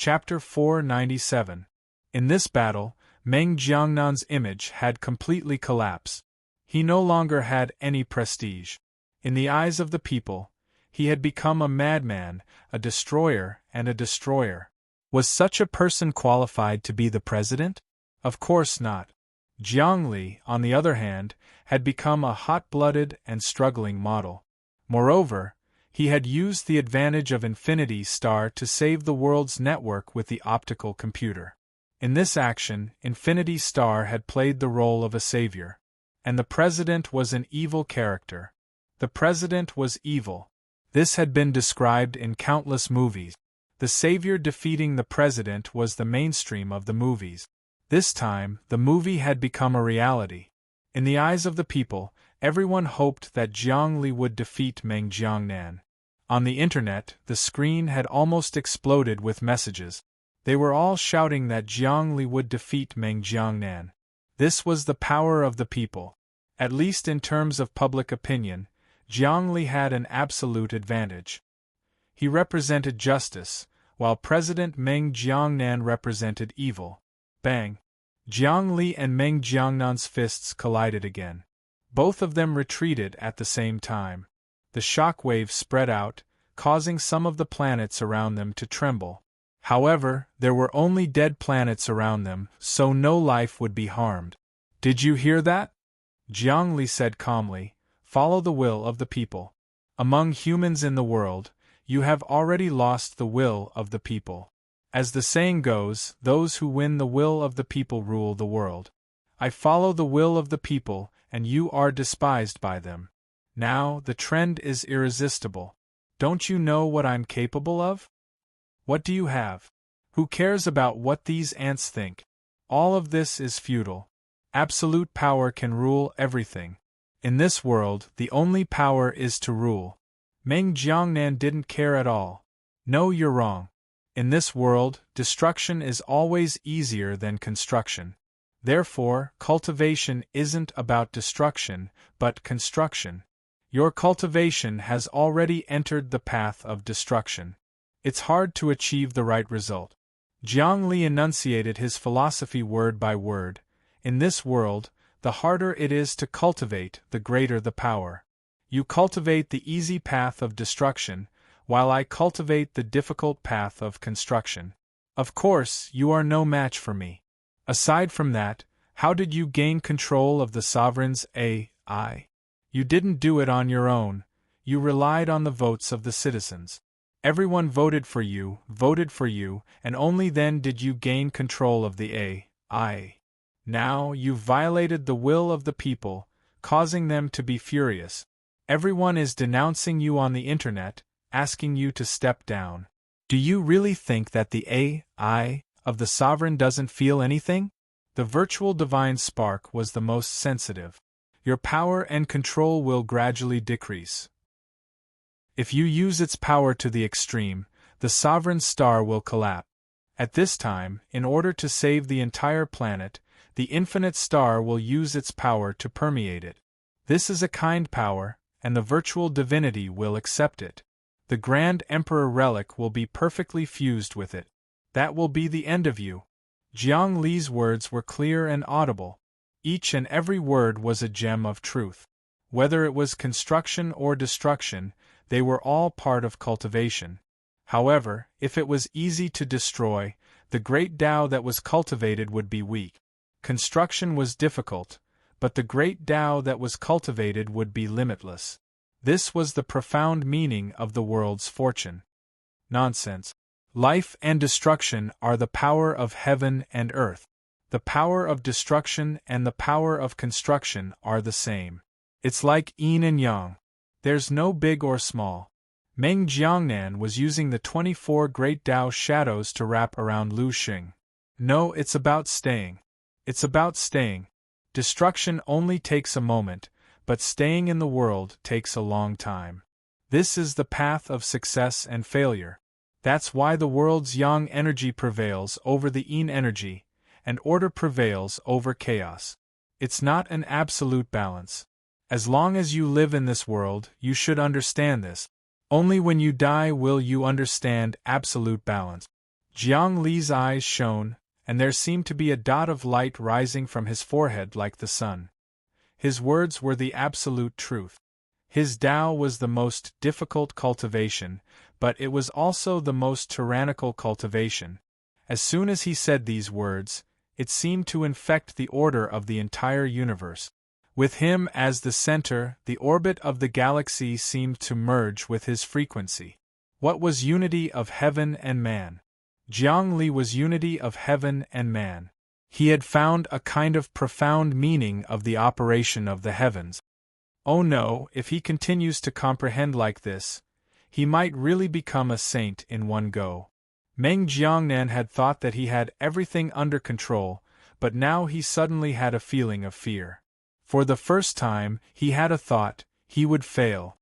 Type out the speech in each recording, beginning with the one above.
Chapter 497. In this battle, Meng Jiangnan's image had completely collapsed. He no longer had any prestige. In the eyes of the people, he had become a madman, a destroyer, and a destroyer. Was such a person qualified to be the president? Of course not. Jiang Li, on the other hand, had become a hot-blooded and struggling model. Moreover, he had used the advantage of Infinity Star to save the world's network with the optical computer. In this action, Infinity Star had played the role of a savior. And the president was an evil character. The president was evil. This had been described in countless movies. The savior defeating the president was the mainstream of the movies. This time, the movie had become a reality. In the eyes of the people, everyone hoped that Jiang Li would defeat Meng Jiangnan. On the internet, the screen had almost exploded with messages. They were all shouting that Jiang Li would defeat Meng Jiangnan. This was the power of the people. At least in terms of public opinion, Jiang Li had an absolute advantage. He represented justice, while President Meng Jiangnan represented evil. Bang! Jiang Li and Meng Jiangnan's fists collided again. Both of them retreated at the same time. The shock wave spread out, causing some of the planets around them to tremble. However, there were only dead planets around them, so no life would be harmed. Did you hear that? Jiang Li said calmly, follow the will of the people. Among humans in the world, you have already lost the will of the people. As the saying goes, those who win the will of the people rule the world. I follow the will of the people, and you are despised by them. Now, the trend is irresistible. Don't you know what I'm capable of? What do you have? Who cares about what these ants think? All of this is futile. Absolute power can rule everything. In this world, the only power is to rule. Meng Jiangnan didn't care at all. No, you're wrong. In this world, destruction is always easier than construction. Therefore, cultivation isn't about destruction, but construction. Your cultivation has already entered the path of destruction. It's hard to achieve the right result. Jiang Li enunciated his philosophy word by word. In this world, the harder it is to cultivate, the greater the power. You cultivate the easy path of destruction, while I cultivate the difficult path of construction. Of course, you are no match for me. Aside from that, how did you gain control of the sovereign's AI? You didn't do it on your own. You relied on the votes of the citizens. Everyone voted for you, and only then did you gain control of the AI. Now, you've violated the will of the people, causing them to be furious. Everyone is denouncing you on the internet, asking you to step down. Do you really think that the AI of the sovereign doesn't feel anything? The virtual divine spark was the most sensitive. Your power and control will gradually decrease. If you use its power to the extreme, the sovereign star will collapse. At this time, in order to save the entire planet, the infinite star will use its power to permeate it. This is a kind power, and the virtual divinity will accept it. The Grand Emperor relic will be perfectly fused with it. That will be the end of you. Jiang Li's words were clear and audible. Each and every word was a gem of truth. Whether it was construction or destruction, they were all part of cultivation. However, if it was easy to destroy, the great Tao that was cultivated would be weak. Construction was difficult, but the great Tao that was cultivated would be limitless. This was the profound meaning of the world's fortune. Nonsense. Life and destruction are the power of heaven and earth. The power of destruction and the power of construction are the same. It's like yin and yang. There's no big or small. Meng Jiangnan was using the 24 great Tao shadows to wrap around Lu Xing. No, it's about staying. It's about staying. Destruction only takes a moment, but staying in the world takes a long time. This is the path of success and failure. That's why the world's yang energy prevails over the yin energy, and order prevails over chaos. It's not an absolute balance. As long as you live in this world, you should understand this. Only when you die will you understand absolute balance. Jiang Li's eyes shone, and there seemed to be a dot of light rising from his forehead like the sun. His words were the absolute truth. His Tao was the most difficult cultivation, but it was also the most tyrannical cultivation. As soon as he said these words, it seemed to infect the order of the entire universe. With him as the center, the orbit of the galaxy seemed to merge with his frequency. What was unity of heaven and man? Jiang Li was unity of heaven and man. He had found a kind of profound meaning of the operation of the heavens. Oh no, if he continues to comprehend like this, he might really become a saint in one go. Meng Jiangnan had thought that he had everything under control, but now he suddenly had a feeling of fear. For the first time, he had a thought, he would fail.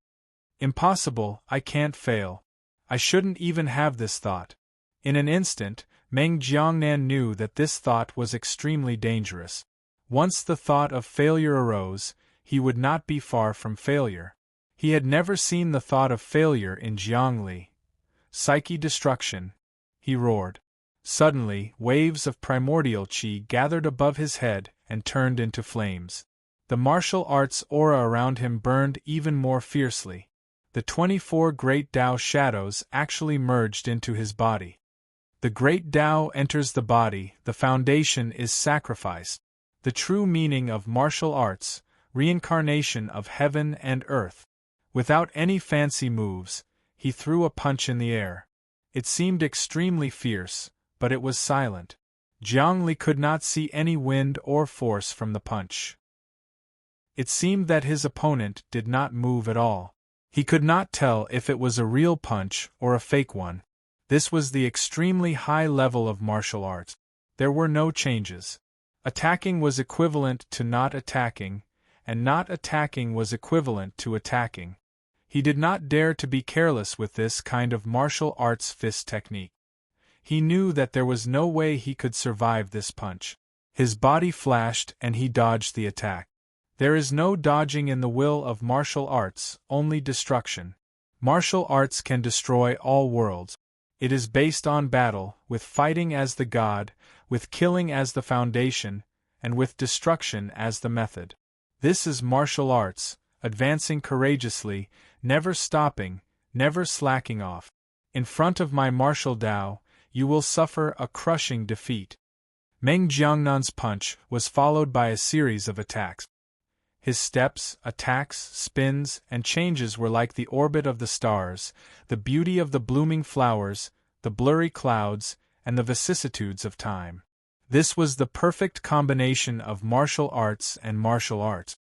Impossible, I can't fail. I shouldn't even have this thought. In an instant, Meng Jiangnan knew that this thought was extremely dangerous. Once the thought of failure arose, he would not be far from failure. He had never seen the thought of failure in Jiang Li. Psyche destruction, he roared. Suddenly, waves of primordial qi gathered above his head and turned into flames. The martial arts aura around him burned even more fiercely. The 24 great Tao shadows actually merged into his body. The great Tao enters the body, the foundation is sacrificed. The true meaning of martial arts, reincarnation of heaven and earth. Without any fancy moves, he threw a punch in the air. It seemed extremely fierce, but it was silent. Jiang Li could not see any wind or force from the punch. It seemed that his opponent did not move at all. He could not tell if it was a real punch or a fake one. This was the extremely high level of martial arts. There were no changes. Attacking was equivalent to not attacking, and not attacking was equivalent to attacking. He did not dare to be careless with this kind of martial arts fist technique. He knew that there was no way he could survive this punch. His body flashed and he dodged the attack. There is no dodging in the will of martial arts, only destruction. Martial arts can destroy all worlds. It is based on battle, with fighting as the god, with killing as the foundation, and with destruction as the method. This is martial arts, advancing courageously, never stopping, never slacking off. In front of my martial Tao, you will suffer a crushing defeat. Meng Jiangnan's punch was followed by a series of attacks. His steps, attacks, spins, and changes were like the orbit of the stars, the beauty of the blooming flowers, the blurry clouds, and the vicissitudes of time. This was the perfect combination of martial arts and martial arts.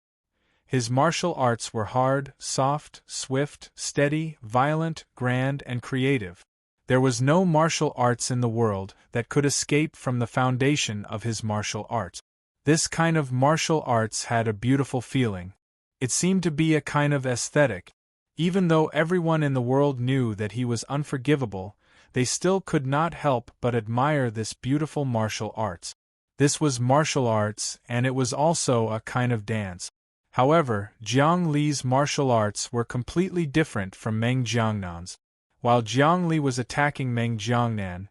His martial arts were hard, soft, swift, steady, violent, grand, and creative. There was no martial arts in the world that could escape from the foundation of his martial arts. This kind of martial arts had a beautiful feeling. It seemed to be a kind of aesthetic. Even though everyone in the world knew that he was unforgivable, they still could not help but admire this beautiful martial arts. This was martial arts, and it was also a kind of dance. However, Jiang Li's martial arts were completely different from Meng Jiangnan's. While Jiang Li was attacking Meng Jiangnan,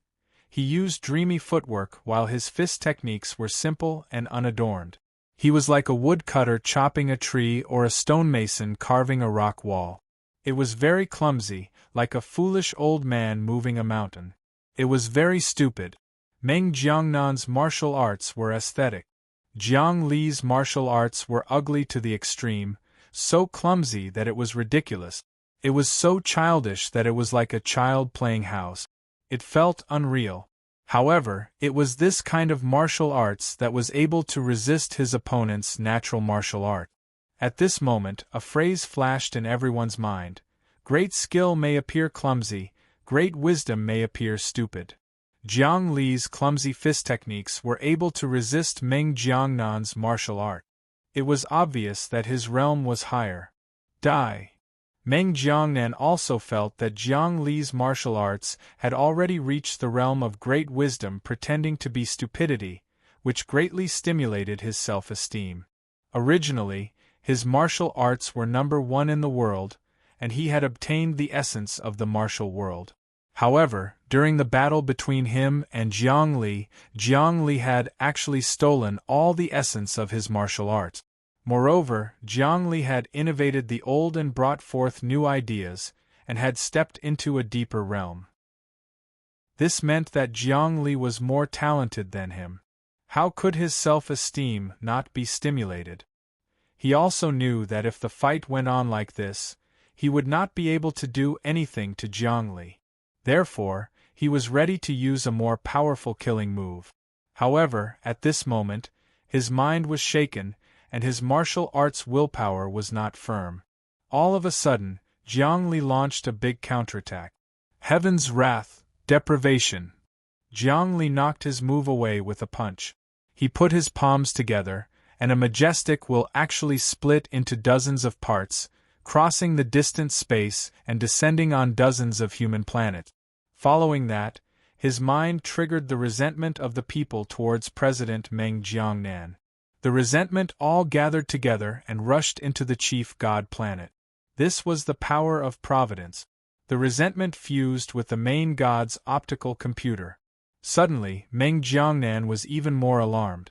he used dreamy footwork while his fist techniques were simple and unadorned. He was like a woodcutter chopping a tree or a stonemason carving a rock wall. It was very clumsy, like a foolish old man moving a mountain. It was very stupid. Meng Jiangnan's martial arts were aesthetic. Jiang Li's martial arts were ugly to the extreme, so clumsy that it was ridiculous. It was so childish that it was like a child playing house. It felt unreal. However, it was this kind of martial arts that was able to resist his opponent's natural martial art. At this moment, a phrase flashed in everyone's mind. Great skill may appear clumsy, great wisdom may appear stupid. Jiang Li's clumsy fist techniques were able to resist Meng Jiangnan's martial art. It was obvious that his realm was higher. Die. Meng Jiangnan also felt that Jiang Li's martial arts had already reached the realm of great wisdom pretending to be stupidity, which greatly stimulated his self-esteem. Originally, his martial arts were number one in the world, and he had obtained the essence of the martial world. However, during the battle between him and Jiang Li had actually stolen all the essence of his martial art. Moreover, Jiang Li had innovated the old and brought forth new ideas, and had stepped into a deeper realm. This meant that Jiang Li was more talented than him. How could his self-esteem not be stimulated? He also knew that if the fight went on like this, he would not be able to do anything to Jiang Li. Therefore, he was ready to use a more powerful killing move. However, at this moment, his mind was shaken, and his martial arts willpower was not firm. All of a sudden, Jiang Li launched a big counterattack. Heaven's wrath, deprivation. Jiang Li knocked his move away with a punch. He put his palms together, and a majestic will actually split into dozens of parts, crossing the distant space and descending on dozens of human planets. Following that, his mind triggered the resentment of the people towards President Meng Jiangnan. The resentment all gathered together and rushed into the chief god planet. This was the power of providence. The resentment fused with the main god's optical computer. Suddenly, Meng Jiangnan was even more alarmed.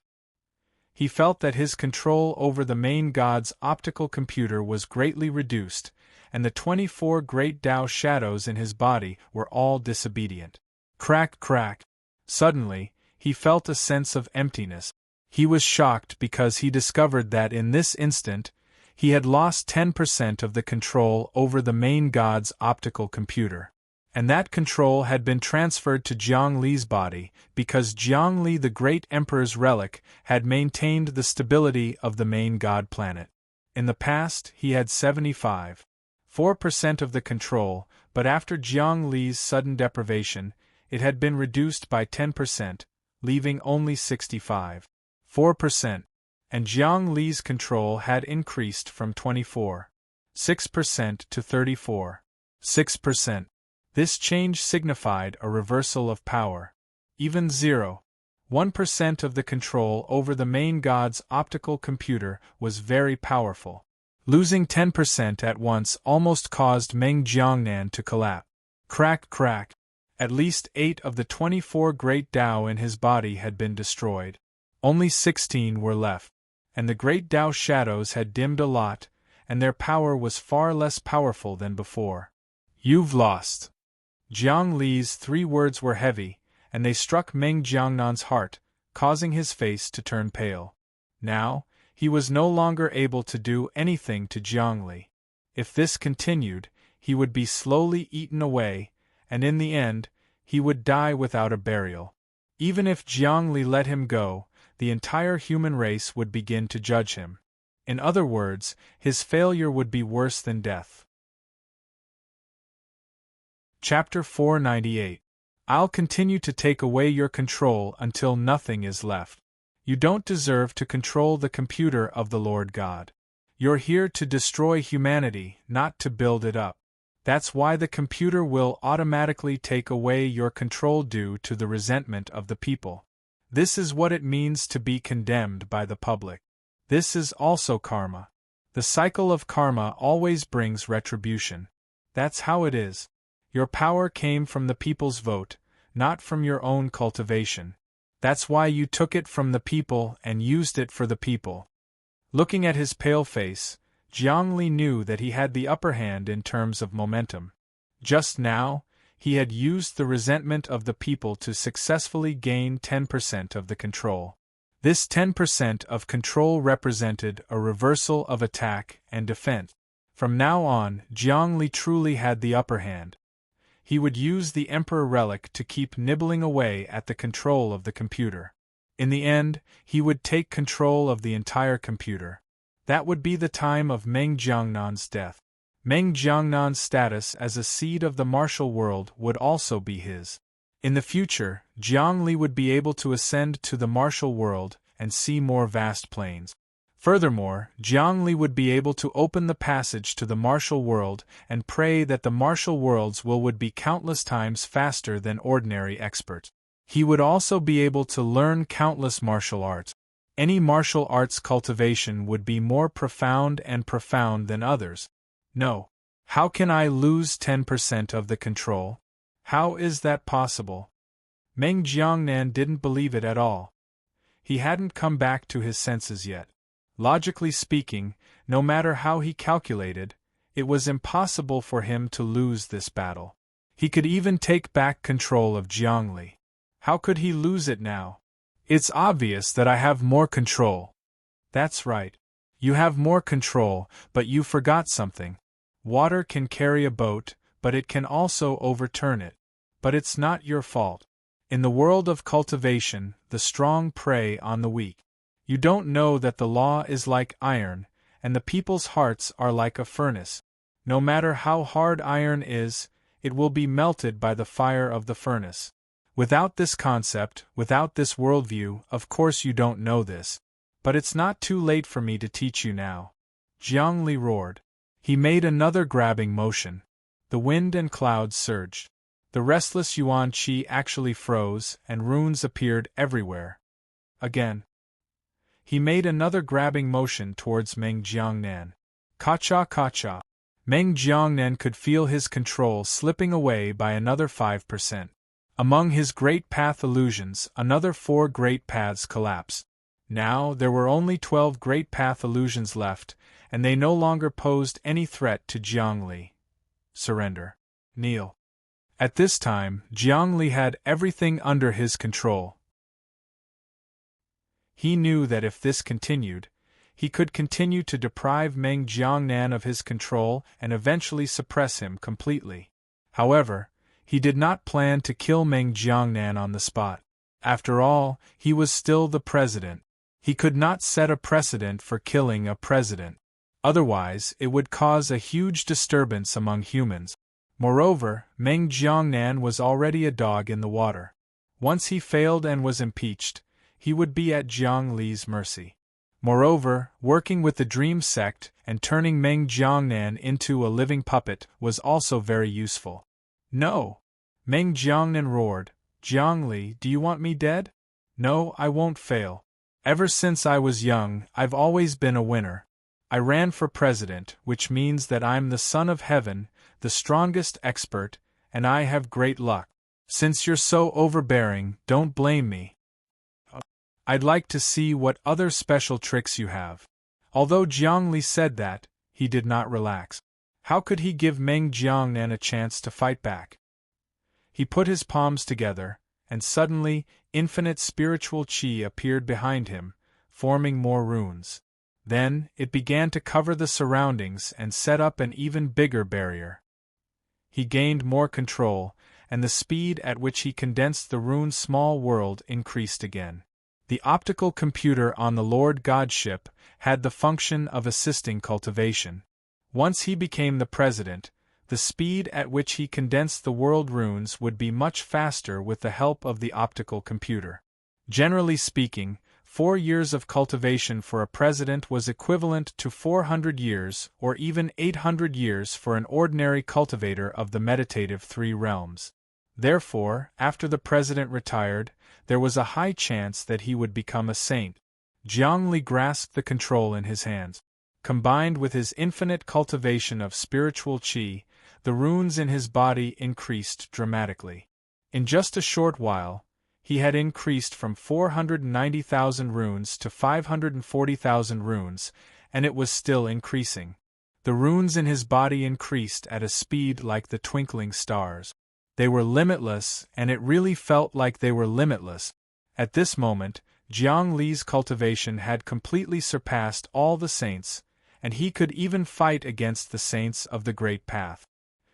He felt that his control over the main god's optical computer was greatly reduced, and the 24 great Tao shadows in his body were all disobedient. Crack, crack. Suddenly, he felt a sense of emptiness. He was shocked because he discovered that in this instant, he had lost 10% of the control over the main god's optical computer. And that control had been transferred to Jiang Li's body because Jiang Li, the great emperor's relic, had maintained the stability of the main god planet. In the past, he had 75.4% of the control, but after Jiang Li's sudden deprivation, it had been reduced by 10%, leaving only 65.4%, and Jiang Li's control had increased from 24.6% to 34.6%. This change signified a reversal of power. Even 0.1% of the control over the main god's optical computer was very powerful. Losing 10% at once almost caused Meng Jiangnan to collapse. Crack, crack. At least 8 of the 24 great Tao in his body had been destroyed. Only 16 were left. And the great Tao shadows had dimmed a lot, and their power was far less powerful than before. You've lost. Jiang Li's 3 words were heavy, and they struck Meng Jiangnan's heart, causing his face to turn pale. Now, he was no longer able to do anything to Jiang Li. If this continued, he would be slowly eaten away, and in the end, he would die without a burial. Even if Jiang Li let him go, the entire human race would begin to judge him. In other words, his failure would be worse than death. Chapter 498. I'll continue to take away your control until nothing is left. You don't deserve to control the computer of the Lord God. You're here to destroy humanity, not to build it up. That's why the computer will automatically take away your control due to the resentment of the people. This is what it means to be condemned by the public. This is also karma. The cycle of karma always brings retribution. That's how it is. Your power came from the people's vote, not from your own cultivation. That's why you took it from the people and used it for the people. Looking at his pale face, Jiang Li knew that he had the upper hand in terms of momentum. Just now, he had used the resentment of the people to successfully gain 10% of the control. This 10% of control represented a reversal of attack and defense. From now on, Jiang Li truly had the upper hand. He would use the Emperor relic to keep nibbling away at the control of the computer. In the end, he would take control of the entire computer. That would be the time of Meng Jiangnan's death. Meng Jiangnan's status as a seed of the martial world would also be his. In the future, Jiang Li would be able to ascend to the martial world and see more vast plains. Furthermore, Jiang Li would be able to open the passage to the martial world and pray that the martial worlds would be countless times faster than ordinary experts. He would also be able to learn countless martial arts. Any martial arts cultivation would be more profound than others. No. How can I lose 10% of the control? How is that possible? Meng Jiangnan didn't believe it at all. He hadn't come back to his senses yet. Logically speaking, no matter how he calculated, it was impossible for him to lose this battle. He could even take back control of Jiangli. How could he lose it now? It's obvious that I have more control. That's right. You have more control, but you forgot something. Water can carry a boat, but it can also overturn it. But it's not your fault. In the world of cultivation, the strong prey on the weak. You don't know that the law is like iron, and the people's hearts are like a furnace. No matter how hard iron is, it will be melted by the fire of the furnace. Without this concept, without this worldview, of course you don't know this. But it's not too late for me to teach you now. Jiang Li roared. He made another grabbing motion. The wind and clouds surged. The restless Yuan Qi actually froze, and runes appeared everywhere. Again. He made another grabbing motion towards Meng Jiangnan. Ka-cha ka-cha. Meng Jiangnan could feel his control slipping away by another 5%. Among his great path illusions, another 4 great paths collapsed. Now there were only 12 great path illusions left, and they no longer posed any threat to Jiang Li. Surrender. Kneel. At this time, Jiang Li had everything under his control. He knew that if this continued, he could continue to deprive Meng Jiangnan of his control and eventually suppress him completely. However, he did not plan to kill Meng Jiangnan on the spot. After all, he was still the president. He could not set a precedent for killing a president. Otherwise, it would cause a huge disturbance among humans. Moreover, Meng Jiangnan was already a dog in the water. Once he failed and was impeached, he would be at Jiang Li's mercy. Moreover, working with the Dream Sect and turning Meng Jiangnan into a living puppet was also very useful. No! Meng Jiangnan roared. Jiang Li, do you want me dead? No, I won't fail. Ever since I was young, I've always been a winner. I ran for president, which means that I'm the son of heaven, the strongest expert, and I have great luck. Since you're so overbearing, don't blame me. I'd like to see what other special tricks you have. Although Jiang Li said that, he did not relax. How could he give Meng Jiangnan a chance to fight back? He put his palms together, and suddenly, infinite spiritual qi appeared behind him, forming more runes. Then, it began to cover the surroundings and set up an even bigger barrier. He gained more control, and the speed at which he condensed the rune's small world increased again. The optical computer on the Lord God ship had the function of assisting cultivation. Once he became the president, the speed at which he condensed the world runes would be much faster with the help of the optical computer. Generally speaking, 4 years of cultivation for a president was equivalent to 400 years or even 800 years for an ordinary cultivator of the meditative 3 realms. Therefore, after the president retired, there was a high chance that he would become a saint. Jiang Li grasped the control in his hands. Combined with his infinite cultivation of spiritual qi, the runes in his body increased dramatically. In just a short while, he had increased from 490,000 runes to 540,000 runes, and it was still increasing. The runes in his body increased at a speed like the twinkling stars. They were limitless, and it really felt like they were limitless. At this moment, Jiang Li's cultivation had completely surpassed all the saints, and he could even fight against the saints of the Great Path.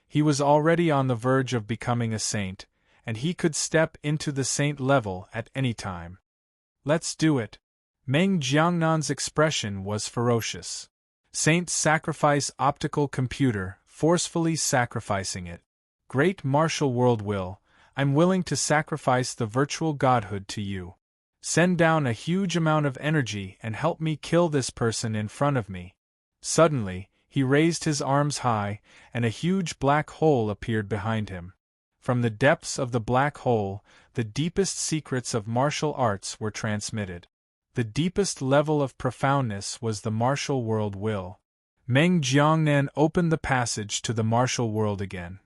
He was already on the verge of becoming a saint, and he could step into the saint level at any time. Let's do it. Meng Jiangnan's expression was ferocious. Saint sacrifice optical computer, forcefully sacrificing it. Great martial world will, I'm willing to sacrifice the virtual godhood to you. Send down a huge amount of energy and help me kill this person in front of me. Suddenly, he raised his arms high, and a huge black hole appeared behind him. From the depths of the black hole, the deepest secrets of martial arts were transmitted. The deepest level of profoundness was the martial world will. Meng Jiangnan opened the passage to the martial world again.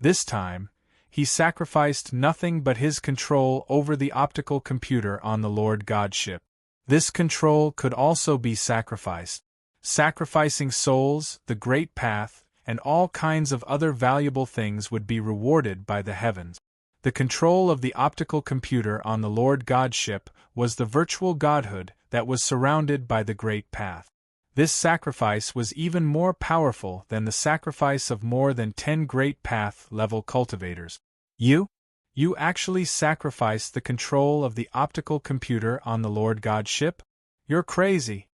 This time, he sacrificed nothing but his control over the optical computer on the Lord God ship. This control could also be sacrificed. Sacrificing souls, the great path, and all kinds of other valuable things would be rewarded by the heavens. The control of the optical computer on the Lord God ship was the virtual godhood that was surrounded by the great path. This sacrifice was even more powerful than the sacrifice of more than 10 great path-level cultivators. You actually sacrificed the control of the optical computer on the Lord God ship? You're crazy.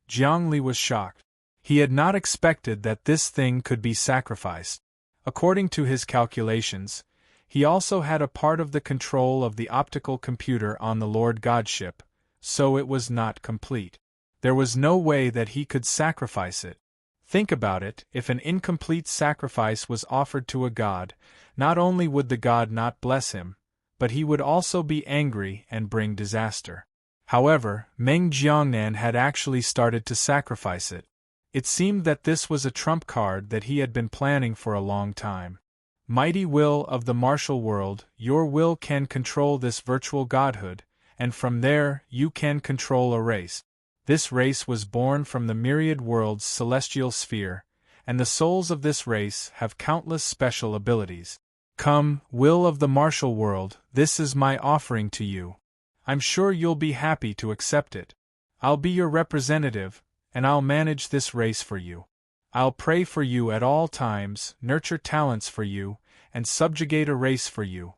Zhongli was shocked. He had not expected that this thing could be sacrificed. According to his calculations, he also had a part of the control of the optical computer on the Lord God ship, so it was not complete. There was no way that he could sacrifice it. Think about it, if an incomplete sacrifice was offered to a god, not only would the god not bless him, but he would also be angry and bring disaster. However, Meng Jiangnan had actually started to sacrifice it. It seemed that this was a trump card that he had been planning for a long time. Mighty will of the martial world, your will can control this virtual godhood, and from there you can control a race. This race was born from the myriad world's celestial sphere, and the souls of this race have countless special abilities. Come, will of the martial world, this is my offering to you. I'm sure you'll be happy to accept it. I'll be your representative, and I'll manage this race for you. I'll pray for you at all times, nurture talents for you, and subjugate a race for you.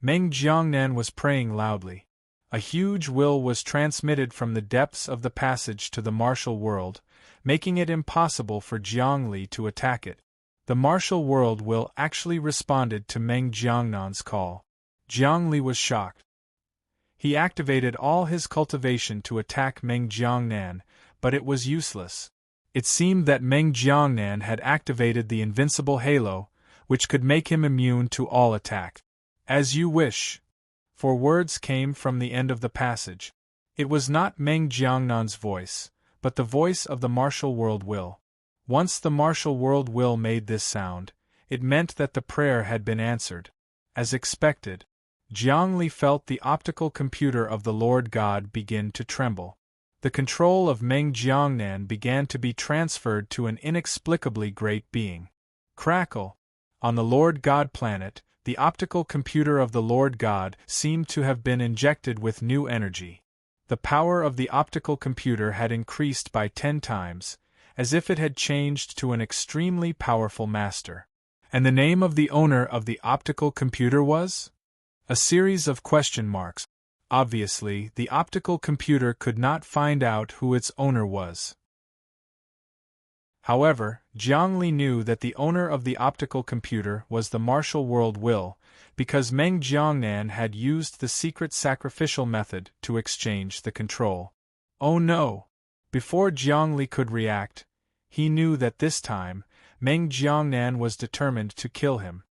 Meng Jiangnan was praying loudly. A huge will was transmitted from the depths of the passage to the martial world, making it impossible for Zhongli to attack it. The martial world will actually responded to Meng Jiangnan's call. Zhongli was shocked. He activated all his cultivation to attack Meng Jiangnan, but it was useless. It seemed that Meng Jiangnan had activated the invincible halo, which could make him immune to all attack. As you wish. For words came from the end of the passage. It was not Meng Jiangnan's voice, but the voice of the martial world will. Once the martial world will made this sound, it meant that the prayer had been answered. As expected, Zhongli felt the optical computer of the Lord God begin to tremble. The control of Meng Jiangnan began to be transferred to an inexplicably great being. Crackle! On the Lord God planet, the optical computer of the Lord God seemed to have been injected with new energy. The power of the optical computer had increased by 10 times, as if it had changed to an extremely powerful master. And the name of the owner of the optical computer was? A series of question marks. Obviously, the optical computer could not find out who its owner was. However, Zhongli knew that the owner of the optical computer was the martial world will, because Meng Jiangnan had used the secret sacrificial method to exchange the control. Oh no! Before Zhongli could react, he knew that this time, Meng Jiangnan was determined to kill him.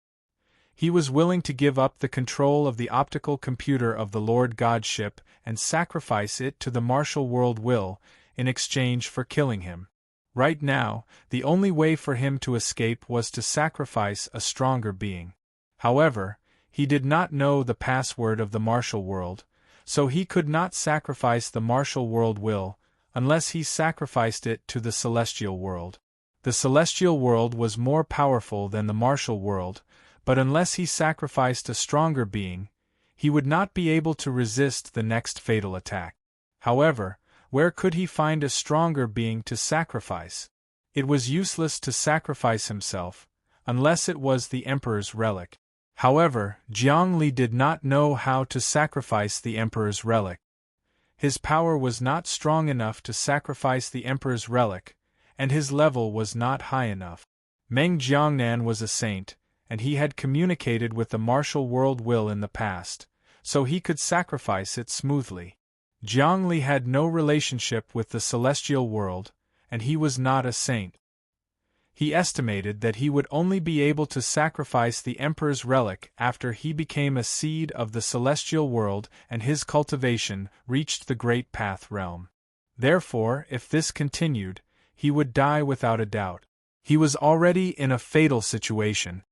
He was willing to give up the control of the optical computer of the Lord God ship and sacrifice it to the martial world will, in exchange for killing him. Right now, the only way for him to escape was to sacrifice a stronger being. However, he did not know the password of the martial world, so he could not sacrifice the martial world will, unless he sacrificed it to the celestial world. The celestial world was more powerful than the martial world, but unless he sacrificed a stronger being, he would not be able to resist the next fatal attack. However, where could he find a stronger being to sacrifice? It was useless to sacrifice himself, unless it was the Emperor's relic. However, Zhongli did not know how to sacrifice the Emperor's relic. His power was not strong enough to sacrifice the Emperor's relic, and his level was not high enough. Meng Jiangnan was a saint, and he had communicated with the martial world will in the past, so he could sacrifice it smoothly. Zhongli had no relationship with the celestial world, and he was not a saint. He estimated that he would only be able to sacrifice the Emperor's relic after he became a seed of the celestial world and his cultivation reached the Great Path realm. Therefore, if this continued, he would die without a doubt. He was already in a fatal situation.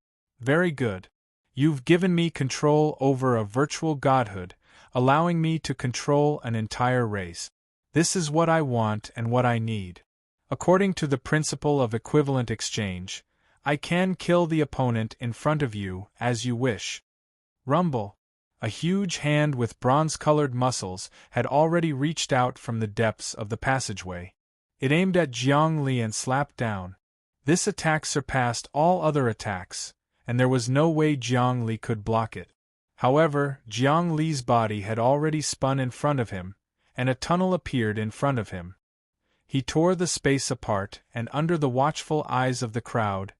Very good. You've given me control over a virtual godhood, allowing me to control an entire race. This is what I want and what I need. According to the principle of equivalent exchange, I can kill the opponent in front of you as you wish. Rumble. A huge hand with bronze-colored muscles had already reached out from the depths of the passageway. It aimed at Jiang Li and slapped down. This attack surpassed all other attacks, and there was no way Jiang Li could block it. However, Jiang Li's body had already spun in front of him, and a tunnel appeared in front of him. He tore the space apart, and under the watchful eyes of the crowd,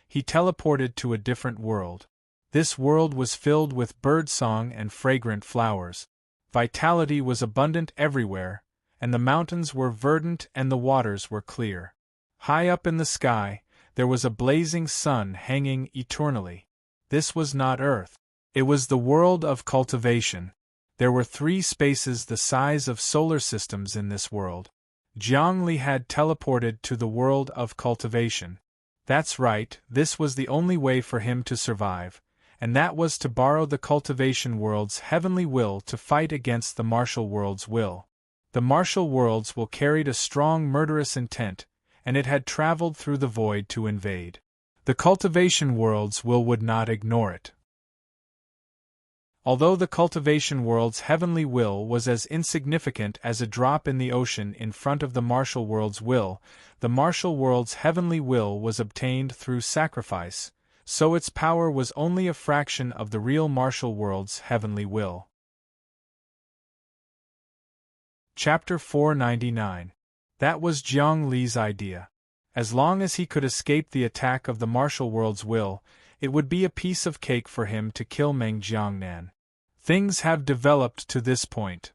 he teleported to a different world. This world was filled with birdsong and fragrant flowers. Vitality was abundant everywhere, and the mountains were verdant and the waters were clear. High up in the sky, there was a blazing sun hanging eternally. This was not Earth. It was the world of cultivation. There were 3 spaces the size of solar systems in this world. Jiang Li had teleported to the world of cultivation. That's right, this was the only way for him to survive, and that was to borrow the cultivation world's heavenly will to fight against the martial world's will. The martial world's will carried a strong murderous intent, and it had traveled through the void to invade. The cultivation world's will would not ignore it. Although the cultivation world's heavenly will was as insignificant as a drop in the ocean in front of the martial world's will, the martial world's heavenly will was obtained through sacrifice, so its power was only a fraction of the real martial world's heavenly will. Chapter 499. That was Jiang Li's idea. As long as he could escape the attack of the martial world's will, it would be a piece of cake for him to kill Meng Jiangnan. Things have developed to this point.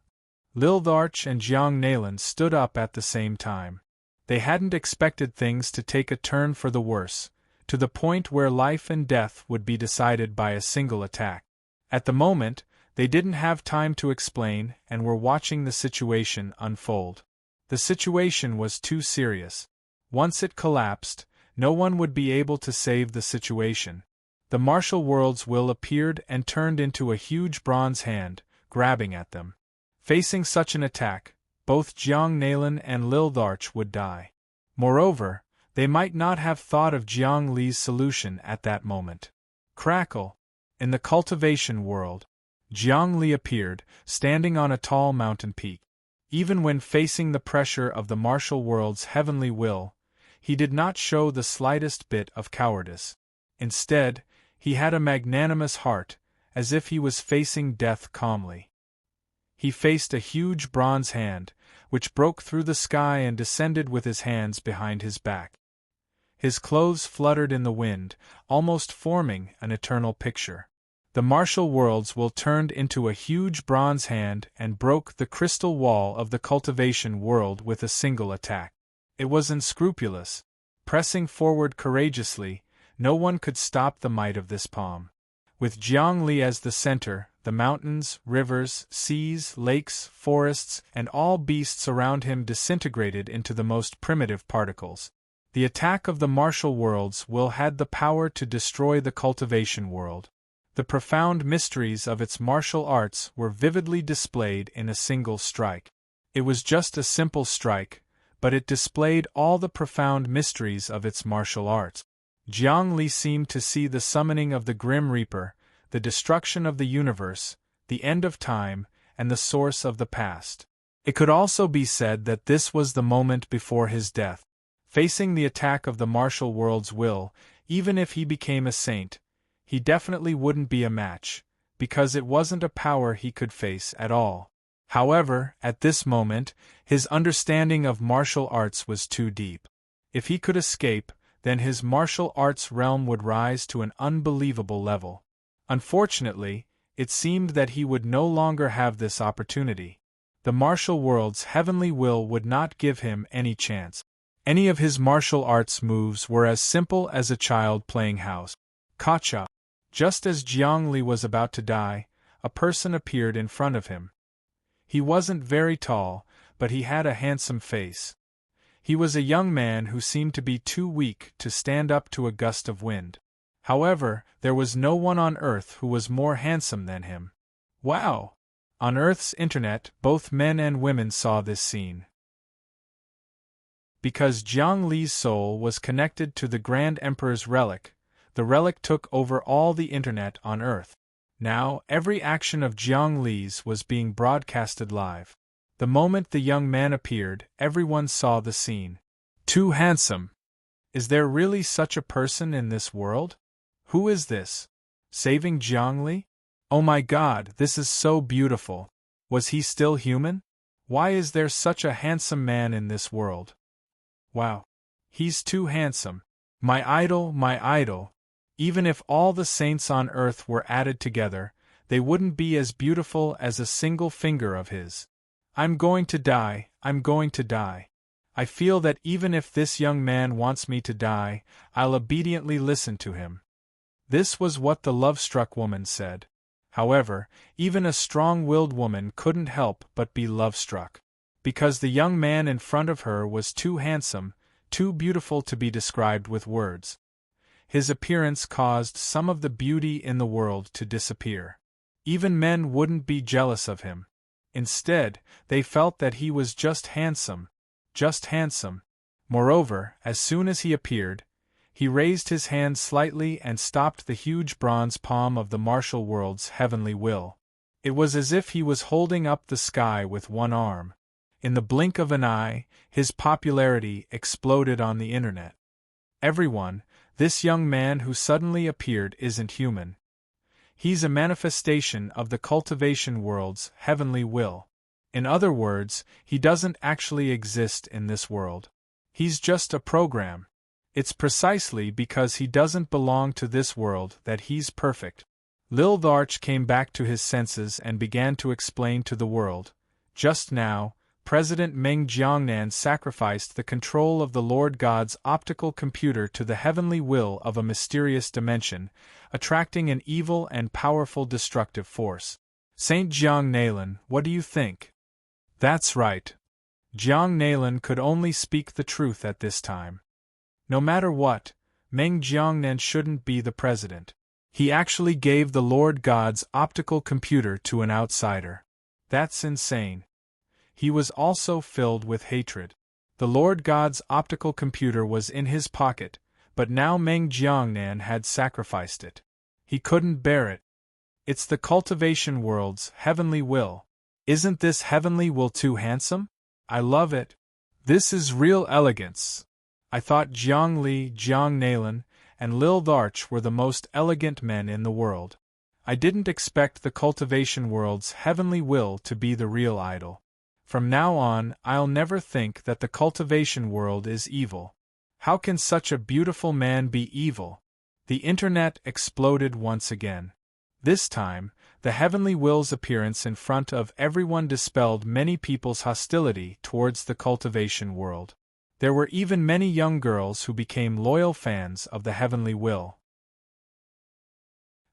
Lil'Tharch and Jiang Nalan stood up at the same time. They hadn't expected things to take a turn for the worse, to the point where life and death would be decided by a single attack. At the moment, they didn't have time to explain and were watching the situation unfold. The situation was too serious. Once it collapsed, no one would be able to save the situation. The martial world's will appeared and turned into a huge bronze hand, grabbing at them. Facing such an attack, both Jiang Nalan and Lil'Tharch would die. Moreover, they might not have thought of Jiang Li's solution at that moment. Crackle! In the cultivation world, Jiang Li appeared, standing on a tall mountain peak. Even when facing the pressure of the martial world's heavenly will, he did not show the slightest bit of cowardice. Instead, he had a magnanimous heart, as if he was facing death calmly. He faced a huge bronze hand, which broke through the sky and descended with his hands behind his back. His clothes fluttered in the wind, almost forming an eternal picture. The martial world's will turned into a huge bronze hand and broke the crystal wall of the cultivation world with a single attack. It was unscrupulous. Pressing forward courageously, no one could stop the might of this palm. With Jiang Li as the center, the mountains, rivers, seas, lakes, forests, and all beasts around him disintegrated into the most primitive particles. The attack of the martial world's will had the power to destroy the cultivation world. The profound mysteries of its martial arts were vividly displayed in a single strike. It was just a simple strike, but it displayed all the profound mysteries of its martial arts. Jiang Li seemed to see the summoning of the Grim Reaper, the destruction of the universe, the end of time, and the source of the past. It could also be said that this was the moment before his death. Facing the attack of the martial world's will, even if he became a saint, he definitely wouldn't be a match, because it wasn't a power he could face at all. However, at this moment, his understanding of martial arts was too deep. If he could escape, then his martial arts realm would rise to an unbelievable level. Unfortunately, it seemed that he would no longer have this opportunity. The martial world's heavenly will would not give him any chance. Any of his martial arts moves were as simple as a child playing house. Kacha! Just as Jiang Li was about to die, a person appeared in front of him. He wasn't very tall, but he had a handsome face. He was a young man who seemed to be too weak to stand up to a gust of wind. However, there was no one on Earth who was more handsome than him. Wow! On Earth's internet, both men and women saw this scene. Because Jiang Li's soul was connected to the Grand Emperor's relic, the relic took over all the internet on Earth. Now, every action of Jiang Li's was being broadcasted live. The moment the young man appeared, everyone saw the scene. Too handsome! Is there really such a person in this world? Who is this? Saving Jiang Li? Oh my God, this is so beautiful. Was he still human? Why is there such a handsome man in this world? Wow. He's too handsome. My idol, my idol. Even if all the saints on earth were added together, they wouldn't be as beautiful as a single finger of his. I'm going to die, I'm going to die. I feel that even if this young man wants me to die, I'll obediently listen to him. This was what the love-struck woman said. However, even a strong-willed woman couldn't help but be love-struck. Because the young man in front of her was too handsome, too beautiful to be described with words. His appearance caused some of the beauty in the world to disappear. Even men wouldn't be jealous of him. Instead, they felt that he was just handsome. Just handsome. Moreover, as soon as he appeared, he raised his hand slightly and stopped the huge bronze palm of the martial world's heavenly will. It was as if he was holding up the sky with one arm. In the blink of an eye, his popularity exploded on the internet. Everyone, this young man who suddenly appeared isn't human. He's a manifestation of the cultivation world's heavenly will. In other words, he doesn't actually exist in this world. He's just a program. It's precisely because he doesn't belong to this world that he's perfect. Lil Tharch came back to his senses and began to explain to the world. Just now, President Meng Jiangnan sacrificed the control of the Lord God's optical computer to the heavenly will of a mysterious dimension, attracting an evil and powerful destructive force. Saint Jiang Nailan, what do you think? That's right. Jiang Nailan could only speak the truth at this time. No matter what, Meng Jiangnan shouldn't be the president. He actually gave the Lord God's optical computer to an outsider. That's insane. He was also filled with hatred. The Lord God's optical computer was in his pocket, but now Meng Jiangnan had sacrificed it. He couldn't bear it. It's the cultivation world's heavenly will. Isn't this heavenly will too handsome? I love it. This is real elegance. I thought Jiang Li, Jiang Nailan, and Lil Tharch were the most elegant men in the world. I didn't expect the cultivation world's heavenly will to be the real idol. From now on, I'll never think that the cultivation world is evil. How can such a beautiful man be evil? The internet exploded once again. This time, the heavenly will's appearance in front of everyone dispelled many people's hostility towards the cultivation world. There were even many young girls who became loyal fans of the heavenly will.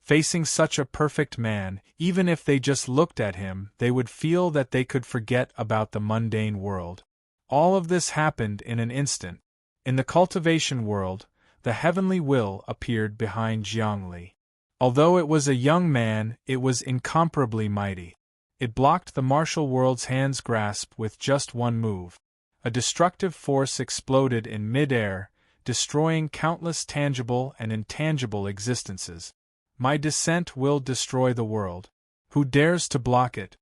Facing such a perfect man, even if they just looked at him, they would feel that they could forget about the mundane world. All of this happened in an instant. In the cultivation world, the heavenly will appeared behind Jiang Li. Although it was a young man, it was incomparably mighty. It blocked the martial world's hand's grasp with just one move. A destructive force exploded in mid-air, destroying countless tangible and intangible existences. My descent will destroy the world. Who dares to block it?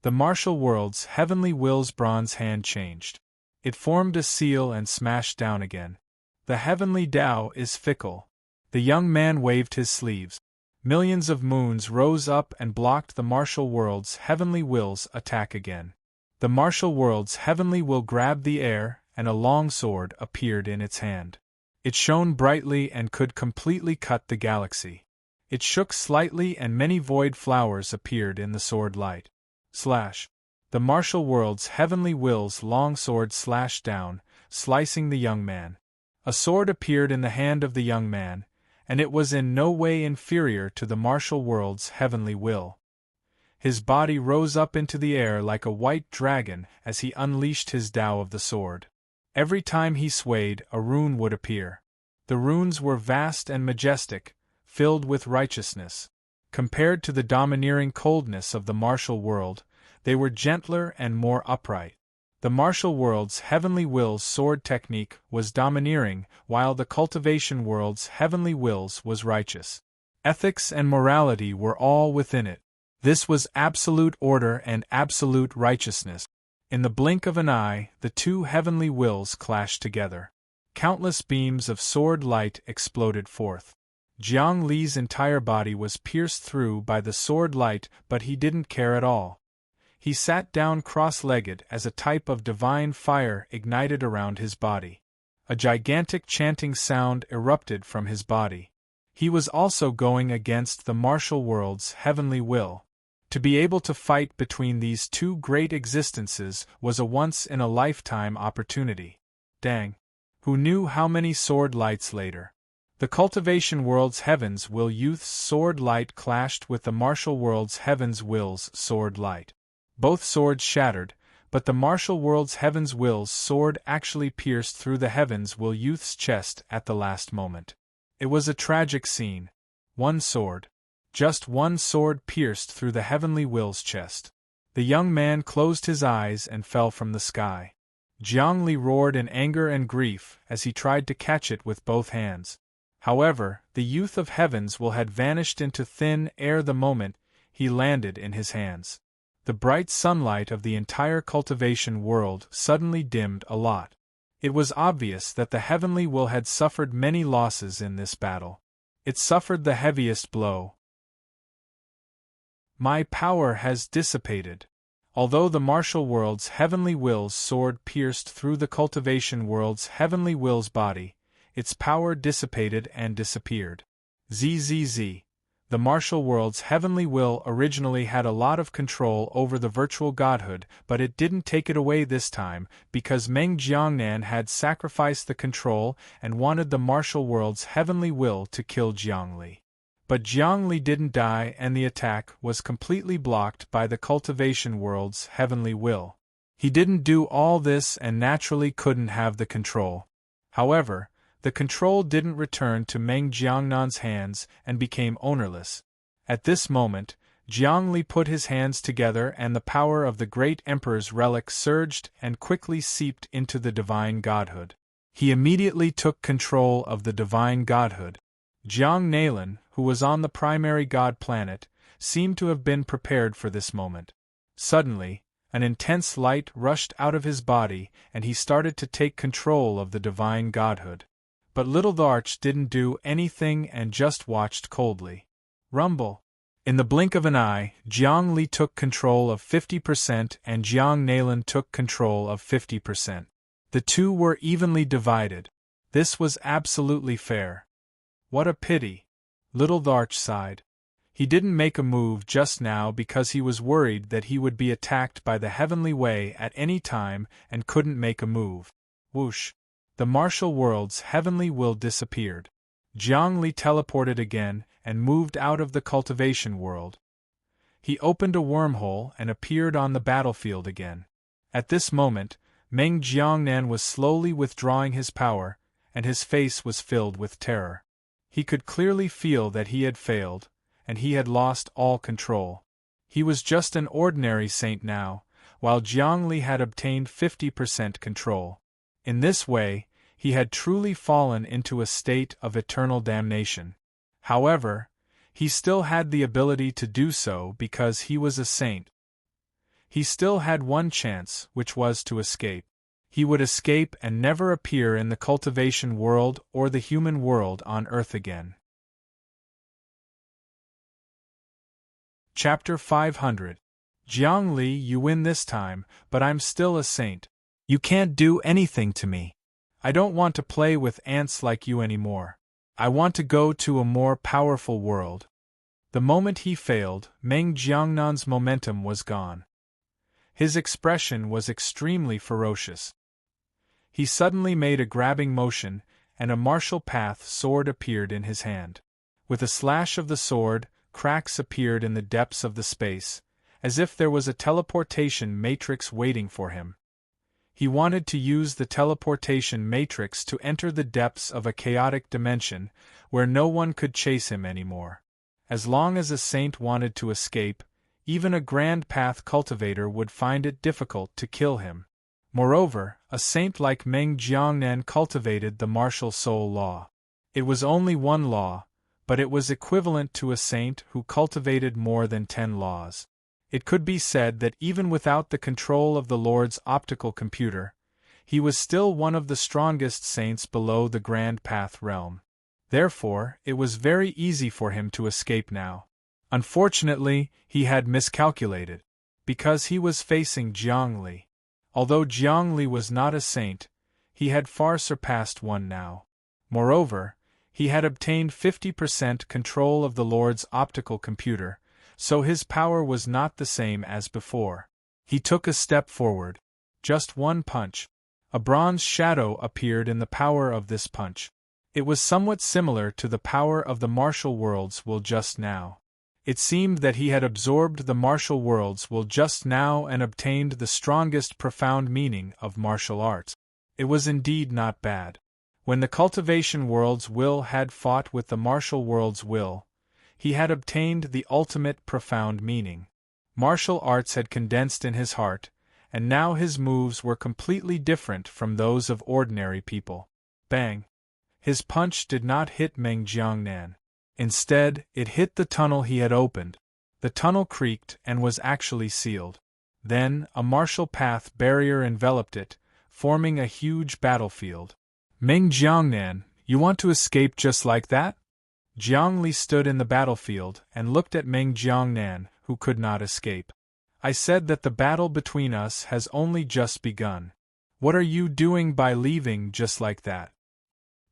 The martial world's heavenly will's bronze hand changed. It formed a seal and smashed down again. The heavenly Tao is fickle. The young man waved his sleeves. Millions of moons rose up and blocked the martial world's heavenly will's attack again. The martial world's heavenly will grabbed the air, and a long sword appeared in its hand. It shone brightly and could completely cut the galaxy. It shook slightly and many void flowers appeared in the sword light. Slash. The martial world's heavenly will's long sword slashed down, slicing the young man. A sword appeared in the hand of the young man, and it was in no way inferior to the martial world's heavenly will. His body rose up into the air like a white dragon as he unleashed his Tao of the sword. Every time he swayed, a rune would appear. The runes were vast and majestic, filled with righteousness. Compared to the domineering coldness of the martial world, they were gentler and more upright. The martial world's heavenly will's sword technique was domineering, while the cultivation world's heavenly will's was righteous. Ethics and morality were all within it. This was absolute order and absolute righteousness. In the blink of an eye, the two heavenly wills clashed together. Countless beams of sword light exploded forth. Jiang Li's entire body was pierced through by the sword light, but he didn't care at all. He sat down cross-legged as a type of divine fire ignited around his body. A gigantic chanting sound erupted from his body. He was also going against the martial world's heavenly will. To be able to fight between these two great existences was a once-in-a-lifetime opportunity. Dang! Who knew how many sword lights later? The cultivation world's heaven's will youth's sword light clashed with the martial world's heaven's will's sword light. Both swords shattered, but the martial world's heaven's will's sword actually pierced through the heaven's will youth's chest at the last moment. It was a tragic scene. One sword. Just one sword pierced through the heavenly will's chest. The young man closed his eyes and fell from the sky. Jiang Li roared in anger and grief as he tried to catch it with both hands. However, the youth of heaven's will had vanished into thin air the moment he landed in his hands. The bright sunlight of the entire cultivation world suddenly dimmed a lot. It was obvious that the heavenly will had suffered many losses in this battle. It suffered the heaviest blow. My power has dissipated. Although the martial world's heavenly will's sword pierced through the cultivation world's heavenly will's body, its power dissipated and disappeared. ZZZ. The martial world's heavenly will originally had a lot of control over the virtual godhood, but it didn't take it away this time, because Meng Jiangnan had sacrificed the control and wanted the martial world's heavenly will to kill Jiang Li. But Jiang Li didn't die, and the attack was completely blocked by the cultivation world's heavenly will. He didn't do all this and naturally couldn't have the control. However, the control didn't return to Meng Jiangnan's hands and became ownerless. At this moment, Jiang Li put his hands together and the power of the great emperor's relic surged and quickly seeped into the divine godhood. He immediately took control of the divine godhood. Jiang Nailan, who was on the primary god planet, seemed to have been prepared for this moment. Suddenly, an intense light rushed out of his body and he started to take control of the divine godhood. But little Dharch didn't do anything and just watched coldly. Rumble. In the blink of an eye, Jiang Li took control of 50% and Jiang Nailan took control of 50%. The two were evenly divided. This was absolutely fair. What a pity. Little Dharch sighed. He didn't make a move just now because he was worried that he would be attacked by the heavenly way at any time and couldn't make a move. Whoosh. The martial world's heavenly will disappeared. Jiang Li teleported again and moved out of the cultivation world. He opened a wormhole and appeared on the battlefield again. At this moment, Meng Jiangnan was slowly withdrawing his power, and his face was filled with terror. He could clearly feel that he had failed, and he had lost all control. He was just an ordinary saint now, while Jiang Li had obtained 50% control. In this way, he had truly fallen into a state of eternal damnation. However, he still had the ability to do so because he was a saint. He still had one chance, which was to escape. He would escape and never appear in the cultivation world or the human world on Earth again. Chapter 500. Jiang Li, you win this time, but I'm still a saint. You can't do anything to me. I don't want to play with ants like you anymore. I want to go to a more powerful world. The moment he failed, Meng Jiangnan's momentum was gone. His expression was extremely ferocious. He suddenly made a grabbing motion, and a martial path sword appeared in his hand. With a slash of the sword, cracks appeared in the depths of the space, as if there was a teleportation matrix waiting for him. He wanted to use the teleportation matrix to enter the depths of a chaotic dimension where no one could chase him anymore. As long as a saint wanted to escape, even a grand path cultivator would find it difficult to kill him. Moreover, a saint like Meng Jiangnan cultivated the martial soul law. It was only one law, but it was equivalent to a saint who cultivated more than 10 laws. It could be said that even without the control of the Lord's optical computer, he was still one of the strongest saints below the Grand Path realm. Therefore, it was very easy for him to escape now. Unfortunately, he had miscalculated, because he was facing Jiang Li. Although Jiang Li was not a saint, he had far surpassed one now. Moreover, he had obtained 50% control of the Lord's optical computer, so his power was not the same as before. He took a step forward. Just one punch. A bronze shadow appeared in the power of this punch. It was somewhat similar to the power of the martial worlds will just now. It seemed that he had absorbed the martial worlds will just now and obtained the strongest profound meaning of martial arts. It was indeed not bad. When the cultivation world's will had fought with the martial world's will, he had obtained the ultimate profound meaning. Martial arts had condensed in his heart, and now his moves were completely different from those of ordinary people. Bang! His punch did not hit Meng Jiangnan. Instead, it hit the tunnel he had opened. The tunnel creaked and was actually sealed. Then, a martial path barrier enveloped it, forming a huge battlefield. Meng Jiangnan, you want to escape just like that? Jiang Li stood in the battlefield and looked at Meng Jiangnan, who could not escape. I said that the battle between us has only just begun. What are you doing by leaving just like that?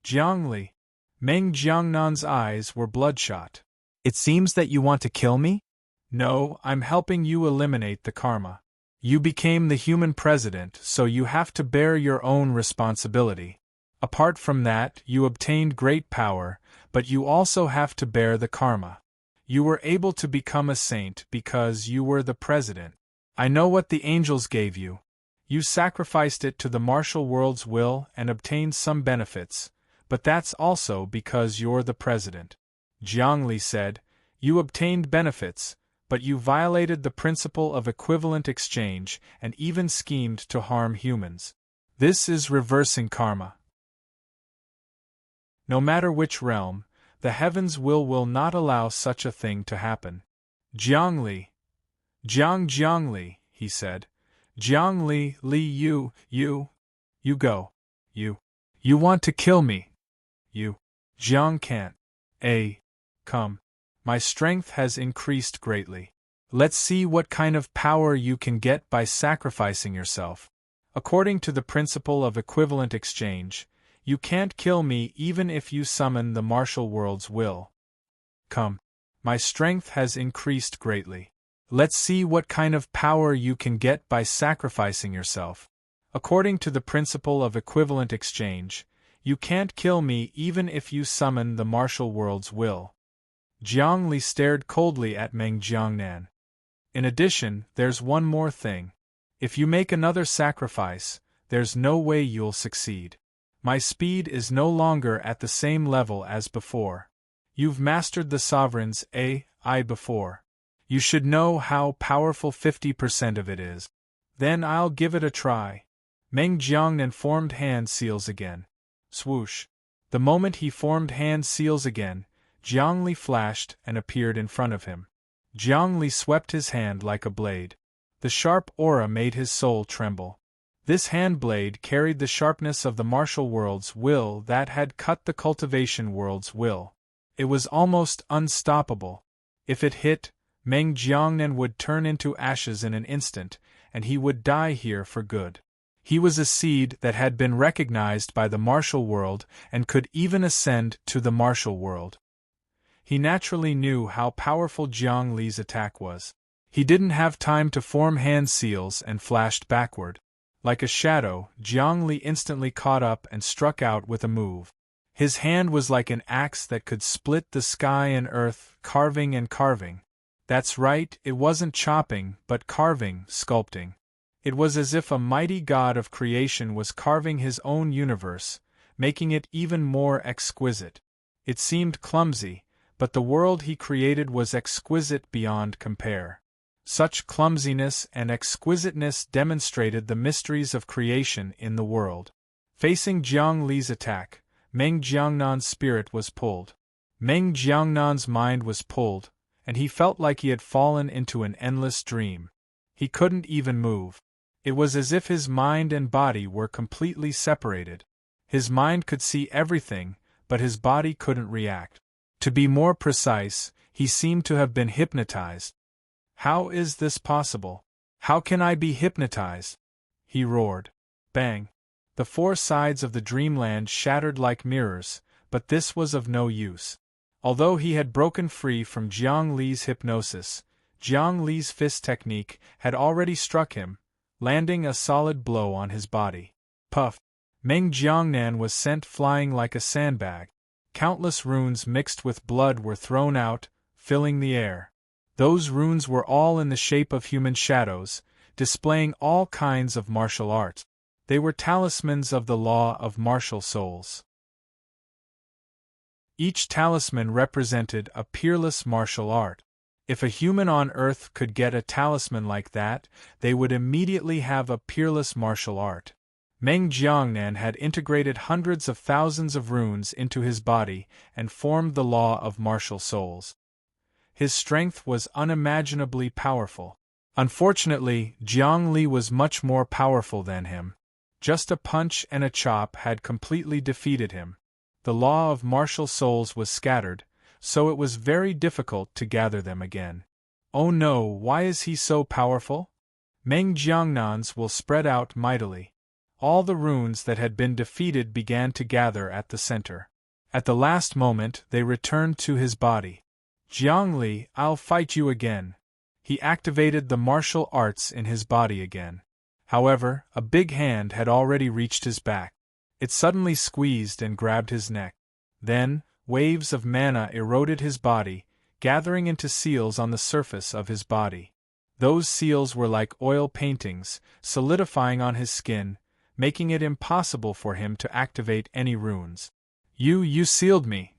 Jiang Li. Meng Jiangnan's eyes were bloodshot. It seems that you want to kill me? No, I'm helping you eliminate the karma. You became the human president, so you have to bear your own responsibility. Apart from that, you obtained great power, but you also have to bear the karma. You were able to become a saint because you were the president. I know what the angels gave you. You sacrificed it to the martial world's will and obtained some benefits, but that's also because you're the president. Jiang Li said, you obtained benefits, but you violated the principle of equivalent exchange and even schemed to harm humans. This is reversing karma. No matter which realm, the heavens will not allow such a thing to happen. Jiang Li. Jiang Li, he said. Jiang Li, you go. You want to kill me. Jiang can't. Come. My strength has increased greatly. Let's see what kind of power you can get by sacrificing yourself. According to the principle of equivalent exchange, you can't kill me even if you summon the martial world's will. Come. My strength has increased greatly. Let's see what kind of power you can get by sacrificing yourself. According to the principle of equivalent exchange, you can't kill me even if you summon the martial world's will. Jiang Li stared coldly at Meng Jiangnan. In addition, there's one more thing. If you make another sacrifice, there's no way you'll succeed. My speed is no longer at the same level as before. You've mastered the sovereign's AI before. You should know how powerful 50% of it is. Then I'll give it a try. Meng Jiangnan formed hand seals again. Swoosh. The moment he formed hand seals again, Jiang Li flashed and appeared in front of him. Jiang Li swept his hand like a blade. The sharp aura made his soul tremble. This hand blade carried the sharpness of the martial world's will that had cut the cultivation world's will. It was almost unstoppable. If it hit, Meng Jiangnan would turn into ashes in an instant, and he would die here for good. He was a seed that had been recognized by the martial world and could even ascend to the martial world. He naturally knew how powerful Jiang Li's attack was. He didn't have time to form hand seals and flashed backward. Like a shadow, Jiang Li instantly caught up and struck out with a move. His hand was like an axe that could split the sky and earth, carving and carving. That's right, it wasn't chopping, but carving, sculpting. It was as if a mighty god of creation was carving his own universe, making it even more exquisite. It seemed clumsy, but the world he created was exquisite beyond compare. Such clumsiness and exquisiteness demonstrated the mysteries of creation in the world. Facing Jiang Li's attack, Meng Jiangnan's spirit was pulled. Meng Jiangnan's mind was pulled, and he felt like he had fallen into an endless dream. He couldn't even move. It was as if his mind and body were completely separated. His mind could see everything, but his body couldn't react. To be more precise, he seemed to have been hypnotized. How is this possible? How can I be hypnotized? He roared. Bang! The four sides of the dreamland shattered like mirrors, but this was of no use. Although he had broken free from Jiang Li's hypnosis, Jiang Li's fist technique had already struck him, landing a solid blow on his body. Puff! Meng Jiangnan was sent flying like a sandbag. Countless runes mixed with blood were thrown out, filling the air. Those runes were all in the shape of human shadows, displaying all kinds of martial arts. They were talismans of the law of martial souls. Each talisman represented a peerless martial art. If a human on Earth could get a talisman like that, they would immediately have a peerless martial art. Meng Jiangnan had integrated hundreds of thousands of runes into his body and formed the law of martial souls. His strength was unimaginably powerful. Unfortunately, Jiang Li was much more powerful than him. Just a punch and a chop had completely defeated him. The law of martial souls was scattered, so it was very difficult to gather them again. Oh no, why is he so powerful? Meng Jiangnan's will spread out mightily. All the runes that had been defeated began to gather at the center. At the last moment, they returned to his body. Jiang Li, I'll fight you again. He activated the martial arts in his body again. However, a big hand had already reached his back. It suddenly squeezed and grabbed his neck. Then, waves of mana eroded his body, gathering into seals on the surface of his body. Those seals were like oil paintings, solidifying on his skin, making it impossible for him to activate any runes. You sealed me.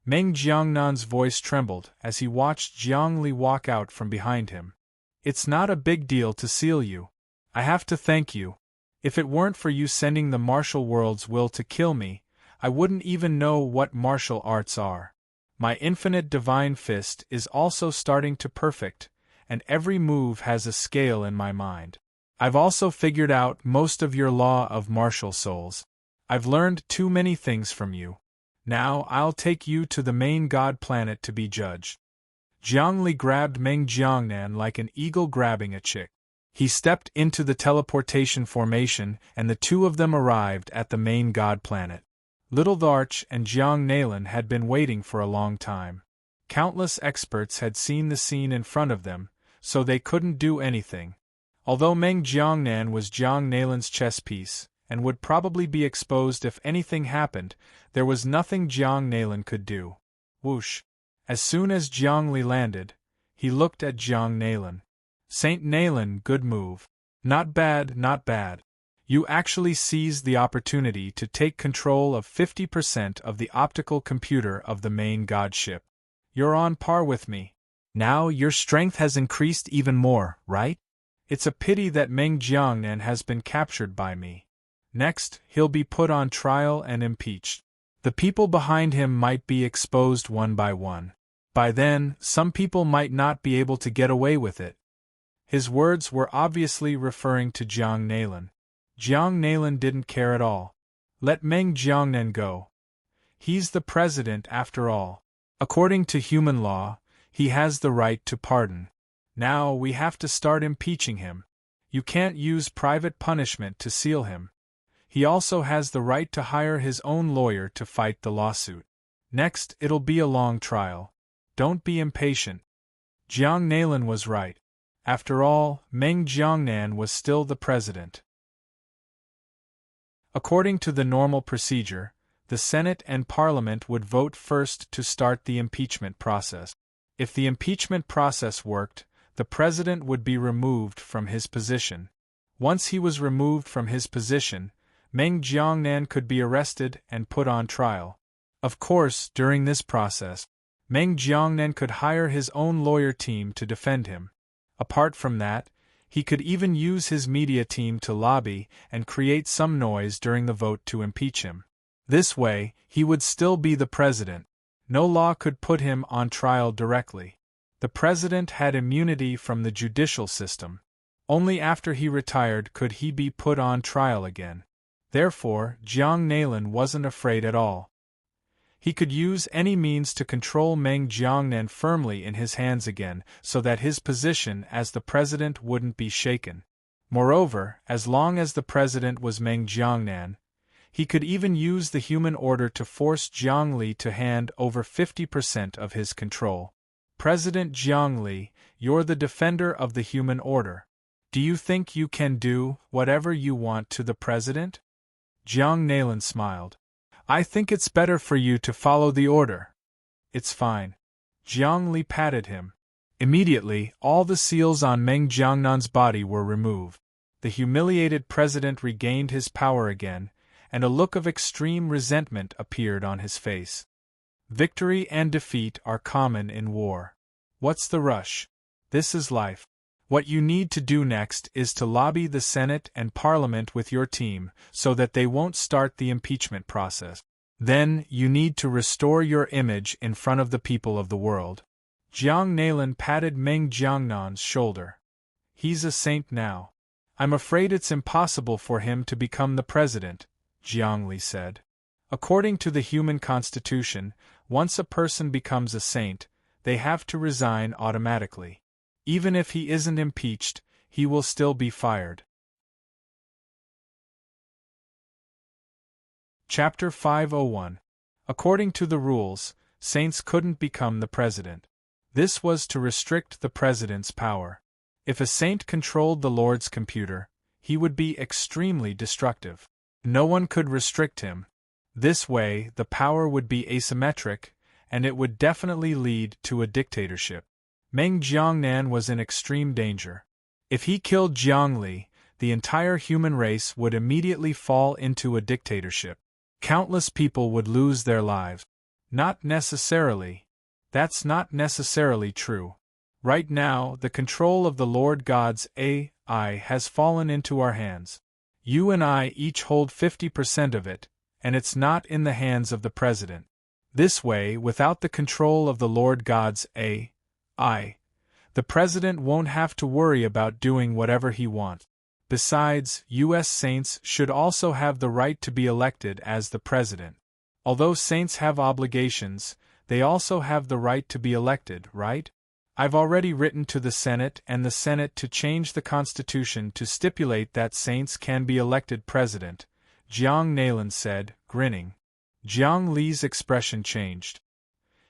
Meng Jiangnan's voice trembled as he watched Jiang Li walk out from behind him. It's not a big deal to seal you. I have to thank you. If it weren't for you sending the martial world's will to kill me, I wouldn't even know what martial arts are. My infinite divine fist is also starting to perfect, and every move has a scale in my mind. I've also figured out most of your law of martial souls. I've learned too many things from you. Now I'll take you to the main god planet to be judged. Jiang Li grabbed Meng Jiangnan like an eagle grabbing a chick. He stepped into the teleportation formation and the two of them arrived at the main god planet. Little Tharch and Jiang Nalan had been waiting for a long time. Countless experts had seen the scene in front of them, so they couldn't do anything. Although Meng Jiangnan was Jiang Nalan's chess piece, and would probably be exposed if anything happened, there was nothing Jiang Nalan could do. Whoosh! As soon as Jiang Li landed, he looked at Jiang Nalan. Saint Nalan, good move. Not bad, not bad. You actually seized the opportunity to take control of 50% of the optical computer of the main god ship. You're on par with me. Now your strength has increased even more, right? It's a pity that Meng Jiangnan has been captured by me. Next, he'll be put on trial and impeached. The people behind him might be exposed one by one. By then, some people might not be able to get away with it. His words were obviously referring to Jiang Nalan. Jiang Nalan didn't care at all. Let Meng Jiangnan go. He's the president after all. According to human law, he has the right to pardon. Now we have to start impeaching him. You can't use private punishment to seal him. He also has the right to hire his own lawyer to fight the lawsuit. Next, it'll be a long trial. Don't be impatient. Jiang Nalan was right. After all, Meng Jiangnan was still the president. According to the normal procedure, the Senate and Parliament would vote first to start the impeachment process. If the impeachment process worked, the president would be removed from his position. Once he was removed from his position, Meng Jiangnan could be arrested and put on trial. Of course, during this process, Meng Jiangnan could hire his own lawyer team to defend him. Apart from that, he could even use his media team to lobby and create some noise during the vote to impeach him. This way, he would still be the president. No law could put him on trial directly. The president had immunity from the judicial system. Only after he retired could he be put on trial again. Therefore, Jiang Nailan wasn't afraid at all. He could use any means to control Meng Jiangnan firmly in his hands again, so that his position as the president wouldn't be shaken. Moreover, as long as the president was Meng Jiangnan, he could even use the human order to force Jiang Li to hand over 50% of his control. President Jiang Li, you're the defender of the human order. Do you think you can do whatever you want to the president? Jiang Nailan smiled. I think it's better for you to follow the order. It's fine. Jiang Li patted him. Immediately, all the seals on Meng Jiangnan's body were removed. The humiliated president regained his power again, and a look of extreme resentment appeared on his face. Victory and defeat are common in war. What's the rush? This is life. What you need to do next is to lobby the Senate and Parliament with your team so that they won't start the impeachment process. Then, you need to restore your image in front of the people of the world. Jiang Nailan patted Meng Jiangnan's shoulder. He's a saint now. I'm afraid it's impossible for him to become the president, Jiang Li said. According to the human constitution, once a person becomes a saint, they have to resign automatically. Even if he isn't impeached, he will still be fired. Chapter 501. According to the rules, saints couldn't become the president. This was to restrict the president's power. If a saint controlled the Lord's computer, he would be extremely destructive. No one could restrict him. This way, the power would be asymmetric, and it would definitely lead to a dictatorship. Meng Jiangnan was in extreme danger. If he killed Jiang Li, the entire human race would immediately fall into a dictatorship. Countless people would lose their lives. Not necessarily. That's not necessarily true. Right now, the control of the Lord God's AI has fallen into our hands. You and I each hold 50% of it, and it's not in the hands of the president. This way, without the control of the Lord God's AI, the president won't have to worry about doing whatever he wants. Besides, U.S. saints should also have the right to be elected as the president. Although saints have obligations, they also have the right to be elected, right? I've already written to the Senate and the Senate to change the Constitution to stipulate that saints can be elected president, Jiang Nailan said, grinning. Jiang Li's expression changed.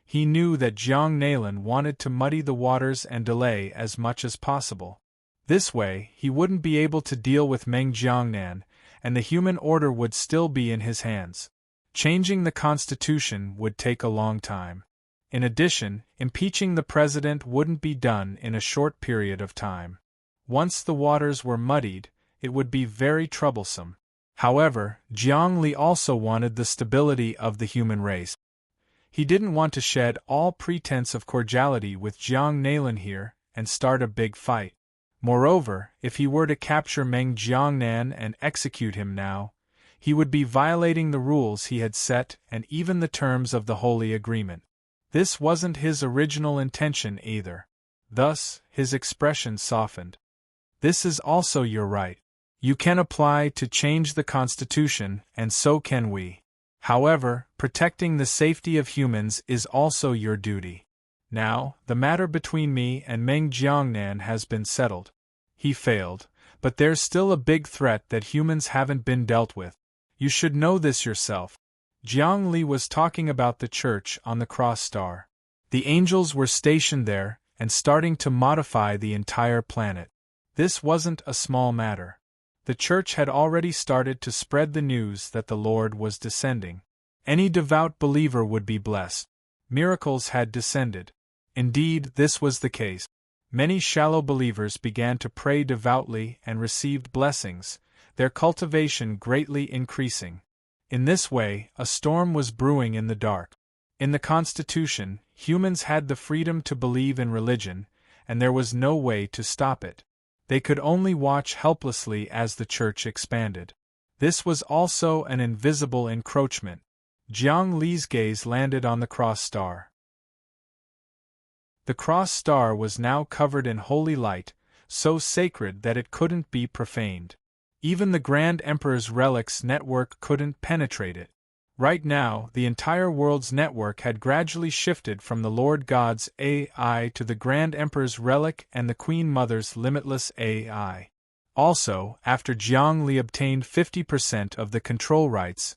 He knew that Jiang Nailan wanted to muddy the waters and delay as much as possible. This way, he wouldn't be able to deal with Meng Jiangnan, and the human order would still be in his hands. Changing the Constitution would take a long time. In addition, impeaching the president wouldn't be done in a short period of time. Once the waters were muddied, it would be very troublesome. However, Jiang Li also wanted the stability of the human race. He didn't want to shed all pretense of cordiality with Jiang Nailan here and start a big fight. Moreover, if he were to capture Meng Jiangnan and execute him now, he would be violating the rules he had set and even the terms of the Holy Agreement. This wasn't his original intention either. Thus, his expression softened. This is also your right. You can apply to change the Constitution, and so can we. However, protecting the safety of humans is also your duty. Now, the matter between me and Meng Jiangnan has been settled. He failed, but there's still a big threat that humans haven't been dealt with. You should know this yourself. Jiang Li was talking about the church on the cross star. The angels were stationed there and starting to modify the entire planet. This wasn't a small matter. The church had already started to spread the news that the Lord was descending. Any devout believer would be blessed. Miracles had descended. Indeed, this was the case. Many shallow believers began to pray devoutly and received blessings, their cultivation greatly increasing. In this way, a storm was brewing in the dark. In the Constitution, humans had the freedom to believe in religion, and there was no way to stop it. They could only watch helplessly as the church expanded. This was also an invisible encroachment. Jiang Li's gaze landed on the cross star. The cross star was now covered in holy light, so sacred that it couldn't be profaned. Even the Grand Emperor's relics network couldn't penetrate it. Right now, the entire world's network had gradually shifted from the Lord God's AI to the Grand Emperor's relic and the Queen Mother's limitless AI. Also, after Jiang Li obtained 50% of the control rights,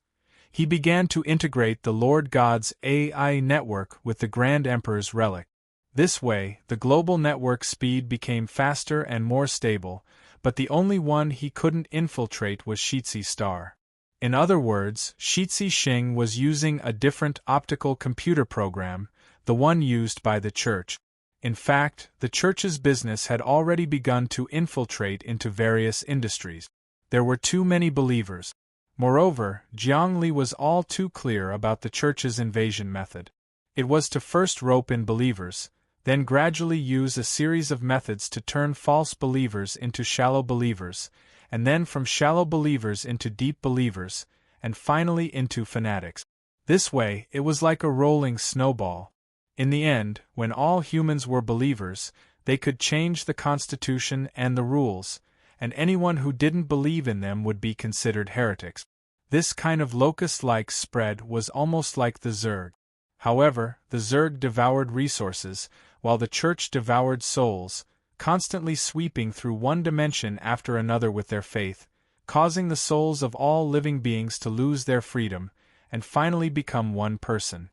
he began to integrate the Lord God's AI network with the Grand Emperor's relic. This way, the global network speed became faster and more stable, but the only one he couldn't infiltrate was Shitzi Star. In other words, Shitzi Xing was using a different optical computer program, the one used by the church. In fact, the church's business had already begun to infiltrate into various industries. There were too many believers. Moreover, Jiang Li was all too clear about the church's invasion method. It was to first rope in believers, then gradually use a series of methods to turn false believers into shallow believers, and then from shallow believers into deep believers, and finally into fanatics. This way, it was like a rolling snowball. In the end, when all humans were believers, they could change the constitution and the rules, and anyone who didn't believe in them would be considered heretics. This kind of locust-like spread was almost like the Zerg. However, the Zerg devoured resources, while the church devoured souls, constantly sweeping through one dimension after another with their faith, causing the souls of all living beings to lose their freedom, and finally become one person.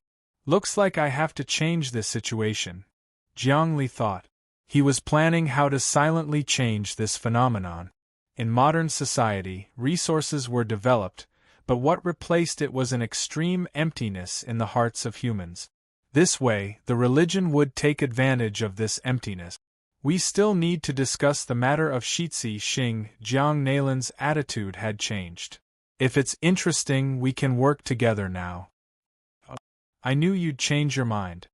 Looks like I have to change this situation, Jiang Li thought. He was planning how to silently change this phenomenon. In modern society, resources were developed, but what replaced it was an extreme emptiness in the hearts of humans. This way, the religion would take advantage of this emptiness. We still need to discuss the matter of Shitzi Xing. Jiang Nalin's attitude had changed. If it's interesting, we can work together now. I knew you'd change your mind,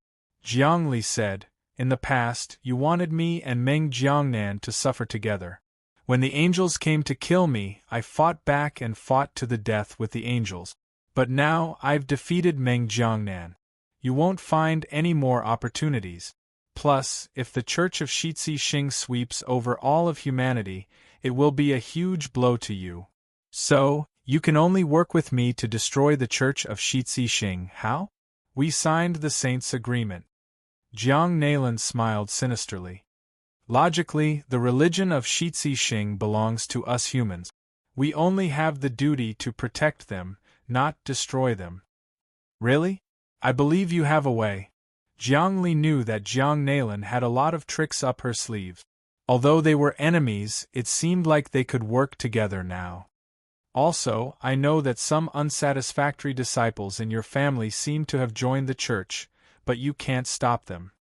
Jiang Li said. In the past, you wanted me and Meng Jiangnan to suffer together. When the angels came to kill me, I fought back and fought to the death with the angels. But now I've defeated Meng Jiangnan. You won't find any more opportunities. Plus, if the Church of Shitzi Xing sweeps over all of humanity, it will be a huge blow to you. So, you can only work with me to destroy the Church of Shitzi Xing. How? We signed the Saints' Agreement. Jiang Nalin smiled sinisterly. Logically, the religion of Shitzi Xing belongs to us humans. We only have the duty to protect them, not destroy them. Really? I believe you have a way. Jiang Li knew that Jiang Nalin had a lot of tricks up her sleeves. Although they were enemies, it seemed like they could work together now. Also, I know that some unsatisfactory disciples in your family seem to have joined the church, but you can't stop them.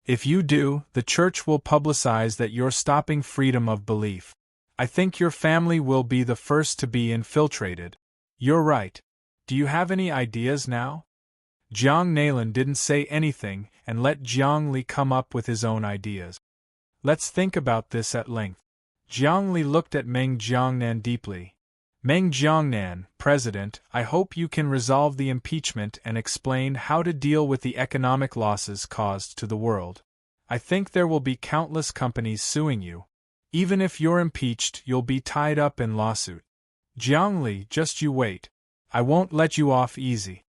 If you do, the church will publicize that you're stopping freedom of belief. I think your family will be the first to be infiltrated. You're right. Do you have any ideas now? Jiang Nalin didn't say anything and let Jiang Li come up with his own ideas. Let's think about this at length. Jiang Li looked at Meng Jiangnan deeply. Meng Jiangnan, President, I hope you can resolve the impeachment and explain how to deal with the economic losses caused to the world. I think there will be countless companies suing you. Even if you're impeached, you'll be tied up in lawsuit. Jiang Li, just you wait. I won't let you off easy.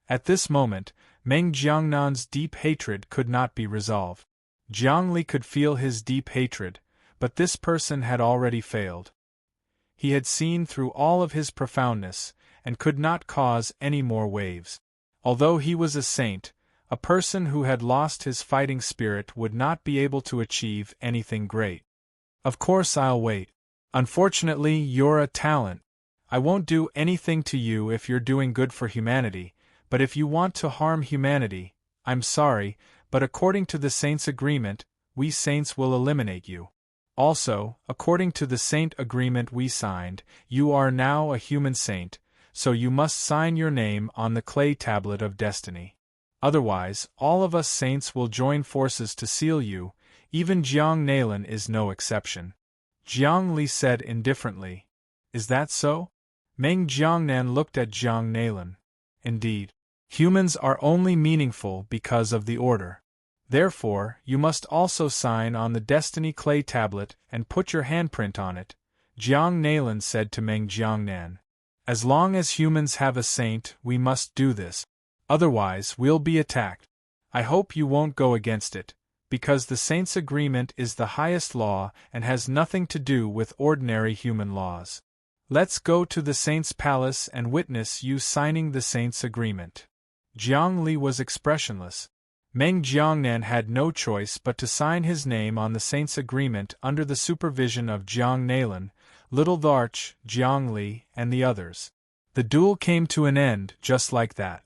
At this moment, Meng Jiangnan's deep hatred could not be resolved. Jiang Li could feel his deep hatred, but this person had already failed. He had seen through all of his profoundness, and could not cause any more waves. Although he was a saint, a person who had lost his fighting spirit would not be able to achieve anything great. Of course I'll wait. Unfortunately, you're a talent. I won't do anything to you if you're doing good for humanity, but if you want to harm humanity, I'm sorry, But according to the saint's agreement, we saints will eliminate you. Also, according to the saint agreement we signed, you are now a human saint, so you must sign your name on the clay tablet of destiny. Otherwise, all of us saints will join forces to seal you, even Jiang Nailan is no exception. Jiang Li said indifferently. Is that so? Meng Jiangnan looked at Jiang Nailan. Indeed. Humans are only meaningful because of the order. Therefore, you must also sign on the destiny clay tablet and put your handprint on it, Jiang Nailan said to Meng Jiangnan. As long as humans have a saint, we must do this. Otherwise, we'll be attacked. I hope you won't go against it, because the saint's agreement is the highest law and has nothing to do with ordinary human laws. Let's go to the saint's palace and witness you signing the saint's agreement. Jiang Li was expressionless. Meng Jiangnan had no choice but to sign his name on the saint's agreement under the supervision of Jiang Nailan, Little Dharch, Jiang Li, and the others. The duel came to an end just like that.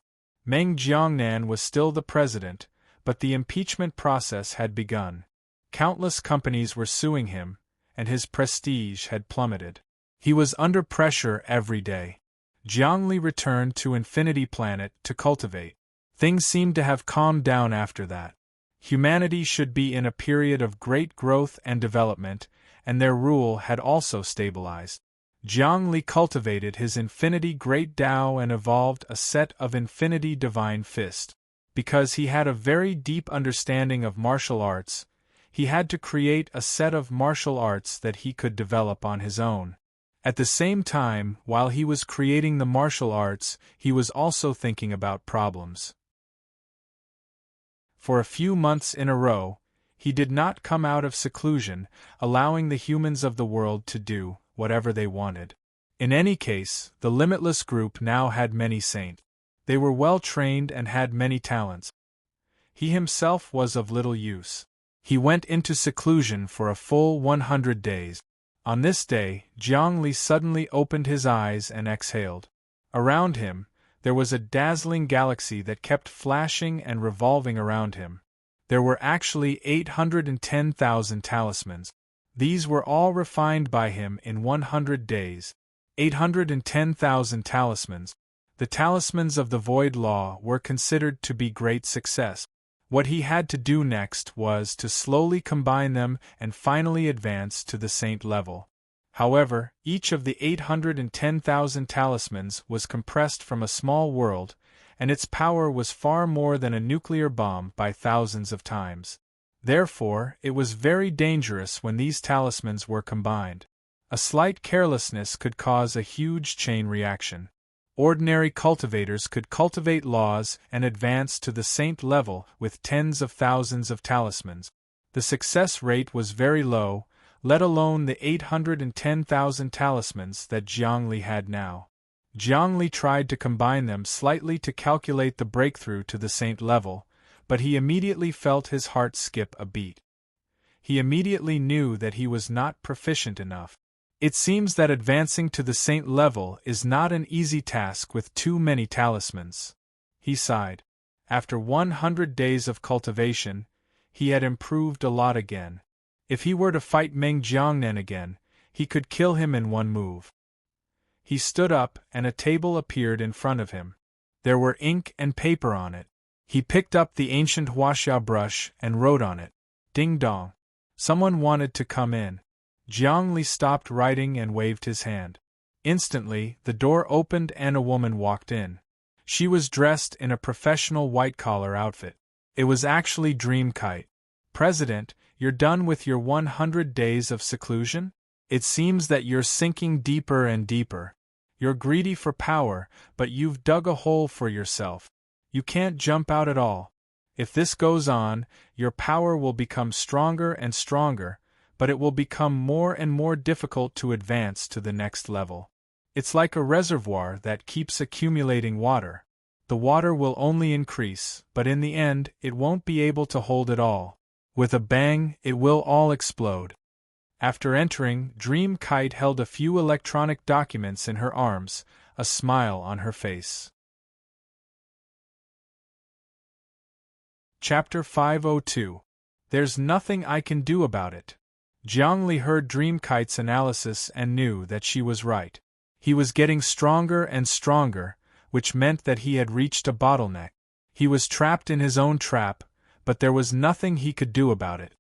Meng Jiangnan was still the president, but the impeachment process had begun. Countless companies were suing him, and his prestige had plummeted. He was under pressure every day. Jiang Li returned to Infinity Planet to cultivate. Things seemed to have calmed down after that. Humanity should be in a period of great growth and development, and their rule had also stabilized. Jiang Li cultivated his Infinity Great Tao and evolved a set of Infinity Divine Fist. Because he had a very deep understanding of martial arts, he had to create a set of martial arts that he could develop on his own. At the same time, while he was creating the martial arts, he was also thinking about problems. For a few months in a row, he did not come out of seclusion, allowing the humans of the world to do whatever they wanted. In any case, the Limitless Group now had many saints. They were well trained and had many talents. He himself was of little use. He went into seclusion for a full 100 days. On this day, Jiang Li suddenly opened his eyes and exhaled. Around him, there was a dazzling galaxy that kept flashing and revolving around him. There were actually 810,000 talismans. These were all refined by him in 100 days. 810,000 talismans. The talismans of the Void Law were considered to be great success. What he had to do next was to slowly combine them and finally advance to the saint level. However, each of the 810,000 talismans was compressed from a small world, and its power was far more than a nuclear bomb by thousands of times. Therefore, it was very dangerous when these talismans were combined. A slight carelessness could cause a huge chain reaction. Ordinary cultivators could cultivate laws and advance to the saint level with tens of thousands of talismans. The success rate was very low, let alone the 810,000 talismans that Jiang Li had now. Jiang Li tried to combine them slightly to calculate the breakthrough to the saint level, but he immediately felt his heart skip a beat. He immediately knew that he was not proficient enough. It seems that advancing to the saint level is not an easy task with too many talismans. He sighed. After 100 days of cultivation, he had improved a lot again. If he were to fight Meng Jiangnan again, he could kill him in one move. He stood up, and a table appeared in front of him. There were ink and paper on it. He picked up the ancient huaxia brush and wrote on it. Ding dong. Someone wanted to come in. Jiang Li stopped writing and waved his hand. Instantly, the door opened and a woman walked in. She was dressed in a professional white-collar outfit. It was actually Dreamkite. President, you're done with your 100 days of seclusion? It seems that you're sinking deeper and deeper. You're greedy for power, but you've dug a hole for yourself. You can't jump out at all. If this goes on, your power will become stronger and stronger, but it will become more and more difficult to advance to the next level. It's like a reservoir that keeps accumulating water. The water will only increase, but in the end, it won't be able to hold it all. With a bang, it will all explode. After entering, Dreamkite held a few electronic documents in her arms, a smile on her face. Chapter 502. There's nothing I can do about it. Jiang Li heard Dreamkite's analysis and knew that she was right. He was getting stronger and stronger, which meant that he had reached a bottleneck. He was trapped in his own trap, but there was nothing he could do about it.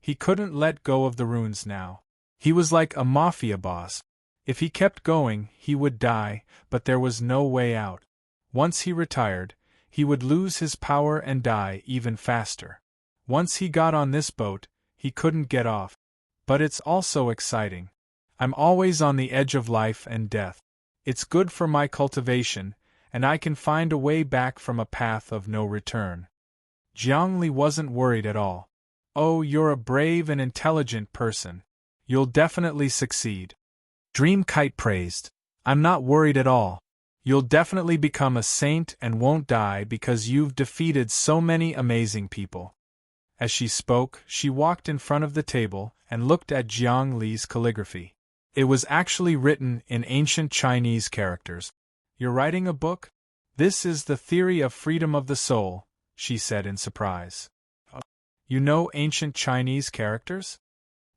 He couldn't let go of the runes now. He was like a mafia boss. If he kept going, he would die, but there was no way out. Once he retired, he would lose his power and die even faster. Once he got on this boat, he couldn't get off. But it's also exciting. I'm always on the edge of life and death. It's good for my cultivation, and I can find a way back from a path of no return. Jiang Li wasn't worried at all. Oh, you're a brave and intelligent person. You'll definitely succeed. Dreamkite praised. I'm not worried at all. You'll definitely become a saint and won't die because you've defeated so many amazing people. As she spoke, she walked in front of the table and looked at Jiang Li's calligraphy. It was actually written in ancient Chinese characters. You're writing a book? This is the theory of freedom of the soul, she said in surprise. You know ancient Chinese characters?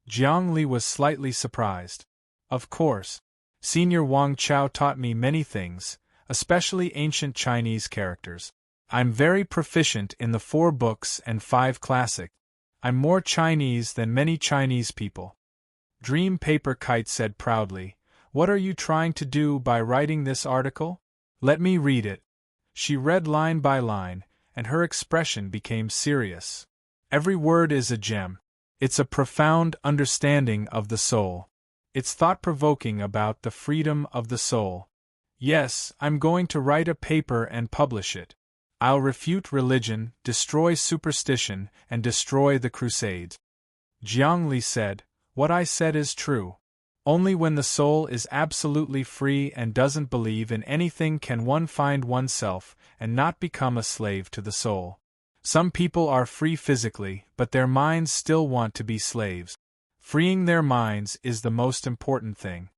Jiang Li was slightly surprised. Of course. Senior Wang Chao taught me many things, especially ancient Chinese characters. I'm very proficient in the 4 books and 5 classics. I'm more Chinese than many Chinese people. Dream Paper Kite said proudly, What are you trying to do by writing this article? Let me read it. She read line by line, and her expression became serious. Every word is a gem. It's a profound understanding of the soul. It's thought-provoking about the freedom of the soul. Yes, I'm going to write a paper and publish it. I'll refute religion, destroy superstition, and destroy the Crusades. Jiang Li said, What I said is true. Only when the soul is absolutely free and doesn't believe in anything can one find oneself and not become a slave to the soul. Some people are free physically, but their minds still want to be slaves. Freeing their minds is the most important thing.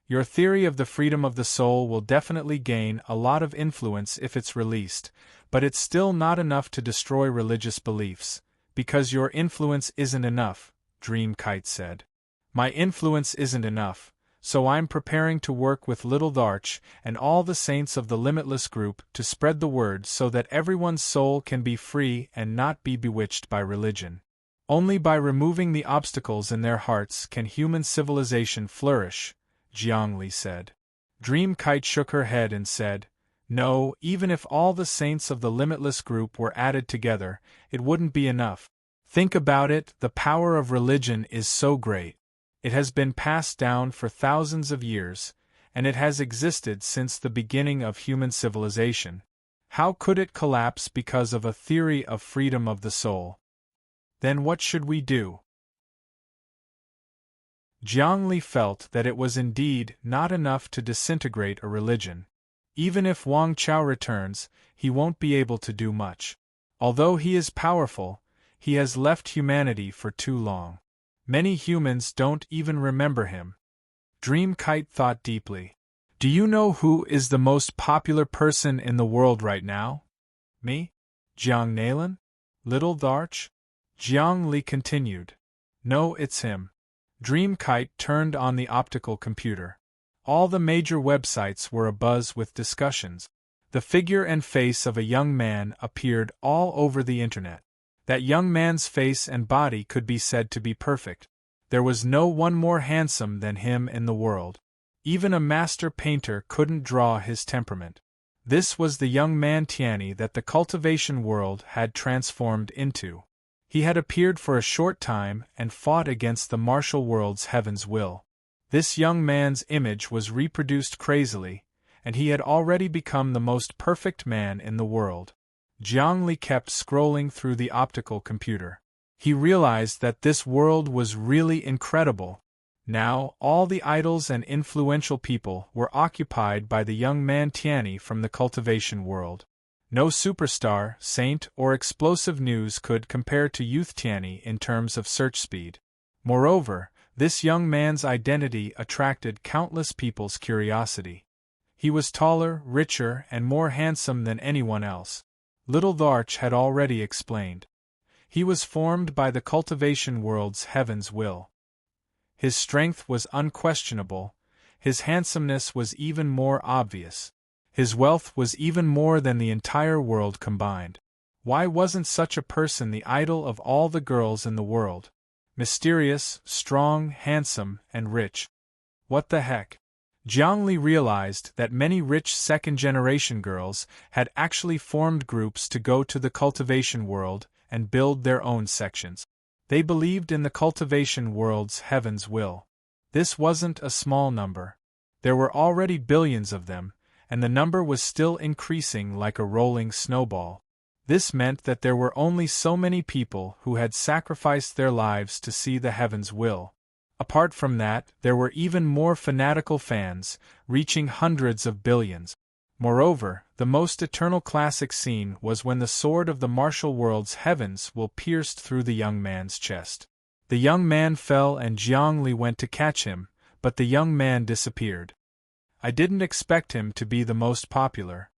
Your theory of the freedom of the soul will definitely gain a lot of influence if it's released, but it's still not enough to destroy religious beliefs, because your influence isn't enough, Dreamkite said. My influence isn't enough, so I'm preparing to work with Little Dharch and all the saints of the Limitless group to spread the word so that everyone's soul can be free and not be bewitched by religion. Only by removing the obstacles in their hearts can human civilization flourish, Jiang Li said. Dreamkite shook her head and said, No, even if all the saints of the Limitless group were added together, it wouldn't be enough. Think about it, the power of religion is so great. It has been passed down for thousands of years, and it has existed since the beginning of human civilization. How could it collapse because of a theory of freedom of the soul? Then what should we do? Jiang Li felt that it was indeed not enough to disintegrate a religion. Even if Wang Chao returns, he won't be able to do much. Although he is powerful, he has left humanity for too long. Many humans don't even remember him. Dreamkite thought deeply. Do you know who is the most popular person in the world right now? Me? Jiang Nalan? Little Dharch? Jiang Li continued. No, it's him. Dreamkite turned on the optical computer. All the major websites were abuzz with discussions. The figure and face of a young man appeared all over the internet. That young man's face and body could be said to be perfect. There was no one more handsome than him in the world. Even a master painter couldn't draw his temperament. This was the young man Tianyi that the cultivation world had transformed into. He had appeared for a short time and fought against the martial world's heaven's will. This young man's image was reproduced crazily, and he had already become the most perfect man in the world. Jiang Li kept scrolling through the optical computer. He realized that this world was really incredible. Now, all the idols and influential people were occupied by the young man Tianyi from the cultivation world. No superstar, saint, or explosive news could compare to youth Tianyi in terms of search speed. Moreover, this young man's identity attracted countless people's curiosity. He was taller, richer, and more handsome than anyone else. Little Larch had already explained. He was formed by the cultivation world's heaven's will. His strength was unquestionable, his handsomeness was even more obvious. His wealth was even more than the entire world combined. Why wasn't such a person the idol of all the girls in the world? Mysterious, strong, handsome, and rich. What the heck? Jiangli realized that many rich second-generation girls had actually formed groups to go to the cultivation world and build their own sections. They believed in the cultivation world's heaven's will. This wasn't a small number. There were already billions of them, and the number was still increasing like a rolling snowball. This meant that there were only so many people who had sacrificed their lives to see the heaven's will. Apart from that, there were even more fanatical fans, reaching hundreds of billions. Moreover, the most eternal classic scene was when the sword of the martial world's heavens will pierced through the young man's chest. The young man fell and Jiangli went to catch him, but the young man disappeared. I didn't expect him to be the most popular.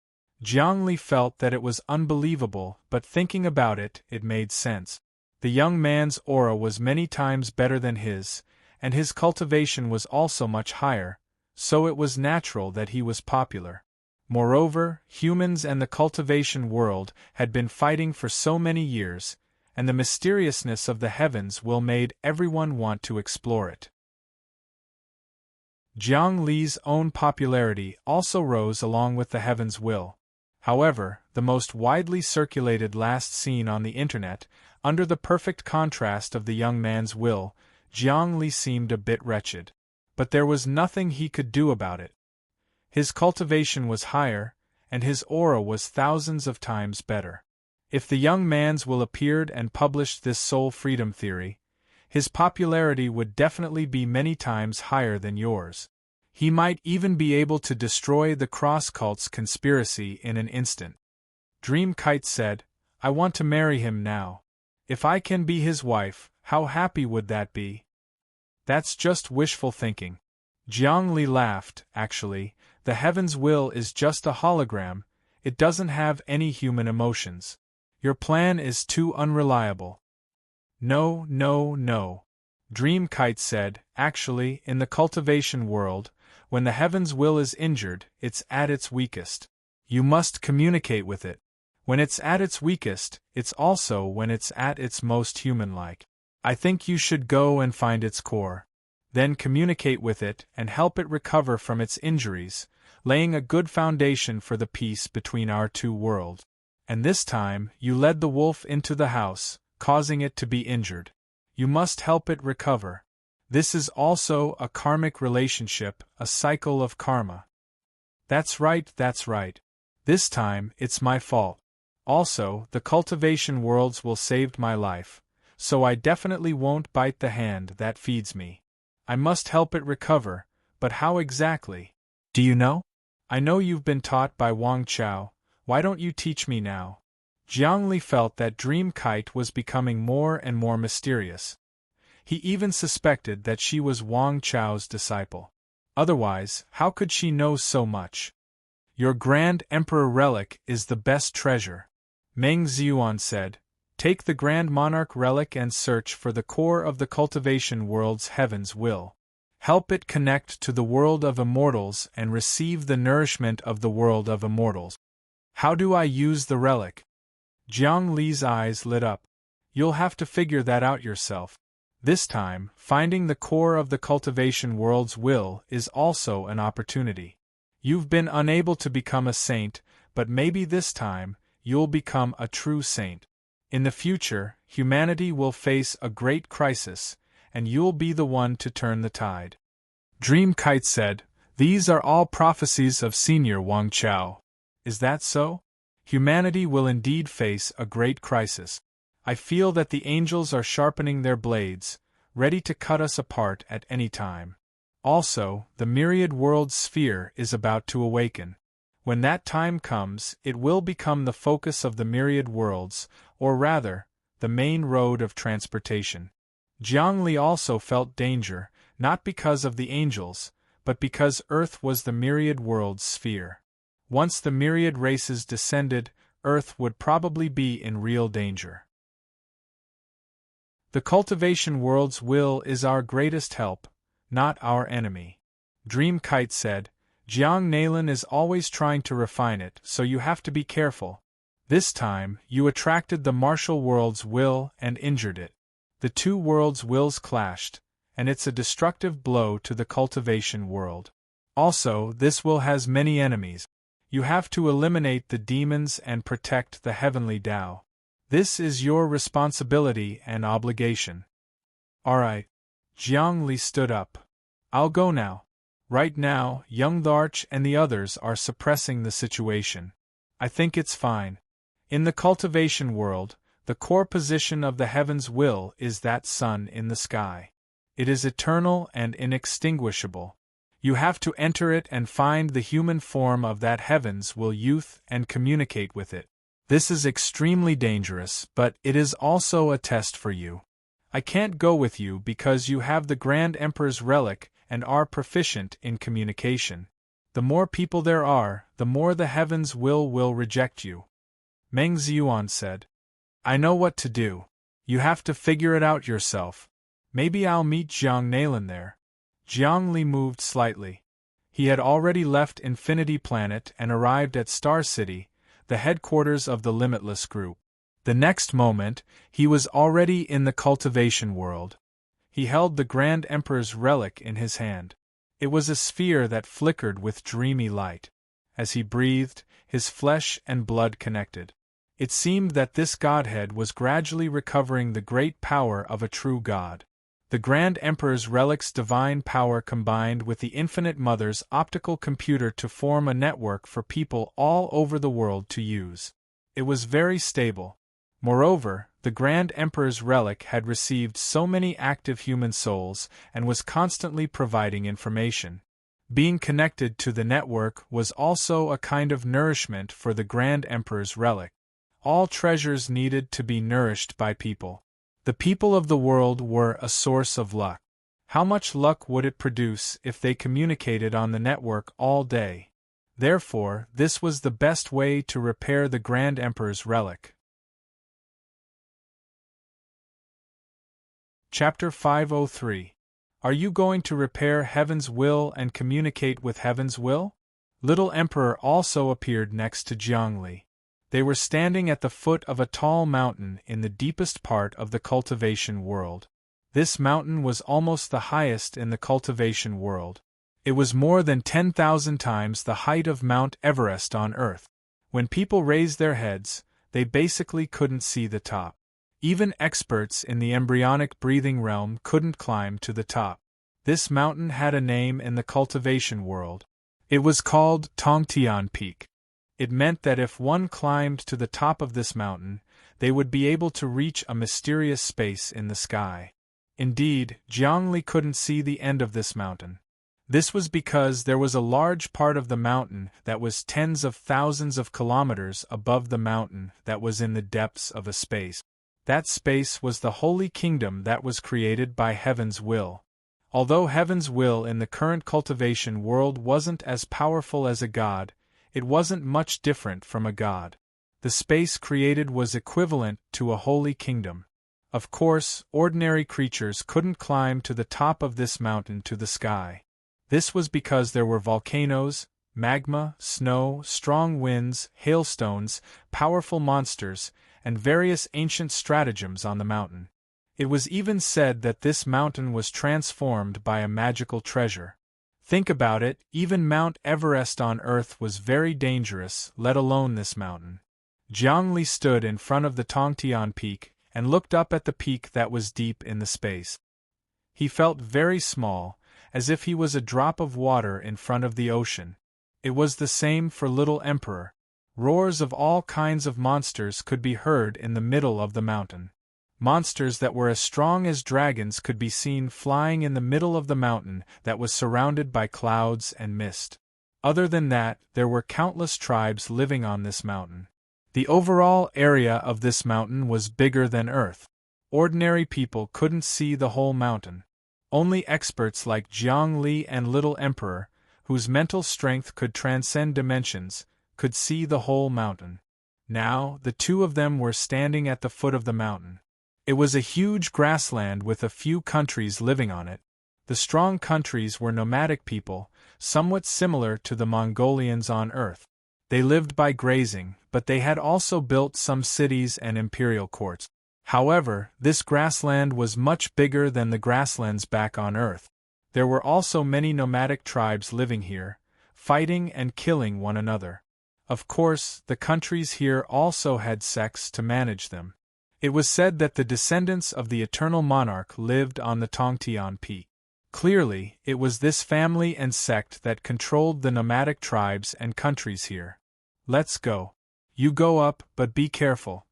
Jiangli felt that it was unbelievable, but thinking about it, it made sense. The young man's aura was many times better than his, and his cultivation was also much higher, so it was natural that he was popular. Moreover, humans and the cultivation world had been fighting for so many years, and the mysteriousness of the heavens will made everyone want to explore it. Jiang Li's own popularity also rose along with the heavens' will. However, the most widely circulated last seen on the internet, under the perfect contrast of the young man's will, Jiang Li seemed a bit wretched. But there was nothing he could do about it. His cultivation was higher, and his aura was thousands of times better. If the young man's will appeared and published this soul freedom theory, his popularity would definitely be many times higher than yours. He might even be able to destroy the cross-cult's conspiracy in an instant. Dream Kite said, "I want to marry him now. If I can be his wife, how happy would that be?" "That's just wishful thinking." Jiang Li laughed. "Actually, the heaven's will is just a hologram, it doesn't have any human emotions. Your plan is too unreliable." "No, no, no," Dream Kite said. "Actually, in the cultivation world, when the heaven's will is injured, it's at its weakest. You must communicate with it. When it's at its weakest, it's also when it's at its most human-like. I think you should go and find its core. Then communicate with it and help it recover from its injuries, laying a good foundation for the peace between our two worlds. And this time, you led the wolf into the house, causing it to be injured. You must help it recover. This is also a karmic relationship, a cycle of karma." That's right, that's right. This time, it's my fault. Also, the cultivation worlds will save my life, so I definitely won't bite the hand that feeds me. I must help it recover, but how exactly? Do you know? I know you've been taught by Wang Chao, why don't you teach me now? Jiang Li felt that Dream Kite was becoming more and more mysterious. He even suspected that she was Wang Chao's disciple. Otherwise, how could she know so much? "Your Grand Emperor relic is the best treasure," Meng Ziyuan said. "Take the Grand Monarch relic and search for the core of the cultivation world's heaven's will. Help it connect to the world of immortals and receive the nourishment of the world of immortals." "How do I use the relic?" Jiang Li's eyes lit up. "You'll have to figure that out yourself. This time, finding the core of the cultivation world's will is also an opportunity. You've been unable to become a saint, but maybe this time, you'll become a true saint. In the future, humanity will face a great crisis, and you'll be the one to turn the tide." Dream Kite said, "These are all prophecies of Senior Wang Chao. Is that so? Humanity will indeed face a great crisis. I feel that the angels are sharpening their blades, ready to cut us apart at any time. Also, the myriad world sphere is about to awaken. When that time comes, it will become the focus of the myriad worlds, or rather, the main road of transportation." Jiang Li also felt danger, not because of the angels, but because Earth was the myriad world's sphere. Once the myriad races descended, Earth would probably be in real danger. The cultivation world's will is our greatest help, not our enemy. Dream Kite said, Jiang Nalin is always trying to refine it, so you have to be careful. This time, you attracted the martial world's will and injured it. The two worlds' wills clashed, and it's a destructive blow to the cultivation world. Also, this will has many enemies. You have to eliminate the demons and protect the heavenly Tao. This is your responsibility and obligation. Alright. Jiang Li stood up. I'll go now. Right now, young Larch and the others are suppressing the situation. I think it's fine. In the cultivation world, the core position of the heaven's will is that sun in the sky. It is eternal and inextinguishable. You have to enter it and find the human form of that heaven's will youth and communicate with it. This is extremely dangerous, but it is also a test for you. I can't go with you because you have the Grand Emperor's relic and are proficient in communication. The more people there are, the more the heaven's will reject you. Meng Ziyuan said. I know what to do. You have to figure it out yourself. Maybe I'll meet Jiang Nalin there. Jiang Li moved slightly. He had already left Infinity Planet and arrived at Star City, the headquarters of the Limitless Group. The next moment, he was already in the cultivation world. He held the Grand Emperor's relic in his hand. It was a sphere that flickered with dreamy light. As he breathed, his flesh and blood connected. It seemed that this godhead was gradually recovering the great power of a true god. The Grand Emperor's relic's divine power combined with the Infinite Mother's optical computer to form a network for people all over the world to use. It was very stable. Moreover, the Grand Emperor's relic had received so many active human souls and was constantly providing information. Being connected to the network was also a kind of nourishment for the Grand Emperor's relic. All treasures needed to be nourished by people. The people of the world were a source of luck. How much luck would it produce if they communicated on the network all day? Therefore, this was the best way to repair the Grand Emperor's relic. Chapter 503. Are you going to repair Heaven's will and communicate with Heaven's will? Little Emperor also appeared next to Jiang Li. They were standing at the foot of a tall mountain in the deepest part of the cultivation world. This mountain was almost the highest in the cultivation world. It was more than 10,000 times the height of Mount Everest on Earth. When people raised their heads, they basically couldn't see the top. Even experts in the embryonic breathing realm couldn't climb to the top. This mountain had a name in the cultivation world. It was called Tongtian Peak. It meant that if one climbed to the top of this mountain, they would be able to reach a mysterious space in the sky. Indeed, Jiang Li couldn't see the end of this mountain. This was because there was a large part of the mountain that was tens of thousands of kilometers above the mountain that was in the depths of a space. That space was the Holy Kingdom that was created by Heaven's will. Although Heaven's will in the current cultivation world wasn't as powerful as a god, it wasn't much different from a god. The space created was equivalent to a holy kingdom. Of course, ordinary creatures couldn't climb to the top of this mountain to the sky. This was because there were volcanoes, magma, snow, strong winds, hailstones, powerful monsters, and various ancient stratagems on the mountain. It was even said that this mountain was transformed by a magical treasure. Think about it, even Mount Everest on Earth was very dangerous, let alone this mountain. Jiang Li stood in front of the Tongtian Peak and looked up at the peak that was deep in the space. He felt very small, as if he was a drop of water in front of the ocean. It was the same for Little Emperor. Roars of all kinds of monsters could be heard in the middle of the mountain. Monsters that were as strong as dragons could be seen flying in the middle of the mountain that was surrounded by clouds and mist. Other than that, there were countless tribes living on this mountain. The overall area of this mountain was bigger than Earth. Ordinary people couldn't see the whole mountain. Only experts like Jiang Li and Little Emperor, whose mental strength could transcend dimensions, could see the whole mountain. Now, the two of them were standing at the foot of the mountain. It was a huge grassland with a few countries living on it. The strong countries were nomadic people, somewhat similar to the Mongolians on Earth. They lived by grazing, but they had also built some cities and imperial courts. However, this grassland was much bigger than the grasslands back on Earth. There were also many nomadic tribes living here, fighting and killing one another. Of course, the countries here also had sects to manage them. It was said that the descendants of the Eternal Monarch lived on the Tongtian Peak. Clearly, it was this family and sect that controlled the nomadic tribes and countries here. Let's go. You go up, but be careful.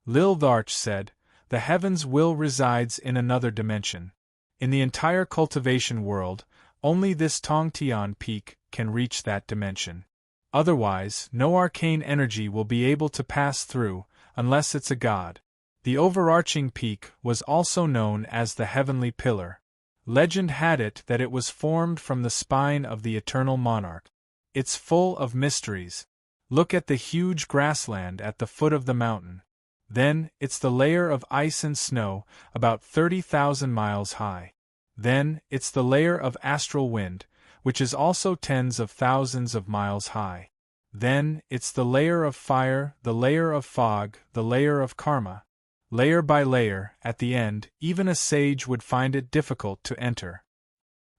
Lil Tharch said, the heaven's will resides in another dimension. In the entire cultivation world, only this Tongtian Peak can reach that dimension. Otherwise, no arcane energy will be able to pass through, unless it's a god. The overarching peak was also known as the Heavenly Pillar. Legend had it that it was formed from the spine of the Eternal Monarch. It's full of mysteries. Look at the huge grassland at the foot of the mountain. Then, it's the layer of ice and snow, about 30,000 miles high. Then, it's the layer of astral wind, which is also tens of thousands of miles high. Then, it's the layer of fire, the layer of fog, the layer of karma. Layer by layer, at the end, even a sage would find it difficult to enter.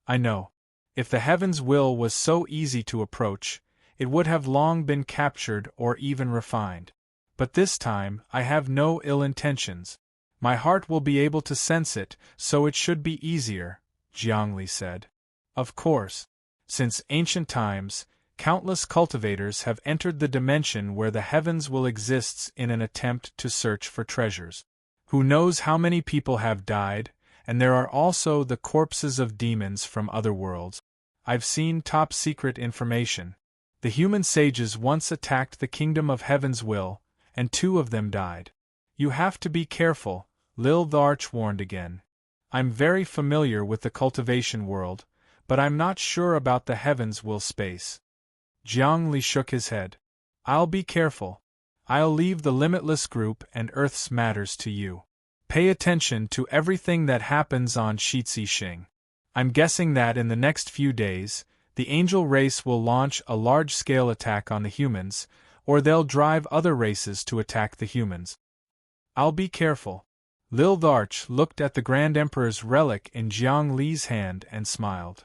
I know. If the heaven's will was so easy to approach, it would have long been captured or even refined. But this time, I have no ill intentions. My heart will be able to sense it, so it should be easier, Jiangli said. Of course. Since ancient times, countless cultivators have entered the dimension where the heavens will exist in an attempt to search for treasures. Who knows how many people have died, and there are also the corpses of demons from other worlds. I've seen top-secret information. The human sages once attacked the kingdom of heaven's will, and 2 of them died. You have to be careful, Lil Tharch warned again. I'm very familiar with the cultivation world, but I'm not sure about the heaven's will space. Jiangli shook his head. I'll be careful. I'll leave the Limitless Group and Earth's matters to you. Pay attention to everything that happens on Shitsi Xing. I'm guessing that in the next few days, the angel race will launch a large-scale attack on the humans, or they'll drive other races to attack the humans. I'll be careful. Lil Tharch looked at the Grand Emperor's relic in Jiang Li's hand and smiled.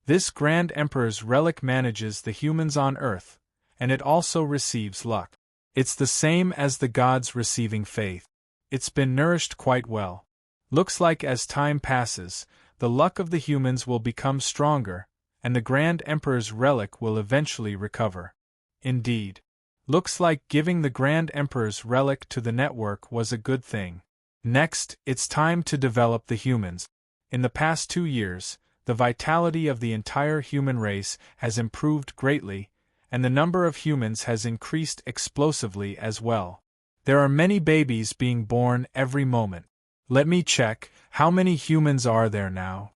This Grand Emperor's relic manages the humans on Earth, and it also receives luck. It's the same as the gods receiving faith. It's been nourished quite well. Looks like as time passes, the luck of the humans will become stronger, and the Grand Emperor's relic will eventually recover. Indeed. Looks like giving the Grand Emperor's relic to the network was a good thing. Next, it's time to develop the humans. In the past 2 years, the vitality of the entire human race has improved greatly, and the number of humans has increased explosively as well. There are many babies being born every moment. Let me check, how many humans are there now?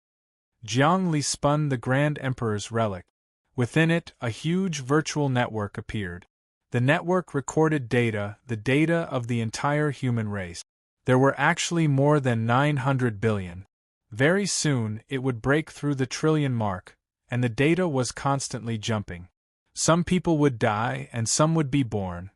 Jiang Li spun the Grand Emperor's relic. Within it, a huge virtual network appeared. The network recorded data, the data of the entire human race. There were actually more than 900 billion. Very soon, it would break through the trillion mark, and the data was constantly jumping. Some people would die and some would be born.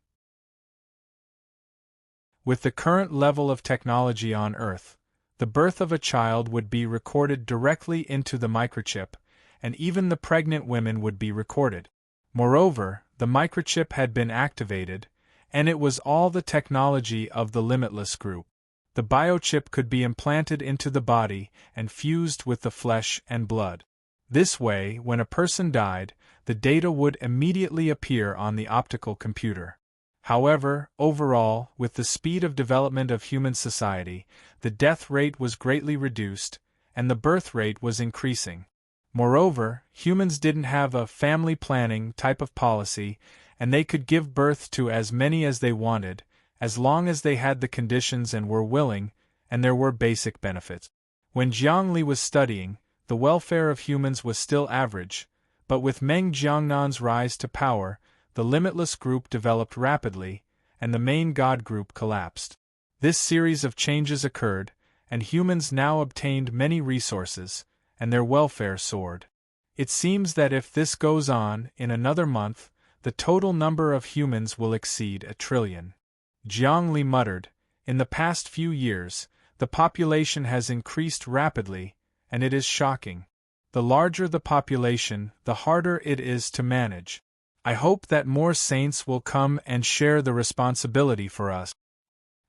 With the current level of technology on Earth, the birth of a child would be recorded directly into the microchip, and even the pregnant women would be recorded. Moreover, the microchip had been activated, and it was all the technology of the Limitless Group. The biochip could be implanted into the body and fused with the flesh and blood. This way, when a person died, the data would immediately appear on the optical computer. However, overall, with the speed of development of human society, the death rate was greatly reduced, and the birth rate was increasing. Moreover, humans didn't have a family planning type of policy, and they could give birth to as many as they wanted, as long as they had the conditions and were willing, and there were basic benefits. When Jiang Li was studying, the welfare of humans was still average, but with Meng Jiangnan's rise to power, the limitless group developed rapidly, and the main God group collapsed. This series of changes occurred, and humans now obtained many resources, and their welfare soared. It seems that if this goes on, in another month, the total number of humans will exceed 1 trillion. Jiang Li muttered, "In the past few years, the population has increased rapidly, and it is shocking. The larger the population, the harder it is to manage. I hope that more saints will come and share the responsibility for us.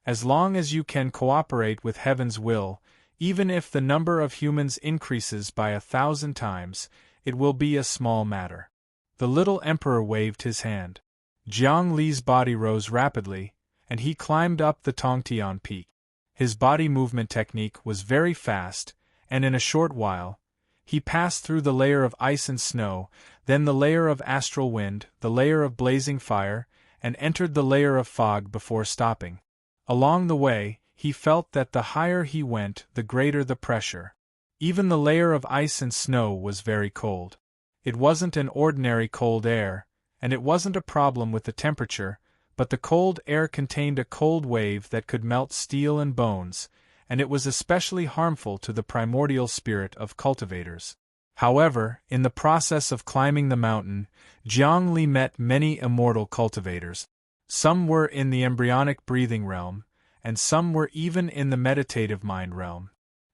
As long as you can cooperate with heaven's will, even if the number of humans increases by 1,000 times, it will be a small matter." The little emperor waved his hand. Jiang Li's body rose rapidly, and he climbed up the Tongtian peak. His body movement technique was very fast, and in a short while, he passed through the layer of ice and snow, then the layer of astral wind, the layer of blazing fire, and entered the layer of fog before stopping. Along the way, he felt that the higher he went, the greater the pressure. Even the layer of ice and snow was very cold. It wasn't an ordinary cold air, and it wasn't a problem with the temperature, but the cold air contained a cold wave that could melt steel and bones, and it was especially harmful to the primordial spirit of cultivators. However, in the process of climbing the mountain, Jiang Li met many immortal cultivators. Some were in the embryonic breathing realm, and some were even in the meditative mind realm.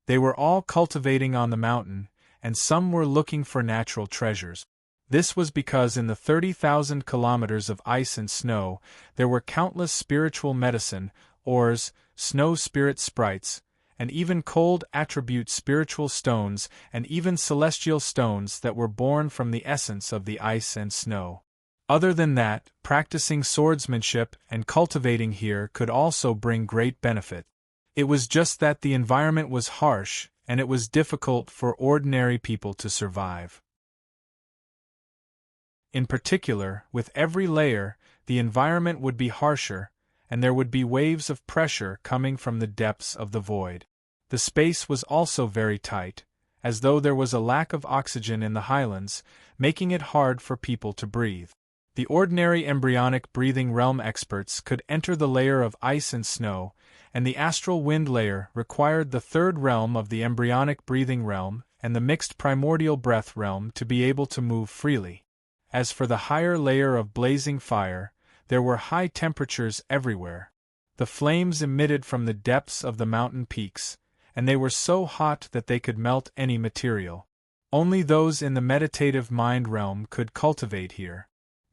They were all cultivating on the mountain, and some were looking for natural treasures. This was because in the 30,000 kilometers of ice and snow, there were countless spiritual medicine, ores, snow spirit sprites, and even cold attribute spiritual stones and even celestial stones that were born from the essence of the ice and snow. Other than that, practicing swordsmanship and cultivating here could also bring great benefit. It was just that the environment was harsh, and it was difficult for ordinary people to survive. In particular, with every layer, the environment would be harsher, and there would be waves of pressure coming from the depths of the void. The space was also very tight, as though there was a lack of oxygen in the highlands, making it hard for people to breathe. The ordinary embryonic breathing realm experts could enter the layer of ice and snow, and the astral wind layer required the third realm of the embryonic breathing realm and the mixed primordial breath realm to be able to move freely. As for the higher layer of blazing fire, there were high temperatures everywhere. The flames emitted from the depths of the mountain peaks, and they were so hot that they could melt any material. Only those in the meditative mind realm could cultivate here.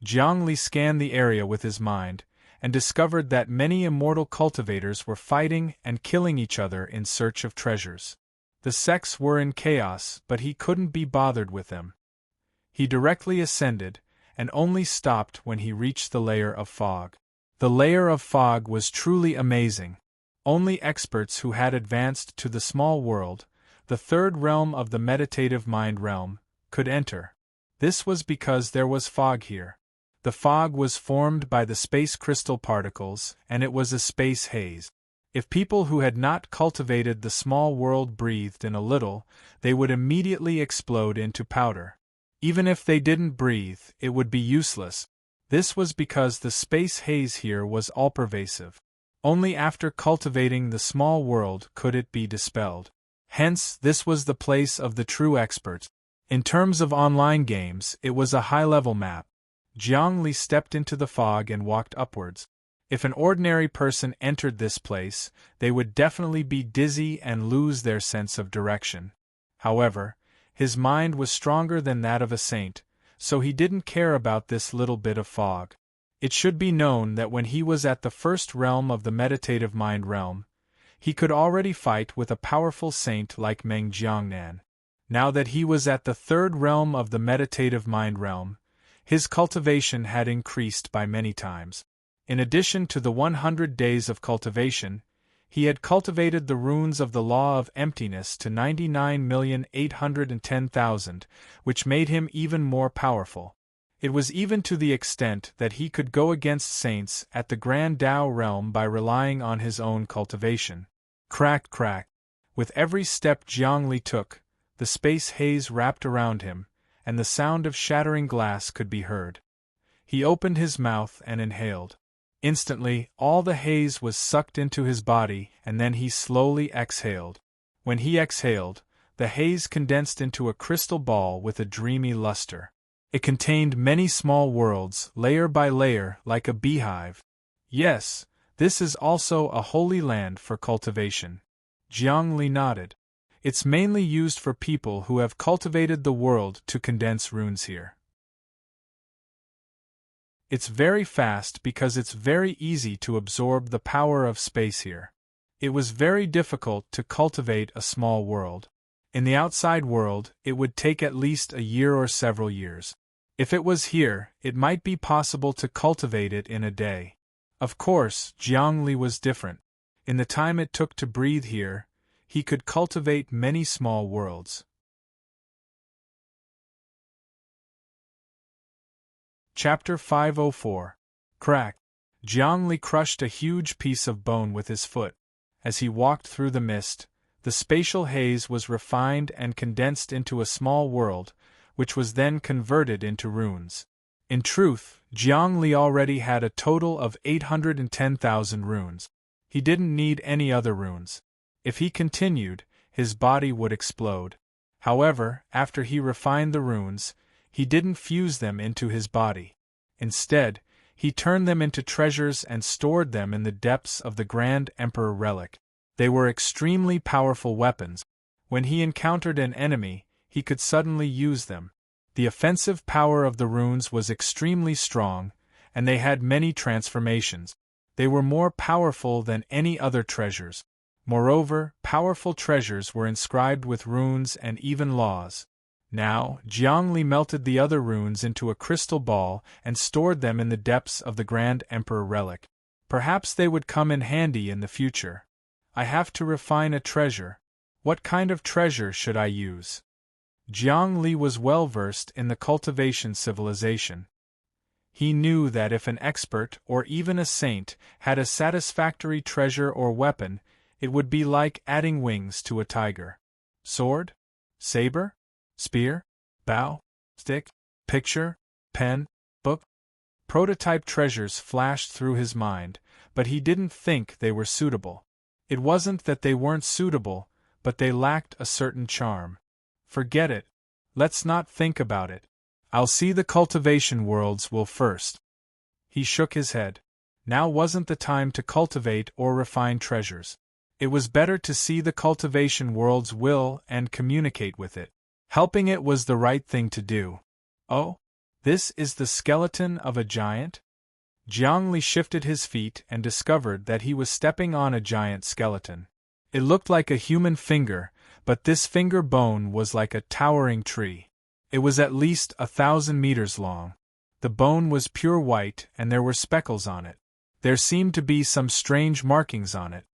Jiang Li scanned the area with his mind, and discovered that many immortal cultivators were fighting and killing each other in search of treasures. The sects were in chaos, but he couldn't be bothered with them. He directly ascended, and only stopped when he reached the layer of fog. The layer of fog was truly amazing. Only experts who had advanced to the small world, the third realm of the meditative mind realm, could enter. This was because there was fog here. The fog was formed by the space crystal particles, and it was a space haze. If people who had not cultivated the small world breathed in a little, they would immediately explode into powder. Even if they didn't breathe, it would be useless. This was because the space haze here was all-pervasive. Only after cultivating the small world could it be dispelled. Hence, this was the place of the true experts. In terms of online games, it was a high-level map. Jiang Li stepped into the fog and walked upwards. If an ordinary person entered this place, they would definitely be dizzy and lose their sense of direction. However, his mind was stronger than that of a saint, so he didn't care about this little bit of fog. It should be known that when he was at the first realm of the meditative mind realm, he could already fight with a powerful saint like Meng Jiangnan. Now that he was at the third realm of the meditative mind realm, his cultivation had increased by many times. In addition to the 100 days of cultivation, he had cultivated the runes of the law of emptiness to 99,810,000, which made him even more powerful. It was even to the extent that he could go against saints at the Grand Tao realm by relying on his own cultivation. Crack, crack. With every step Jiang Li took, the space haze wrapped around him, and the sound of shattering glass could be heard. He opened his mouth and inhaled. Instantly, all the haze was sucked into his body, and then he slowly exhaled. When he exhaled, the haze condensed into a crystal ball with a dreamy luster. It contained many small worlds, layer by layer, like a beehive. Yes, this is also a holy land for cultivation. Jiang Li nodded. It's mainly used for people who have cultivated the world to condense runes here. It's very fast because it's very easy to absorb the power of space here. It was very difficult to cultivate a small world. In the outside world, it would take at least a year or several years. If it was here, it might be possible to cultivate it in a day. Of course, Jiang Li was different. In the time it took to breathe here, he could cultivate many small worlds. Chapter 504. Crack. Jiang Li crushed a huge piece of bone with his foot. As he walked through the mist, the spatial haze was refined and condensed into a small world, which was then converted into runes. In truth, Jiang Li already had a total of 810,000 runes. He didn't need any other runes. If he continued, his body would explode. However, after he refined the runes, he didn't fuse them into his body. Instead, he turned them into treasures and stored them in the depths of the Grand Emperor Relic. They were extremely powerful weapons. When he encountered an enemy, he could suddenly use them. The offensive power of the runes was extremely strong, and they had many transformations. They were more powerful than any other treasures. Moreover, powerful treasures were inscribed with runes and even laws. Now, Jiang Li melted the other runes into a crystal ball and stored them in the depths of the Grand Emperor Relic. Perhaps they would come in handy in the future. I have to refine a treasure. What kind of treasure should I use? Jiang Li was well versed in the cultivation civilization. He knew that if an expert or even a saint had a satisfactory treasure or weapon, it would be like adding wings to a tiger. Sword? Saber? Spear? Bow? Stick? Picture? Pen? Book? Prototype treasures flashed through his mind, but he didn't think they were suitable. It wasn't that they weren't suitable, but they lacked a certain charm. Forget it. Let's not think about it. I'll see the cultivation worlds will first. He shook his head. Now wasn't the time to cultivate or refine treasures. It was better to see the cultivation world's will and communicate with it. Helping it was the right thing to do. Oh? This is the skeleton of a giant? Jiang Li shifted his feet and discovered that he was stepping on a giant skeleton. It looked like a human finger, but this finger bone was like a towering tree. It was at least 1,000 meters long. The bone was pure white and there were speckles on it. There seemed to be some strange markings on it.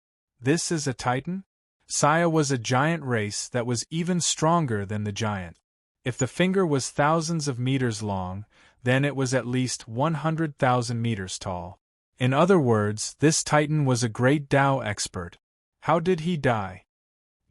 This is a titan? Saya was a giant race that was even stronger than the giant. If the finger was thousands of meters long, then it was at least 100,000 meters tall. In other words, this titan was a great Tao expert. How did he die?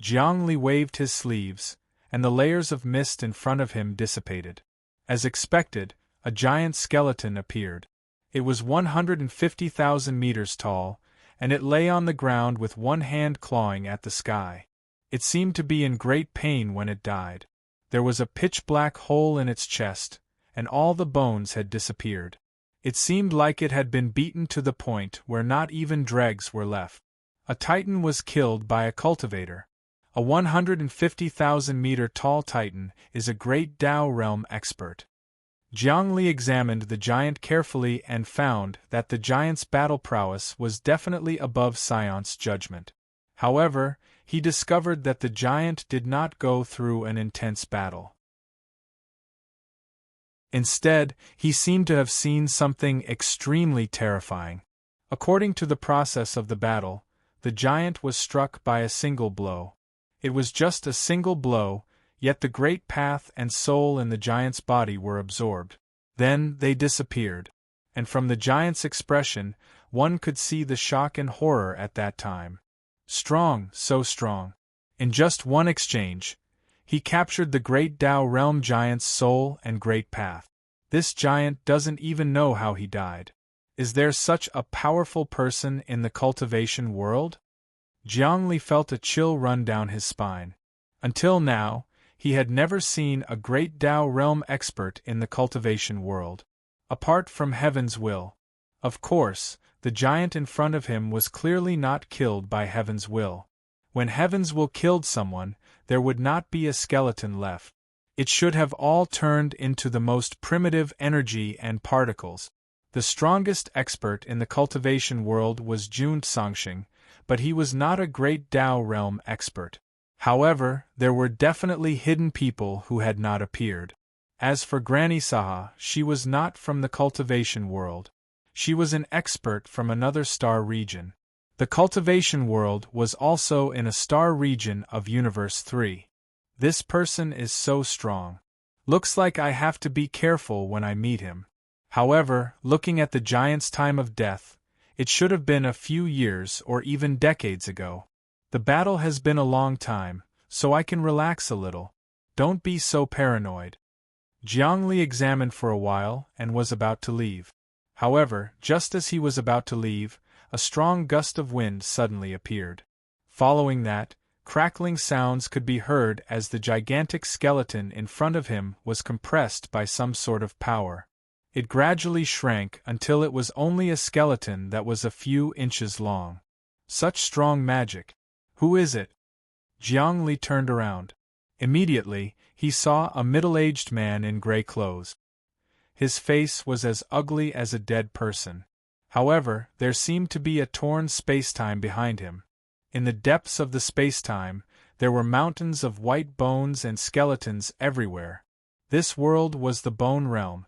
Jiang Li waved his sleeves, and the layers of mist in front of him dissipated. As expected, a giant skeleton appeared. It was 150,000 meters tall, and it lay on the ground with one hand clawing at the sky. It seemed to be in great pain when it died. There was a pitch-black hole in its chest, and all the bones had disappeared. It seemed like it had been beaten to the point where not even dregs were left. A titan was killed by a cultivator. A 150,000-meter tall titan is a great Tao realm expert. Jiang Li examined the giant carefully and found that the giant's battle prowess was definitely above Sion's judgment. However, he discovered that the giant did not go through an intense battle. Instead, he seemed to have seen something extremely terrifying. According to the process of the battle, the giant was struck by a single blow. It was just a single blow, yet the great path and soul in the giant's body were absorbed. Then they disappeared, and from the giant's expression, one could see the shock and horror at that time. Strong, so strong. In just one exchange, he captured the great Tao realm giant's soul and great path. This giant doesn't even know how he died. Is there such a powerful person in the cultivation world? Jiangli felt a chill run down his spine. Until now, he had never seen a great Tao realm expert in the cultivation world. Apart from Heaven's will. Of course, the giant in front of him was clearly not killed by Heaven's will. When Heaven's will killed someone, there would not be a skeleton left. It should have all turned into the most primitive energy and particles. The strongest expert in the cultivation world was Jun Songxing, but he was not a great Tao realm expert. However, there were definitely hidden people who had not appeared. As for Granny Saha, she was not from the cultivation world. She was an expert from another star region. The cultivation world was also in a star region of Universe 3. This person is so strong. Looks like I have to be careful when I meet him. However, looking at the giant's time of death, it should have been a few years or even decades ago. The battle has been a long time, so I can relax a little. Don't be so paranoid. Jiangli examined for a while and was about to leave. However, just as he was about to leave, a strong gust of wind suddenly appeared. Following that, crackling sounds could be heard as the gigantic skeleton in front of him was compressed by some sort of power. It gradually shrank until it was only a skeleton that was a few inches long. Such strong magic. Who is it? Jiangli turned around. Immediately, he saw a middle-aged man in gray clothes. His face was as ugly as a dead person. However, there seemed to be a torn spacetime behind him. In the depths of the spacetime, there were mountains of white bones and skeletons everywhere. This world was the Bone Realm.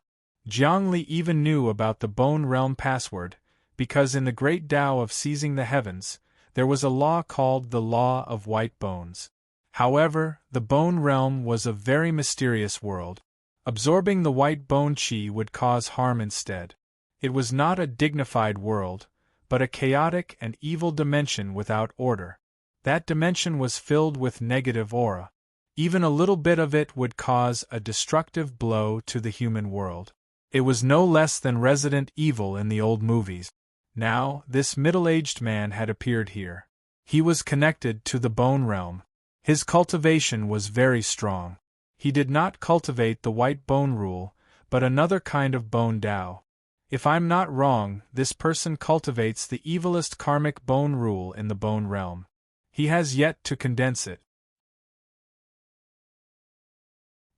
Jiangli even knew about the Bone Realm password, because in the great Tao of seizing the heavens, there was a law called the Law of White Bones. However, the Bone Realm was a very mysterious world. Absorbing the white bone chi would cause harm instead. It was not a dignified world, but a chaotic and evil dimension without order. That dimension was filled with negative aura. Even a little bit of it would cause a destructive blow to the human world. It was no less than Resident Evil in the old movies. Now, this middle-aged man had appeared here. He was connected to the Bone Realm. His cultivation was very strong. He did not cultivate the white bone rule, but another kind of bone Tao. If I'm not wrong, this person cultivates the evilest karmic bone rule in the Bone Realm. He has yet to condense it.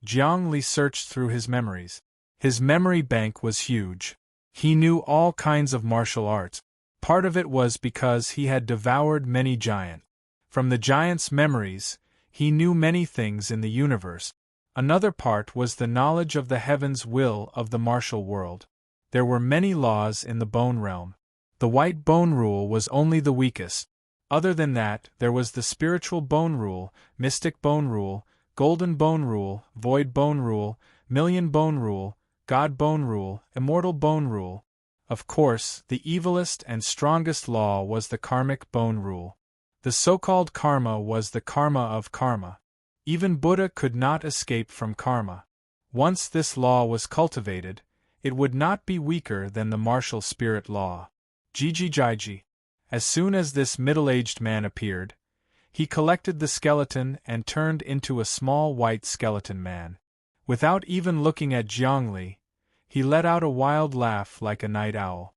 Jiangli searched through his memories. His memory bank was huge. He knew all kinds of martial arts. Part of it was because he had devoured many giants. From the giants' memories, he knew many things in the universe. Another part was the knowledge of the heaven's will of the martial world. There were many laws in the Bone Realm. The white bone rule was only the weakest. Other than that, there was the spiritual bone rule, mystic bone rule, golden bone rule, void bone rule, million bone rule, god bone rule, immortal bone rule. Of course, the evilest and strongest law was the karmic bone rule. The so-called karma was the karma of karma. Even Buddha could not escape from karma. Once this law was cultivated, it would not be weaker than the martial spirit law. Jiji. As soon as this middle-aged man appeared, he collected the skeleton and turned into a small white skeleton man. Without even looking at Jiangli, he let out a wild laugh like a night owl.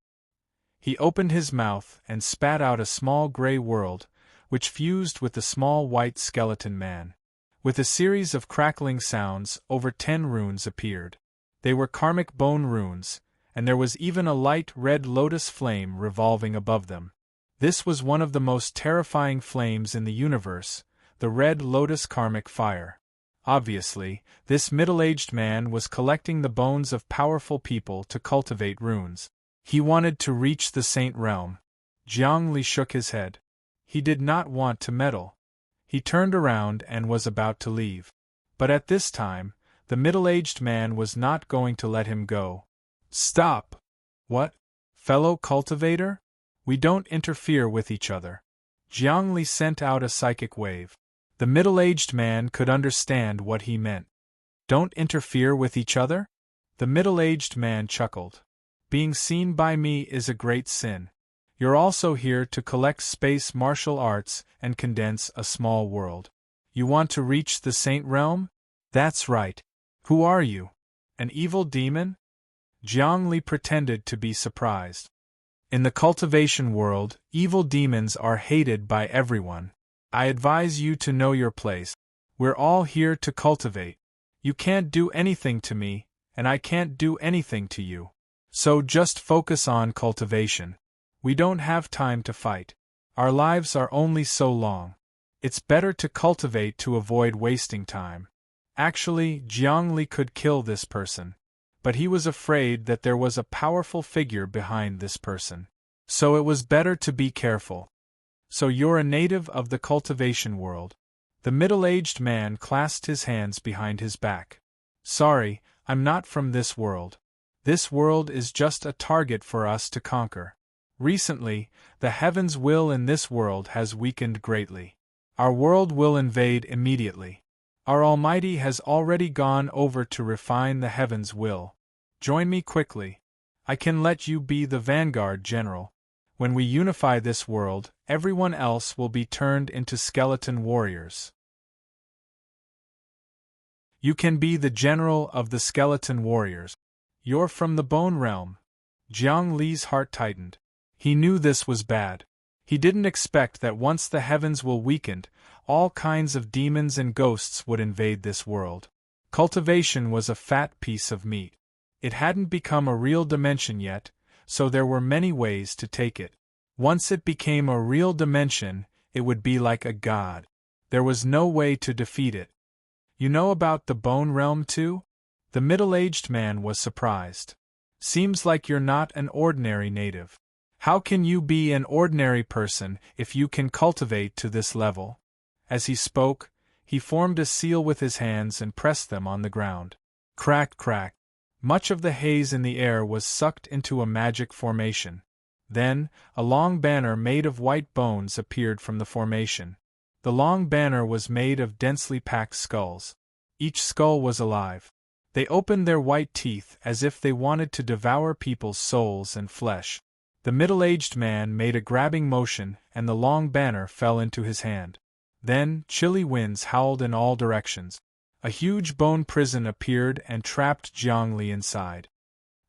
He opened his mouth and spat out a small gray world, which fused with the small white skeleton man. With a series of crackling sounds, over 10 runes appeared. They were karmic bone runes, and there was even a light red lotus flame revolving above them. This was one of the most terrifying flames in the universe, the red lotus karmic fire. Obviously, this middle-aged man was collecting the bones of powerful people to cultivate runes. He wanted to reach the Saint Realm. Jiangli shook his head. He did not want to meddle. He turned around and was about to leave. But at this time, the middle-aged man was not going to let him go. Stop! What? Fellow cultivator? We don't interfere with each other. Jiangli sent out a psychic wave. The middle-aged man could understand what he meant. Don't interfere with each other? The middle-aged man chuckled. Being seen by me is a great sin. You're also here to collect space martial arts and condense a small world. You want to reach the Saint Realm? That's right. Who are you? An evil demon? Jiangli pretended to be surprised. In the cultivation world, evil demons are hated by everyone. I advise you to know your place. We're all here to cultivate. You can't do anything to me, and I can't do anything to you. So just focus on cultivation. We don't have time to fight. Our lives are only so long. It's better to cultivate to avoid wasting time. Actually, Jiangli could kill this person. But he was afraid that there was a powerful figure behind this person. So it was better to be careful. So you're a native of the cultivation world. The middle-aged man clasped his hands behind his back. Sorry, I'm not from this world. This world is just a target for us to conquer. Recently, the heaven's will in this world has weakened greatly. Our world will invade immediately. Our Almighty has already gone over to refine the heaven's will. Join me quickly. I can let you be the vanguard general. When we unify this world, everyone else will be turned into skeleton warriors. You can be the general of the skeleton warriors. You're from the bone realm. Jiang Li's heart tightened. He knew this was bad. He didn't expect that once the heavens will weakened, all kinds of demons and ghosts would invade this world. Cultivation was a fat piece of meat. It hadn't become a real dimension yet, so there were many ways to take it. Once it became a real dimension, it would be like a god. There was no way to defeat it. You know about the bone realm too? The middle-aged man was surprised. Seems like you're not an ordinary native. How can you be an ordinary person if you can cultivate to this level? As he spoke, he formed a seal with his hands and pressed them on the ground. Crack, crack. Much of the haze in the air was sucked into a magic formation. Then, a long banner made of white bones appeared from the formation. The long banner was made of densely packed skulls. Each skull was alive. They opened their white teeth as if they wanted to devour people's souls and flesh. The middle-aged man made a grabbing motion and the long banner fell into his hand. Then, chilly winds howled in all directions. A huge bone prison appeared and trapped Jiangli inside.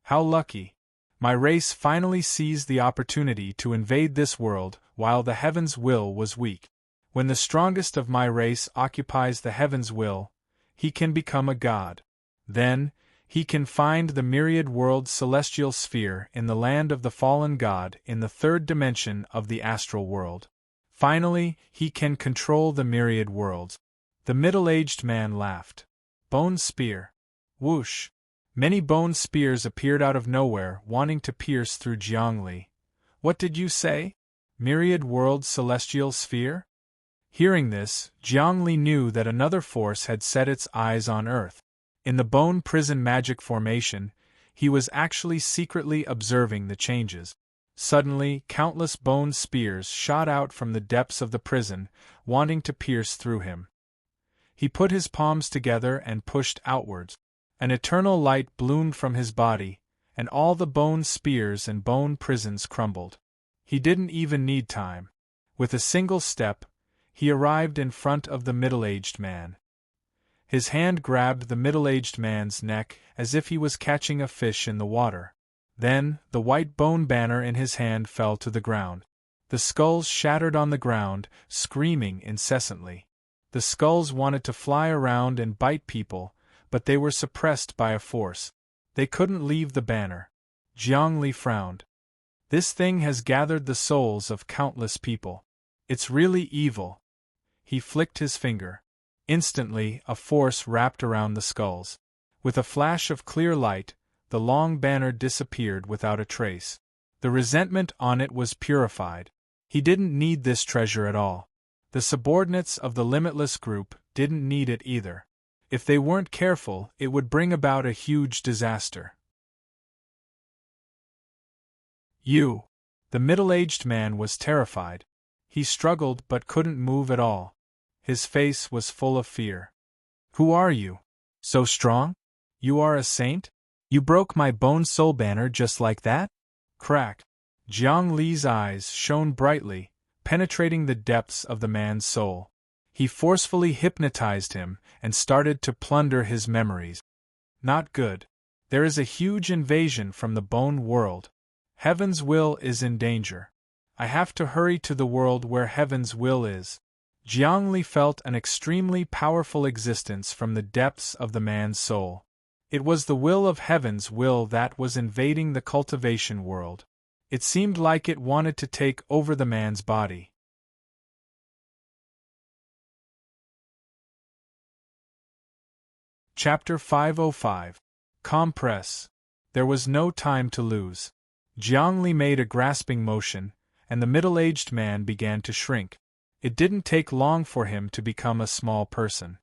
How lucky! My race finally seized the opportunity to invade this world while the heaven's will was weak. When the strongest of my race occupies the heaven's will, he can become a god. Then, he can find the myriad world celestial sphere in the land of the fallen god in the third dimension of the astral world. Finally, he can control the myriad worlds. The middle-aged man laughed. Bone spear. Whoosh. Many bone spears appeared out of nowhere, wanting to pierce through Jiangli. What did you say? Myriad world celestial sphere? Hearing this, Jiangli knew that another force had set its eyes on Earth. In the bone prison magic formation, he was actually secretly observing the changes. Suddenly, countless bone spears shot out from the depths of the prison, wanting to pierce through him. He put his palms together and pushed outwards. An eternal light bloomed from his body, and all the bone spears and bone prisons crumbled. He didn't even need time. With a single step, he arrived in front of the middle-aged man. His hand grabbed the middle-aged man's neck as if he was catching a fish in the water. Then, the white bone banner in his hand fell to the ground. The skulls shattered on the ground, screaming incessantly. The skulls wanted to fly around and bite people, but they were suppressed by a force. They couldn't leave the banner. Jiangli frowned. This thing has gathered the souls of countless people. It's really evil. He flicked his finger. Instantly, a force wrapped around the skulls. With a flash of clear light, the long banner disappeared without a trace. The resentment on it was purified. He didn't need this treasure at all. The subordinates of the Limitless Group didn't need it either. If they weren't careful, it would bring about a huge disaster. You. The middle-aged man was terrified. He struggled but couldn't move at all. His face was full of fear. Who are you? So strong? You are a saint? You broke my bone soul banner just like that? Crack. Jiang Li's eyes shone brightly, penetrating the depths of the man's soul. He forcefully hypnotized him and started to plunder his memories. Not good. There is a huge invasion from the bone world. Heaven's will is in danger. I have to hurry to the world where Heaven's will is. Jiang Li felt an extremely powerful existence from the depths of the man's soul. It was the will of Heaven's will that was invading the cultivation world. It seemed like it wanted to take over the man's body. Chapter 505. Compress. There was no time to lose. Jiang Li made a grasping motion, and the middle-aged man began to shrink. It didn't take long for him to become a small person.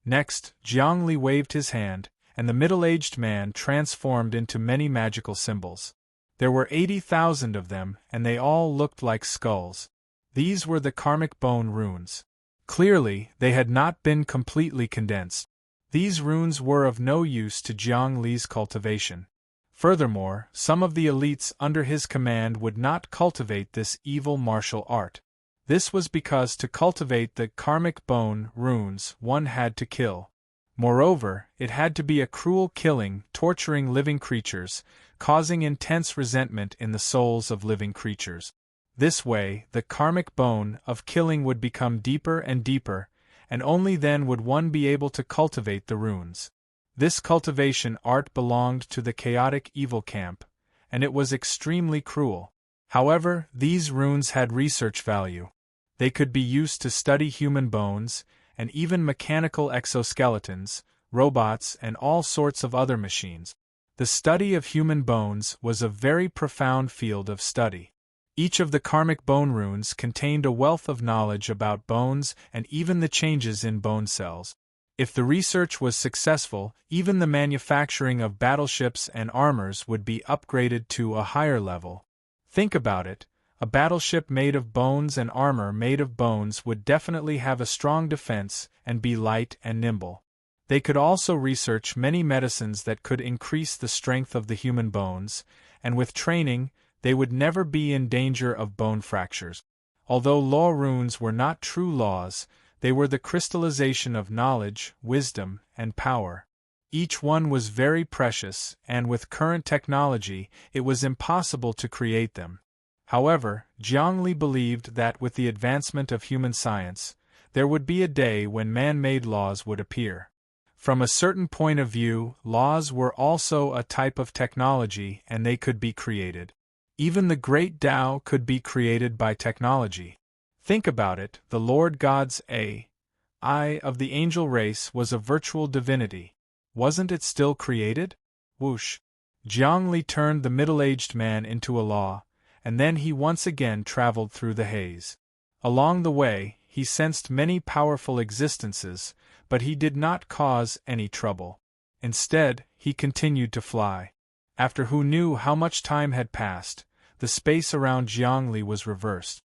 Next, Jiang Li waved his hand, and the middle-aged man transformed into many magical symbols. There were 80,000 of them, and they all looked like skulls. These were the karmic bone runes. Clearly, they had not been completely condensed. These runes were of no use to Jiang Li's cultivation. Furthermore, some of the elites under his command would not cultivate this evil martial art. This was because to cultivate the karmic bone runes one had to kill. Moreover, it had to be a cruel killing, torturing living creatures, causing intense resentment in the souls of living creatures. This way, the karmic bone of killing would become deeper and deeper, and only then would one be able to cultivate the runes. This cultivation art belonged to the chaotic evil camp, and it was extremely cruel. However, these runes had research value. They could be used to study human bones, and even mechanical exoskeletons, robots, and all sorts of other machines. The study of human bones was a very profound field of study. Each of the karmic bone runes contained a wealth of knowledge about bones and even the changes in bone cells. If the research was successful, even the manufacturing of battleships and armors would be upgraded to a higher level. Think about it. A battleship made of bones and armor made of bones would definitely have a strong defense and be light and nimble. They could also research many medicines that could increase the strength of the human bones, and with training, they would never be in danger of bone fractures. Although law runes were not true laws, they were the crystallization of knowledge, wisdom, and power. Each one was very precious, and with current technology, it was impossible to create them. However, Jiang Li believed that with the advancement of human science, there would be a day when man-made laws would appear. From a certain point of view, laws were also a type of technology and they could be created. Even the great Tao could be created by technology. Think about it, the Lord God's eye of the angel race was a virtual divinity. Wasn't it still created? Whoosh! Jiang Li turned the middle-aged man into a law, and then he once again traveled through the haze. Along the way, he sensed many powerful existences, but he did not cause any trouble. Instead, he continued to fly. After who knew how much time had passed, the space around Jiang Li was reversed.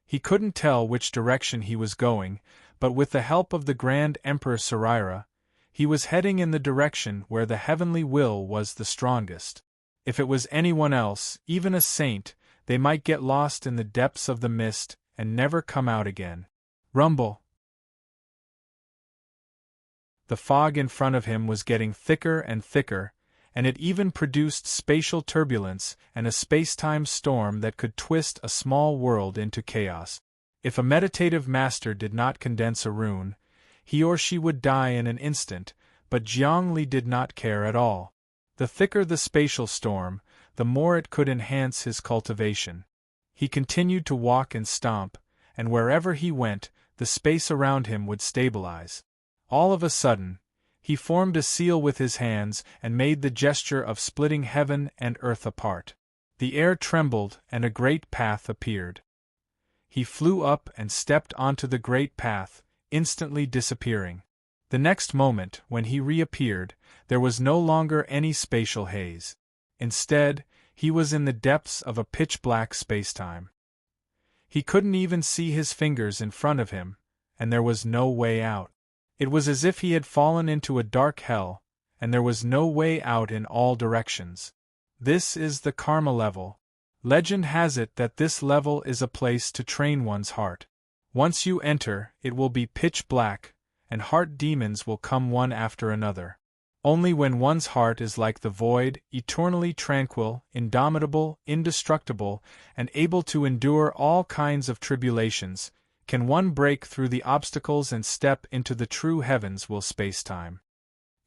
He couldn't tell which direction he was going, but with the help of the Grand Emperor Sarira, he was heading in the direction where the heavenly will was the strongest. If it was anyone else, even a saint, they might get lost in the depths of the mist and never come out again. Rumble! The fog in front of him was getting thicker and thicker, and it even produced spatial turbulence and a space-time storm that could twist a small world into chaos. If a meditative master did not condense a rune, he or she would die in an instant, but Jiang Li did not care at all. The thicker the spatial storm, the more it could enhance his cultivation. He continued to walk and stomp, and wherever he went, the space around him would stabilize. All of a sudden, he formed a seal with his hands and made the gesture of splitting heaven and earth apart. The air trembled and a great path appeared. He flew up and stepped onto the great path, instantly disappearing. The next moment, when he reappeared, there was no longer any spatial haze. Instead, he was in the depths of a pitch-black spacetime. He couldn't even see his fingers in front of him, and there was no way out. It was as if he had fallen into a dark hell, and there was no way out in all directions. This is the karma level. Legend has it that this level is a place to train one's heart. Once you enter, it will be pitch black, and heart demons will come one after another. Only when one's heart is like the void, eternally tranquil, indomitable, indestructible, and able to endure all kinds of tribulations, can one break through the obstacles and step into the true heavens will space-time.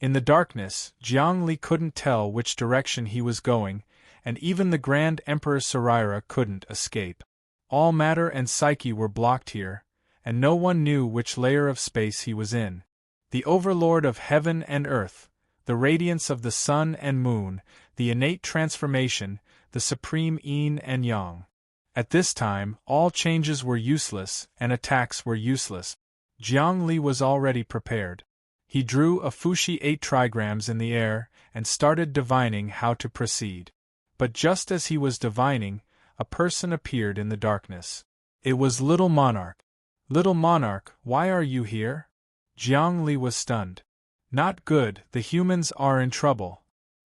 In the darkness, Jiang Li couldn't tell which direction he was going, and even the Grand Emperor Sarira couldn't escape. All matter and psyche were blocked here, and no one knew which layer of space he was in. The overlord of heaven and earth, the radiance of the sun and moon, the innate transformation, the supreme yin and yang. At this time, all changes were useless, and attacks were useless. Jiang Li was already prepared. He drew a Fushi 8 trigrams in the air, and started divining how to proceed. But just as he was divining, a person appeared in the darkness. It was Little Monarch. Little Monarch, why are you here? Jiang Li was stunned. Not good, the humans are in trouble.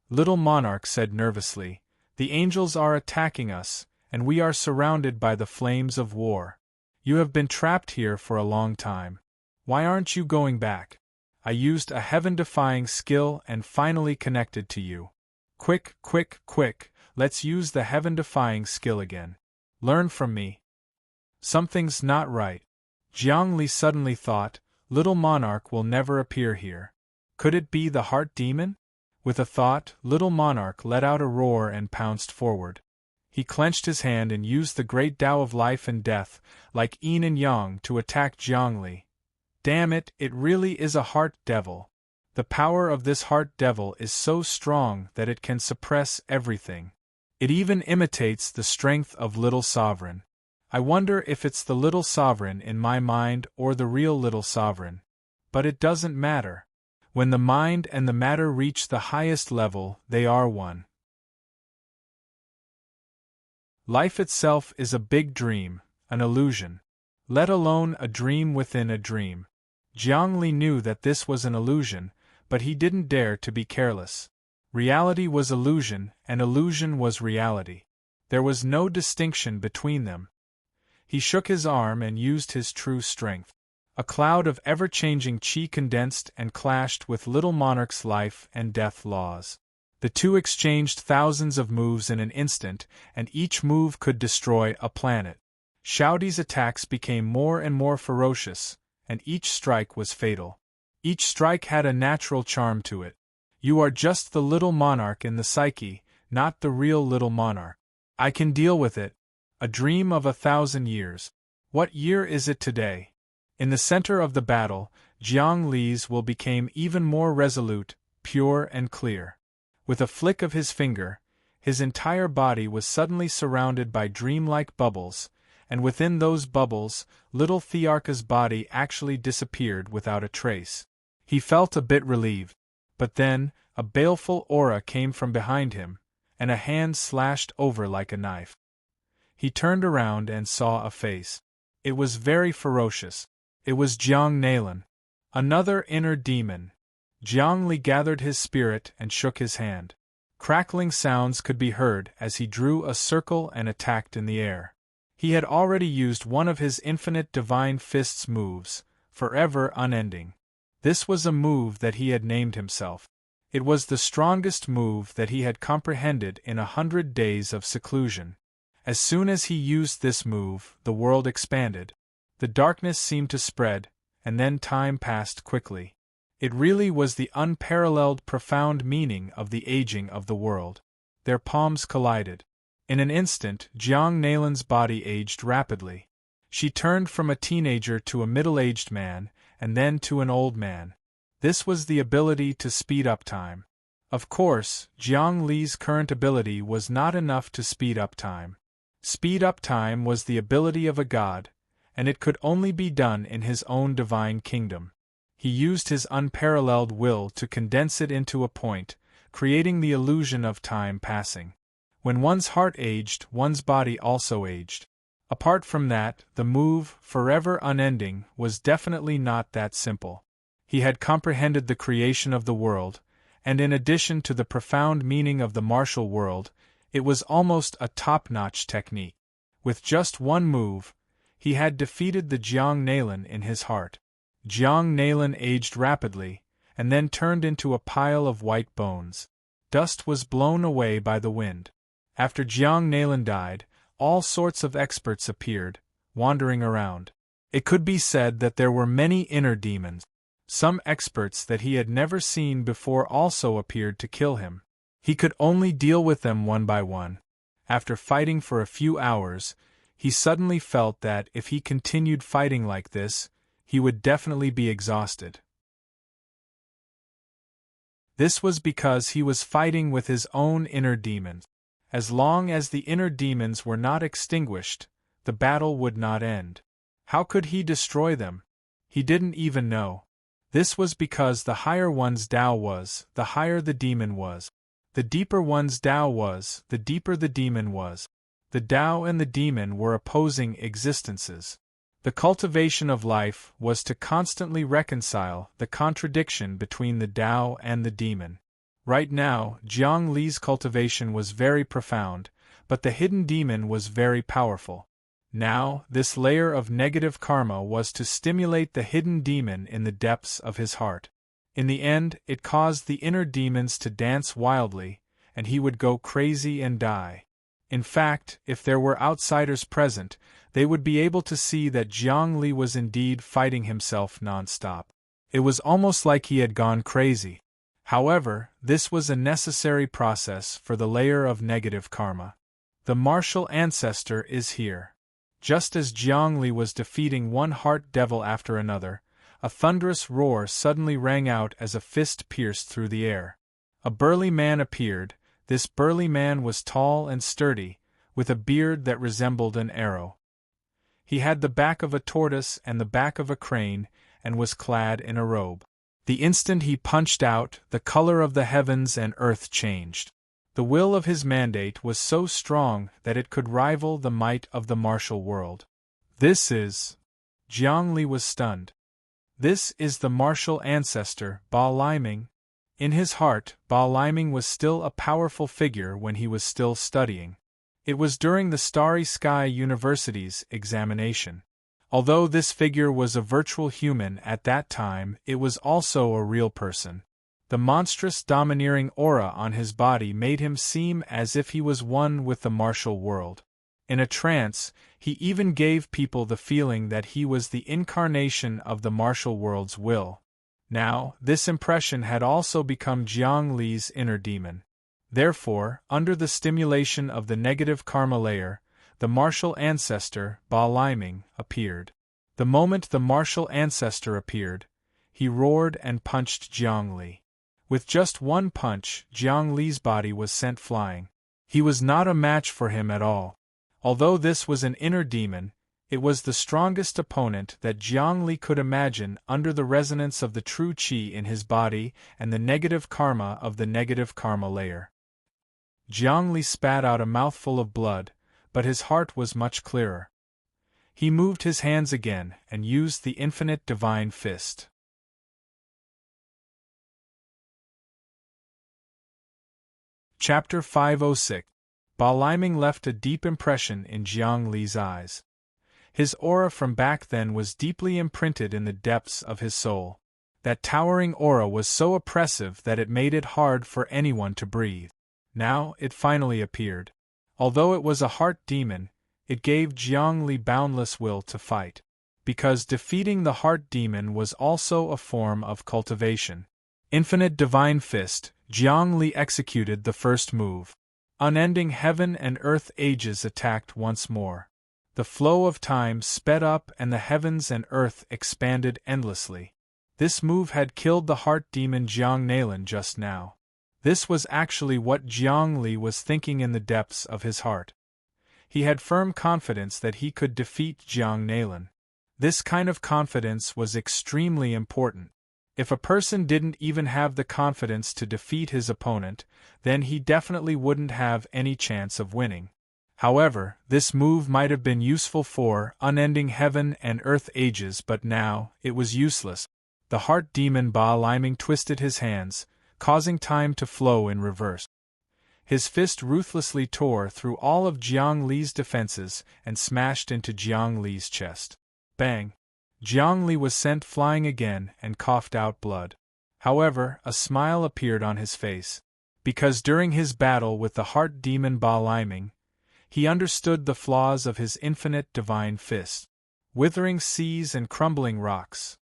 Little Monarch said nervously, the angels are attacking us, and we are surrounded by the flames of war. You have been trapped here for a long time. Why aren't you going back? I used a heaven-defying skill and finally connected to you. Quick, quick, quick, let's use the heaven-defying skill again. Learn from me. Something's not right. Jiang Li suddenly thought, Little Monarch will never appear here. Could it be the heart demon? With a thought, Little Monarch let out a roar and pounced forward. He clenched his hand and used the great Tao of life and death, like yin and yang, to attack Jiang Li. Damn it, it really is a heart devil. The power of this heart devil is so strong that it can suppress everything. It even imitates the strength of Little Sovereign. I wonder if it's the Little Sovereign in my mind or the real Little Sovereign. But it doesn't matter. When the mind and the matter reach the highest level, they are one. Life itself is a big dream, an illusion. Let alone a dream within a dream. Jiang Li knew that this was an illusion, but he didn't dare to be careless. Reality was illusion, and illusion was reality. There was no distinction between them. He shook his arm and used his true strength. A cloud of ever-changing qi condensed and clashed with Little Monarch's life and death laws. The two exchanged thousands of moves in an instant, and each move could destroy a planet. Xiaodi's attacks became more and more ferocious, and each strike was fatal. Each strike had a natural charm to it. You are just the Little Monarch in the psyche, not the real Little Monarch. I can deal with it. A dream of 1,000 years. What year is it today? In the center of the battle, Jiang Li's will became even more resolute, pure and clear. With a flick of his finger, his entire body was suddenly surrounded by dreamlike bubbles, and within those bubbles, little Thearka's body actually disappeared without a trace. He felt a bit relieved. But then, a baleful aura came from behind him, and a hand slashed over like a knife. He turned around and saw a face. It was very ferocious. It was Jiang Nalan. Another inner demon. Jiang Li gathered his spirit and shook his hand. Crackling sounds could be heard as he drew a circle and attacked in the air. He had already used one of his infinite divine fists moves, forever unending. This was a move that he had named himself. It was the strongest move that he had comprehended in 100 days of seclusion. As soon as he used this move, the world expanded. The darkness seemed to spread, and then time passed quickly. It really was the unparalleled profound meaning of the aging of the world. Their palms collided. In an instant, Jiang Nalan's body aged rapidly. She turned from a teenager to a middle-aged man, and then to an old man. This was the ability to speed up time. Of course, Jiang Li's current ability was not enough to speed up time. Speed up time was the ability of a god, and it could only be done in his own divine kingdom. He used his unparalleled will to condense it into a point, creating the illusion of time passing. When one's heart aged, one's body also aged. Apart from that, the move, forever unending, was definitely not that simple. He had comprehended the creation of the world, and in addition to the profound meaning of the martial world, it was almost a top-notch technique. With just one move, he had defeated the Jiang Nalan in his heart. Jiang Nalan aged rapidly, and then turned into a pile of white bones. Dust was blown away by the wind. After Jiang Nalan died, all sorts of experts appeared, wandering around. It could be said that there were many inner demons. Some experts that he had never seen before also appeared to kill him. He could only deal with them one by one. After fighting for a few hours, he suddenly felt that if he continued fighting like this, he would definitely be exhausted. This was because he was fighting with his own inner demons. As long as the inner demons were not extinguished, the battle would not end. How could he destroy them? He didn't even know. This was because the higher one's Tao was, the higher the demon was. The deeper one's Tao was, the deeper the demon was. The Tao and the demon were opposing existences. The cultivation of life was to constantly reconcile the contradiction between the Tao and the demon. Right now, Jiang Li's cultivation was very profound, but the hidden demon was very powerful. Now, this layer of negative karma was to stimulate the hidden demon in the depths of his heart. In the end, it caused the inner demons to dance wildly, and he would go crazy and die. In fact, if there were outsiders present, they would be able to see that Jiang Li was indeed fighting himself non-stop. It was almost like he had gone crazy. However, this was a necessary process for the layer of negative karma. The martial ancestor is here. Just as Jiang Li was defeating one heart devil after another, a thunderous roar suddenly rang out as a fist pierced through the air. A burly man appeared. This burly man was tall and sturdy, with a beard that resembled an arrow. He had the back of a tortoise and the back of a crane, and was clad in a robe. The instant he punched out, the color of the heavens and earth changed. The will of his mandate was so strong that it could rival the might of the martial world. This is... Jiang Li was stunned. This is the martial ancestor, Ba Liming. In his heart, Ba Liming was still a powerful figure when he was still studying. It was during the Starry Sky University's examination. Although this figure was a virtual human at that time, it was also a real person. The monstrous domineering aura on his body made him seem as if he was one with the martial world. In a trance, he even gave people the feeling that he was the incarnation of the martial world's will. Now, this impression had also become Jiang Li's inner demon. Therefore, under the stimulation of the negative karma layer, the martial ancestor, Ba Liming, appeared. The moment the martial ancestor appeared, he roared and punched Jiang Li. With just one punch, Jiang Li's body was sent flying. He was not a match for him at all. Although this was an inner demon, it was the strongest opponent that Jiang Li could imagine under the resonance of the true qi in his body and the negative karma of the negative karma layer. Jiang Li spat out a mouthful of blood, but his heart was much clearer. He moved his hands again and used the infinite divine fist. Chapter 506. Ba Liming left a deep impression in Jiang Li's eyes. His aura from back then was deeply imprinted in the depths of his soul. That towering aura was so oppressive that it made it hard for anyone to breathe. Now, it finally appeared. Although it was a heart demon, it gave Jiang Li boundless will to fight. Because defeating the heart demon was also a form of cultivation. Infinite divine fist, Jiang Li executed the first move. Unending heaven and earth ages attacked once more. The flow of time sped up and the heavens and earth expanded endlessly. This move had killed the heart demon Jiang Nalan just now. This was actually what Jiang Li was thinking in the depths of his heart. He had firm confidence that he could defeat Jiang Nalan. This kind of confidence was extremely important. If a person didn't even have the confidence to defeat his opponent, then he definitely wouldn't have any chance of winning. However, this move might have been useful for unending heaven and earth ages, but now, it was useless. The heart demon Ba Liming twisted his hands, causing time to flow in reverse. His fist ruthlessly tore through all of Jiang Li's defenses and smashed into Jiang Li's chest. Bang! Jiang Li was sent flying again and coughed out blood. However, a smile appeared on his face, because during his battle with the heart demon Ba Liming, he understood the flaws of his infinite divine fist. Withering seas and crumbling rocks,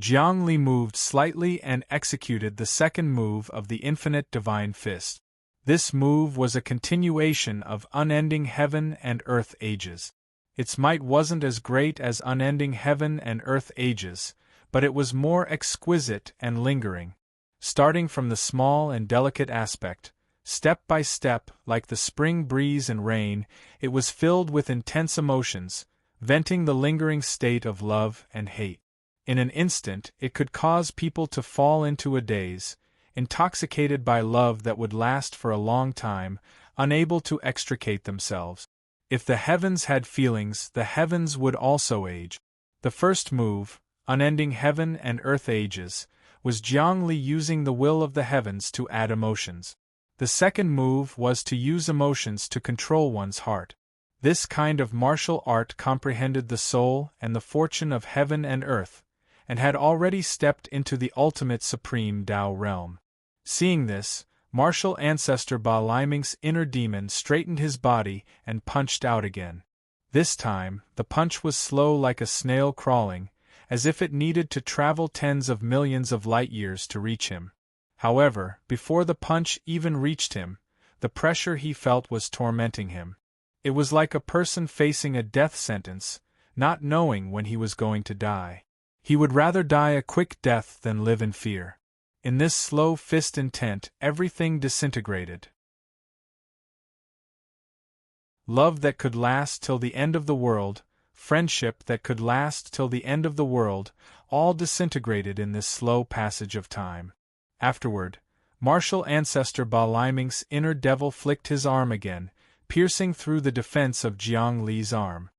Jiang Li moved slightly and executed the second move of the infinite divine fist. This move was a continuation of unending heaven and earth ages. Its might wasn't as great as unending heaven and earth ages, but it was more exquisite and lingering. Starting from the small and delicate aspect, step by step, like the spring breeze and rain, it was filled with intense emotions, venting the lingering state of love and hate. In an instant, it could cause people to fall into a daze, intoxicated by love that would last for a long time, unable to extricate themselves. If the heavens had feelings, the heavens would also age. The first move, unending heaven and earth ages, was Jiang Li using the will of the heavens to add emotions. The second move was to use emotions to control one's heart. This kind of martial art comprehended the soul and the fortune of heaven and earth, and had already stepped into the ultimate supreme Tao realm. Seeing this, martial ancestor Ba Liming's inner demon straightened his body and punched out again. This time, the punch was slow like a snail crawling, as if it needed to travel tens of millions of light-years to reach him. However, before the punch even reached him, the pressure he felt was tormenting him. It was like a person facing a death sentence, not knowing when he was going to die. He would rather die a quick death than live in fear. In this slow fist intent, everything disintegrated. Love that could last till the end of the world, friendship that could last till the end of the world, all disintegrated in this slow passage of time. Afterward, martial ancestor Ba Liming's inner devil flicked his arm again, piercing through the defense of Jiang Li's arm.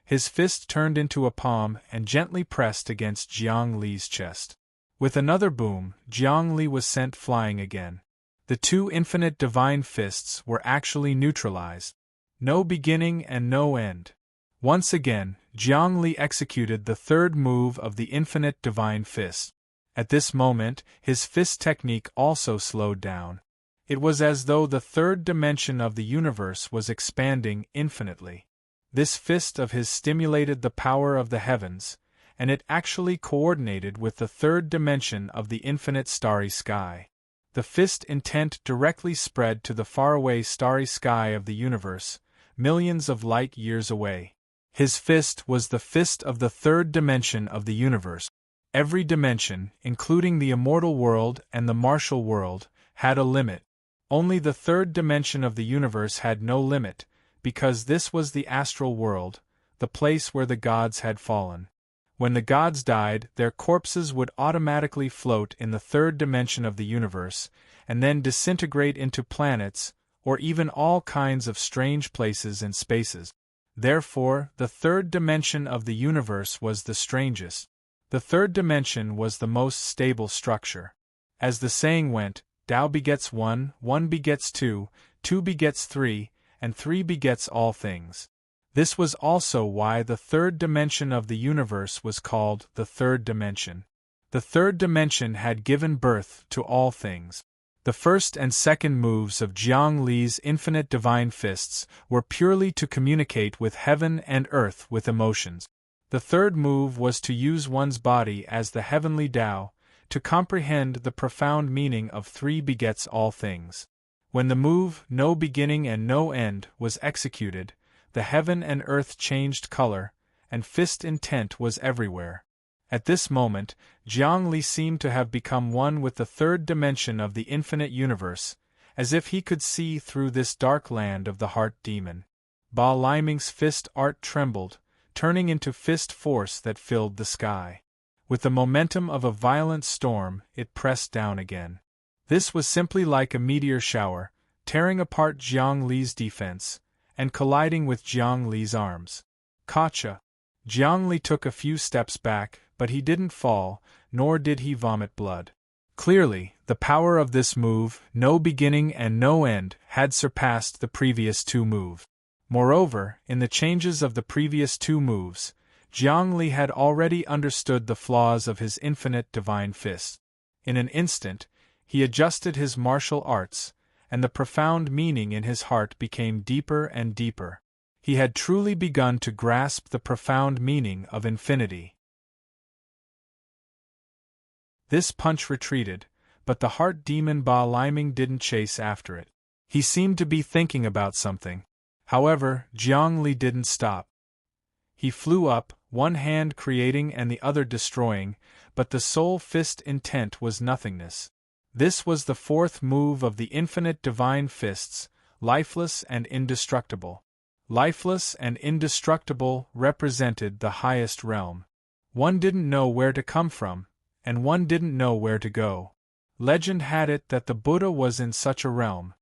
His fist turned into a palm and gently pressed against Jiang Li's chest. With another boom, Jiang Li was sent flying again. The two infinite divine fists were actually neutralized. No beginning and no end. Once again, Jiang Li executed the third move of the infinite divine fist. At this moment, his fist technique also slowed down. It was as though the third dimension of the universe was expanding infinitely. This fist of his stimulated the power of the heavens, and it actually coordinated with the third dimension of the infinite starry sky. The fist intent directly spread to the faraway starry sky of the universe, millions of light years away. His fist was the fist of the third dimension of the universe. Every dimension, including the immortal world and the martial world, had a limit. Only the third dimension of the universe had no limit, because this was the astral world, the place where the gods had fallen. When the gods died, their corpses would automatically float in the third dimension of the universe, and then disintegrate into planets, or even all kinds of strange places and spaces. Therefore, the third dimension of the universe was the strangest. The third dimension was the most stable structure. As the saying went, Tao begets one, one begets two, two begets three, and three begets all things. This was also why the third dimension of the universe was called the third dimension. The third dimension had given birth to all things. The first and second moves of Jiang Li's infinite divine fists were purely to communicate with heaven and earth with emotions. The third move was to use one's body as the heavenly Tao, to comprehend the profound meaning of three begets all things. When the move, no beginning and no end, was executed, the heaven and earth changed color, and fist intent was everywhere. At this moment, Jiang Li seemed to have become one with the third dimension of the infinite universe, as if he could see through this dark land of the heart demon. Ba Liming's fist art trembled, turning into fist force that filled the sky. With the momentum of a violent storm, it pressed down again. This was simply like a meteor shower, tearing apart Jiang Li's defense, and colliding with Jiang Li's arms. Gotcha! Jiang Li took a few steps back, but he didn't fall, nor did he vomit blood. Clearly, The power of this move, no beginning and no end, had surpassed the previous two moves. Moreover, in the changes of the previous two moves, Zhongli had already understood the flaws of his infinite divine fist. In an instant, he adjusted his martial arts, and the profound meaning in his heart became deeper and deeper. He had truly begun to grasp the profound meaning of infinity. This punch retreated, but the heart demon Ba Liming didn't chase after it. He seemed to be thinking about something. However, Zhongli didn't stop. He flew up, one hand creating and the other destroying, but the soul fist intent was nothingness. This was the fourth move of the infinite divine fists, lifeless and indestructible. Lifeless and indestructible represented the highest realm. One didn't know where to come from, and one didn't know where to go. Legend had it that the Buddha was in such a realm.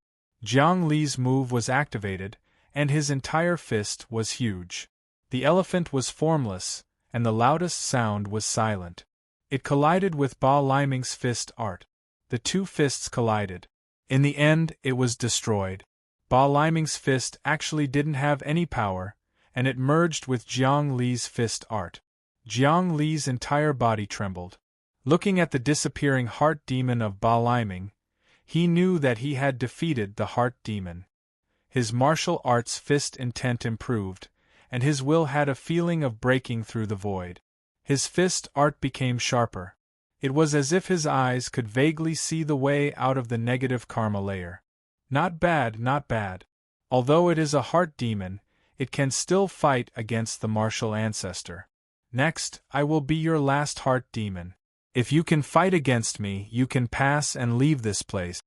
Zhang Li's move was activated, and his entire fist was huge. The elephant was formless, and the loudest sound was silent. It collided with Ba Liming's fist art. The two fists collided. In the end, it was destroyed. Ba Liming's fist actually didn't have any power, and it merged with Zhang Li's fist art. Zhang Li's entire body trembled. Looking at the disappearing heart demon of Ba Liming, he knew that he had defeated the heart demon. His martial arts fist intent improved, and his will had a feeling of breaking through the void. His fist art became sharper. It was as if his eyes could vaguely see the way out of the negative karma layer. Not bad, not bad. Although it is a heart demon, it can still fight against the martial ancestor. Next, I will be your last heart demon. If you can fight against me, you can pass and leave this place.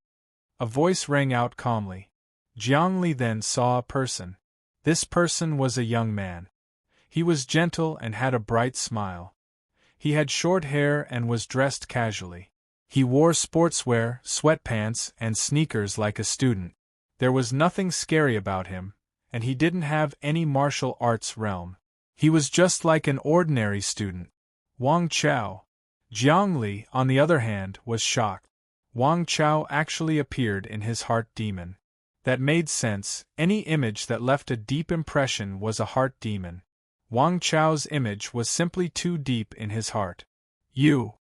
A voice rang out calmly. Zhongli then saw a person. This person was a young man. He was gentle and had a bright smile. He had short hair and was dressed casually. He wore sportswear, sweatpants, and sneakers like a student. There was nothing scary about him, and he didn't have any martial arts realm. He was just like an ordinary student. Wang Chao. Zhongli, on the other hand, was shocked. Wang Chao actually appeared in his heart demon. That made sense. Any image that left a deep impression was a heart demon. Wang Chao's image was simply too deep in his heart. You.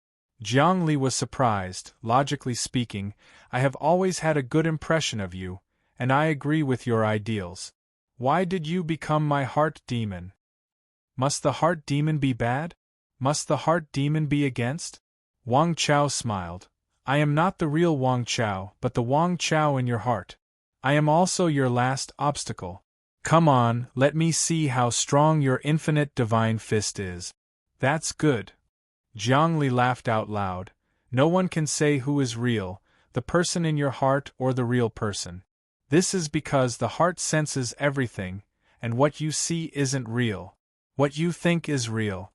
Zhongli was surprised. Logically speaking, I have always had a good impression of you, and I agree with your ideals. Why did you become my heart demon? Must the heart demon be bad? Must the heart demon be against? Wang Chao smiled. I am not the real Wang Chao, but the Wang Chao in your heart. I am also your last obstacle. Come on, let me see how strong your infinite divine fist is. That's good. Zhongli laughed out loud. No one can say who is real, the person in your heart or the real person. This is because the heart senses everything, and what you see isn't real. What you think is real.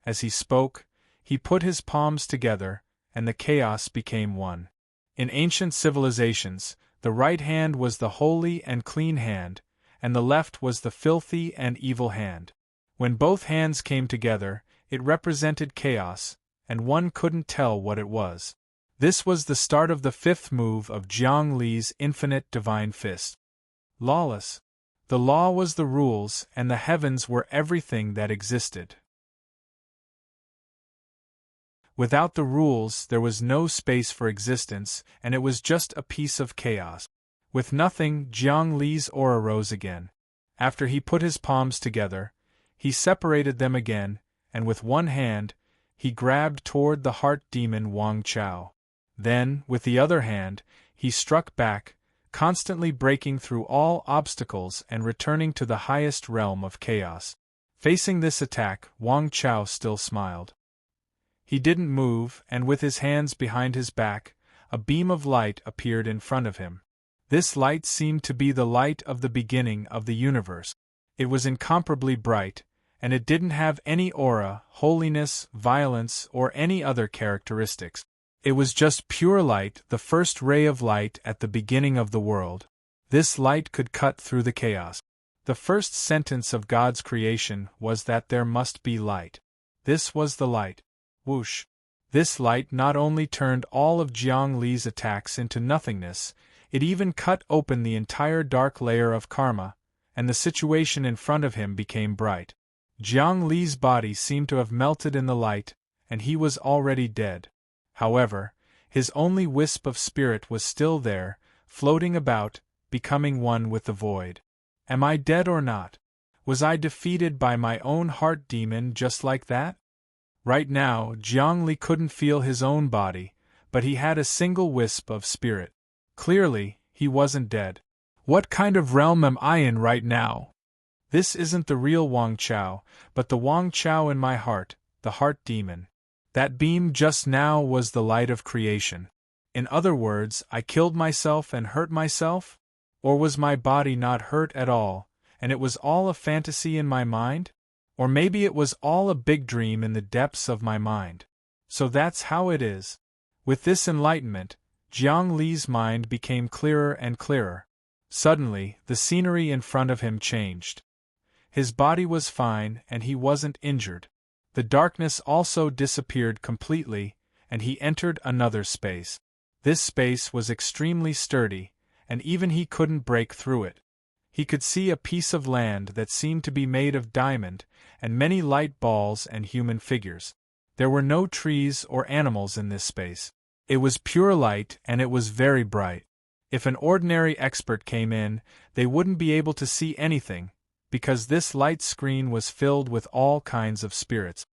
As he spoke, he put his palms together, and the chaos became one. In ancient civilizations, the right hand was the holy and clean hand, and the left was the filthy and evil hand. When both hands came together, it represented chaos, and one couldn't tell what it was. This was the start of the fifth move of Zhang Li's infinite divine fist. Lawless. The law was the rules, and the heavens were everything that existed. Without the rules, there was no space for existence, and it was just a piece of chaos. With nothing, Zhang Li's aura rose again. After he put his palms together, he separated them again, and with one hand, he grabbed toward the heart demon Wang Chao. Then, with the other hand, he struck back, constantly breaking through all obstacles and returning to the highest realm of chaos. Facing this attack, Wang Chao still smiled. He didn't move, and with his hands behind his back, a beam of light appeared in front of him. This light seemed to be the light of the beginning of the universe. It was incomparably bright, and it didn't have any aura, holiness, violence, or any other characteristics. It was just pure light, the first ray of light at the beginning of the world. This light could cut through the chaos. The first sentence of God's creation was that there must be light. This was the light. Whoosh! This light not only turned all of Jiang Li's attacks into nothingness, it even cut open the entire dark layer of karma, and the situation in front of him became bright. Jiang Li's body seemed to have melted in the light, and he was already dead. However, his only wisp of spirit was still there, floating about, becoming one with the void. Am I dead or not? Was I defeated by my own heart demon just like that? Right now, Jiang Li couldn't feel his own body, but he had a single wisp of spirit. Clearly, he wasn't dead. What kind of realm am I in right now? This isn't the real Wang Chao, but the Wang Chao in my heart, the heart demon. That beam just now was the light of creation. In other words, I killed myself and hurt myself? Or was my body not hurt at all, and it was all a fantasy in my mind? Or maybe it was all a big dream in the depths of my mind. So that's how it is. With this enlightenment, Jiang Li's mind became clearer and clearer. Suddenly, the scenery in front of him changed. His body was fine and he wasn't injured. The darkness also disappeared completely, and he entered another space. This space was extremely sturdy, and even he couldn't break through it. He could see a piece of land that seemed to be made of diamond, and many light balls and human figures. There were no trees or animals in this space. It was pure light and it was very bright. If an ordinary expert came in, they wouldn't be able to see anything, because this light screen was filled with all kinds of spirits.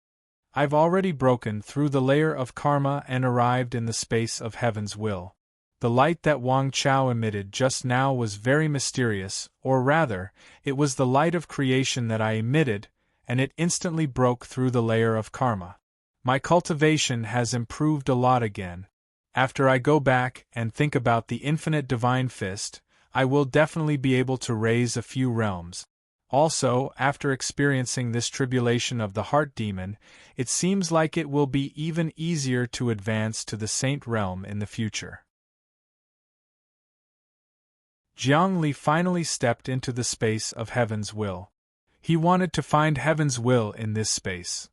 I've already broken through the layer of karma and arrived in the space of heaven's will. The light that Wang Chao emitted just now was very mysterious, or rather, it was the light of creation that I emitted, and it instantly broke through the layer of karma. My cultivation has improved a lot again. After I go back and think about the infinite divine fist, I will definitely be able to raise a few realms. Also, after experiencing this tribulation of the heart demon, it seems like it will be even easier to advance to the saint realm in the future. Jiang Li finally stepped into the space of heaven's will. He wanted to find heaven's will in this space.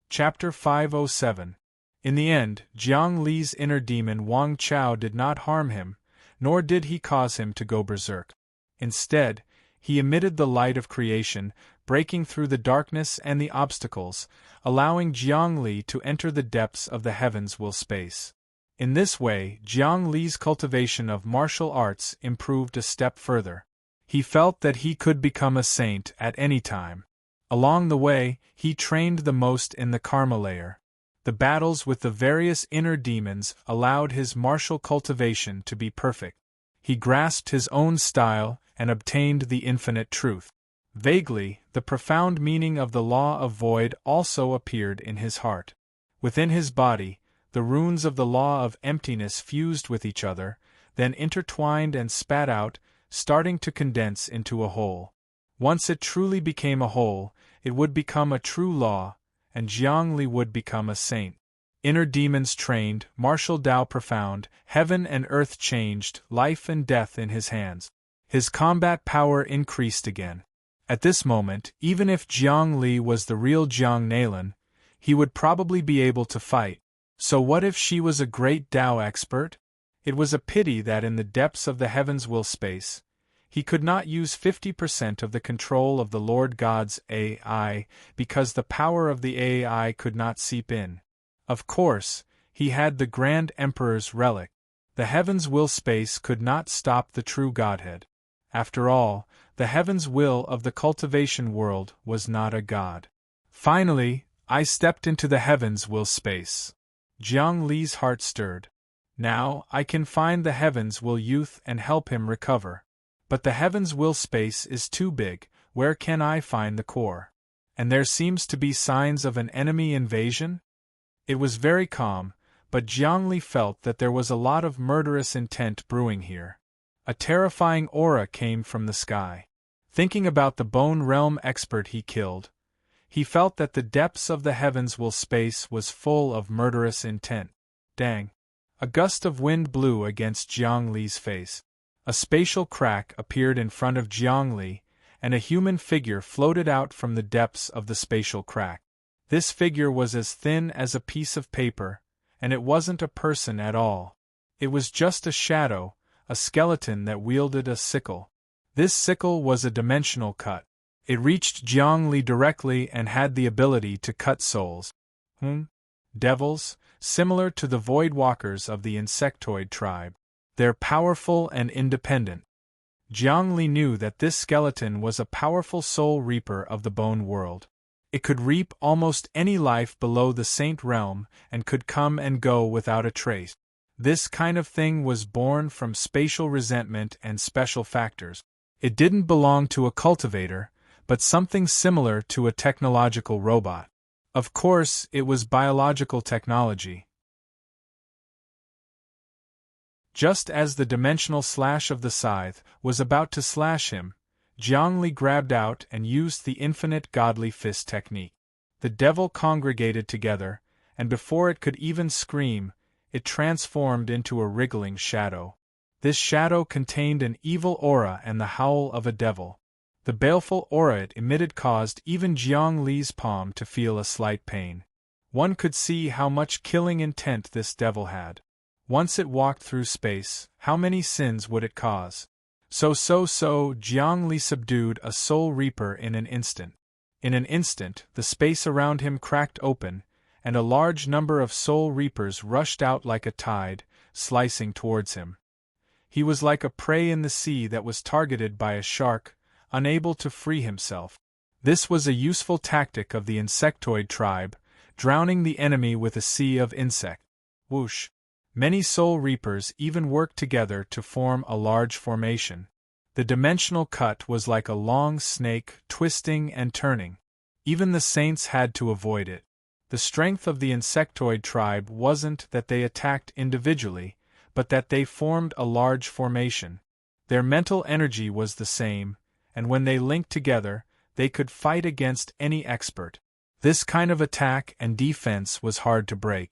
Chapter 507. In the end, Jiang Li's inner demon Wang Chao did not harm him, nor did he cause him to go berserk. Instead, he emitted the light of creation, breaking through the darkness and the obstacles, allowing Jiang Li to enter the depths of the heavens will space. In this way, Jiang Li's cultivation of martial arts improved a step further. He felt that he could become a saint at any time. Along the way, he trained the most in the karma layer. The battles with the various inner demons allowed his martial cultivation to be perfect. He grasped his own style and obtained the infinite truth. Vaguely, the profound meaning of the law of void also appeared in his heart. Within his body, the runes of the law of emptiness fused with each other, then intertwined and spat out, starting to condense into a whole. Once it truly became a whole, it would become a true law, and Jiang Li would become a saint. Inner demons trained, martial Tao profound, heaven and earth changed, life and death in his hands. His combat power increased again. At this moment, even if Jiang Li was the real Jiang Nailan, he would probably be able to fight. So what if she was a great Tao expert? It was a pity that in the depths of the heavens will space, he could not use 50% of the control of the Lord God's AI, because the power of the AI could not seep in. Of course, he had the Grand Emperor's relic. The heavens will space could not stop the true Godhead. After all, the heavens will of the cultivation world was not a god. Finally, I stepped into the heavens will space. Jiang Li's heart stirred. Now, I can find the heavens will youth and help him recover. But the heavens will space is too big, where can I find the core? And there seems to be signs of an enemy invasion? It was very calm, but Jiang Li felt that there was a lot of murderous intent brewing here. A terrifying aura came from the sky. Thinking about the Bone Realm expert he killed, he felt that the depths of the heavens will space was full of murderous intent. Dang! A gust of wind blew against Jiang Li's face. A spatial crack appeared in front of Jiang Li, and a human figure floated out from the depths of the spatial crack. This figure was as thin as a piece of paper, and it wasn't a person at all. It was just a shadow, a skeleton that wielded a sickle. This sickle was a dimensional cut. It reached Jiang Li directly and had the ability to cut souls. Devils, similar to the void walkers of the insectoid tribe. They're powerful and independent. Jiang Li knew that this skeleton was a powerful soul reaper of the bone world. It could reap almost any life below the saint realm and could come and go without a trace. This kind of thing was born from spatial resentment and special factors. It didn't belong to a cultivator, but something similar to a technological robot. Of course, it was biological technology. Just as the dimensional slash of the scythe was about to slash him, Jiang Li grabbed out and used the infinite godly fist technique. The devil congregated together, and before it could even scream, it transformed into a wriggling shadow. This shadow contained an evil aura and the howl of a devil. The baleful aura it emitted caused even Jiang Li's palm to feel a slight pain. One could see how much killing intent this devil had. Once it walked through space, how many sins would it cause? So Jiang Li subdued a soul reaper in an instant. In an instant, the space around him cracked open, and a large number of soul reapers rushed out like a tide, slicing towards him. He was like a prey in the sea that was targeted by a shark, unable to free himself. This was a useful tactic of the insectoid tribe, drowning the enemy with a sea of insect. Whoosh! Many soul reapers even worked together to form a large formation. The dimensional cut was like a long snake, twisting and turning. Even the saints had to avoid it. The strength of the insectoid tribe wasn't that they attacked individually, but that they formed a large formation. Their mental energy was the same, and when they linked together, they could fight against any expert. This kind of attack and defense was hard to break.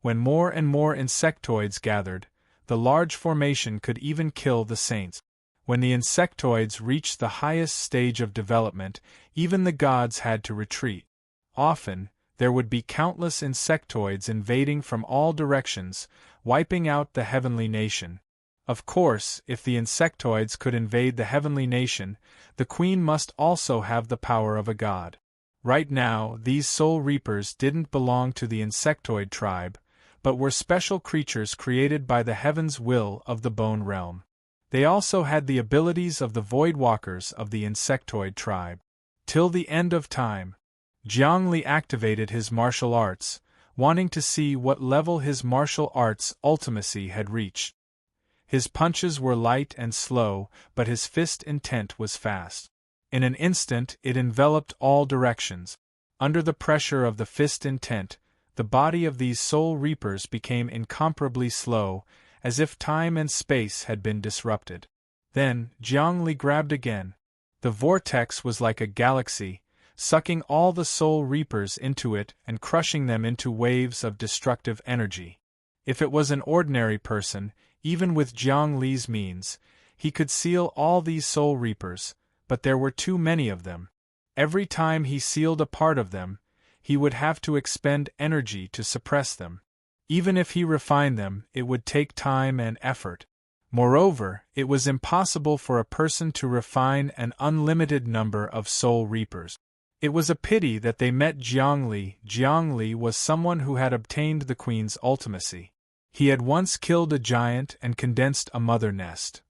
When more and more insectoids gathered, the large formation could even kill the saints. When the insectoids reached the highest stage of development, even the gods had to retreat. Often, there would be countless insectoids invading from all directions, wiping out the heavenly nation. Of course, if the insectoids could invade the heavenly nation, the queen must also have the power of a god. Right now, these soul reapers didn't belong to the insectoid tribe, but were special creatures created by the heaven's will of the bone realm. They also had the abilities of the void walkers of the insectoid tribe. Till the end of time, Jiang Li activated his martial arts, wanting to see what level his martial arts ultimacy had reached. His punches were light and slow, but his fist intent was fast. In an instant it enveloped all directions. Under the pressure of the fist intent, the body of these soul reapers became incomparably slow, as if time and space had been disrupted. Then, Jiang Li grabbed again. The vortex was like a galaxy, sucking all the soul reapers into it and crushing them into waves of destructive energy. If it was an ordinary person, even with Jiang Li's means, he could seal all these soul reapers, but there were too many of them. Every time he sealed a part of them, he would have to expend energy to suppress them. Even if he refined them, it would take time and effort. Moreover, it was impossible for a person to refine an unlimited number of soul reapers. It was a pity that they met Jiang Li. Jiang Li was someone who had obtained the queen's ultimacy. He had once killed a giant and condensed a mother nest.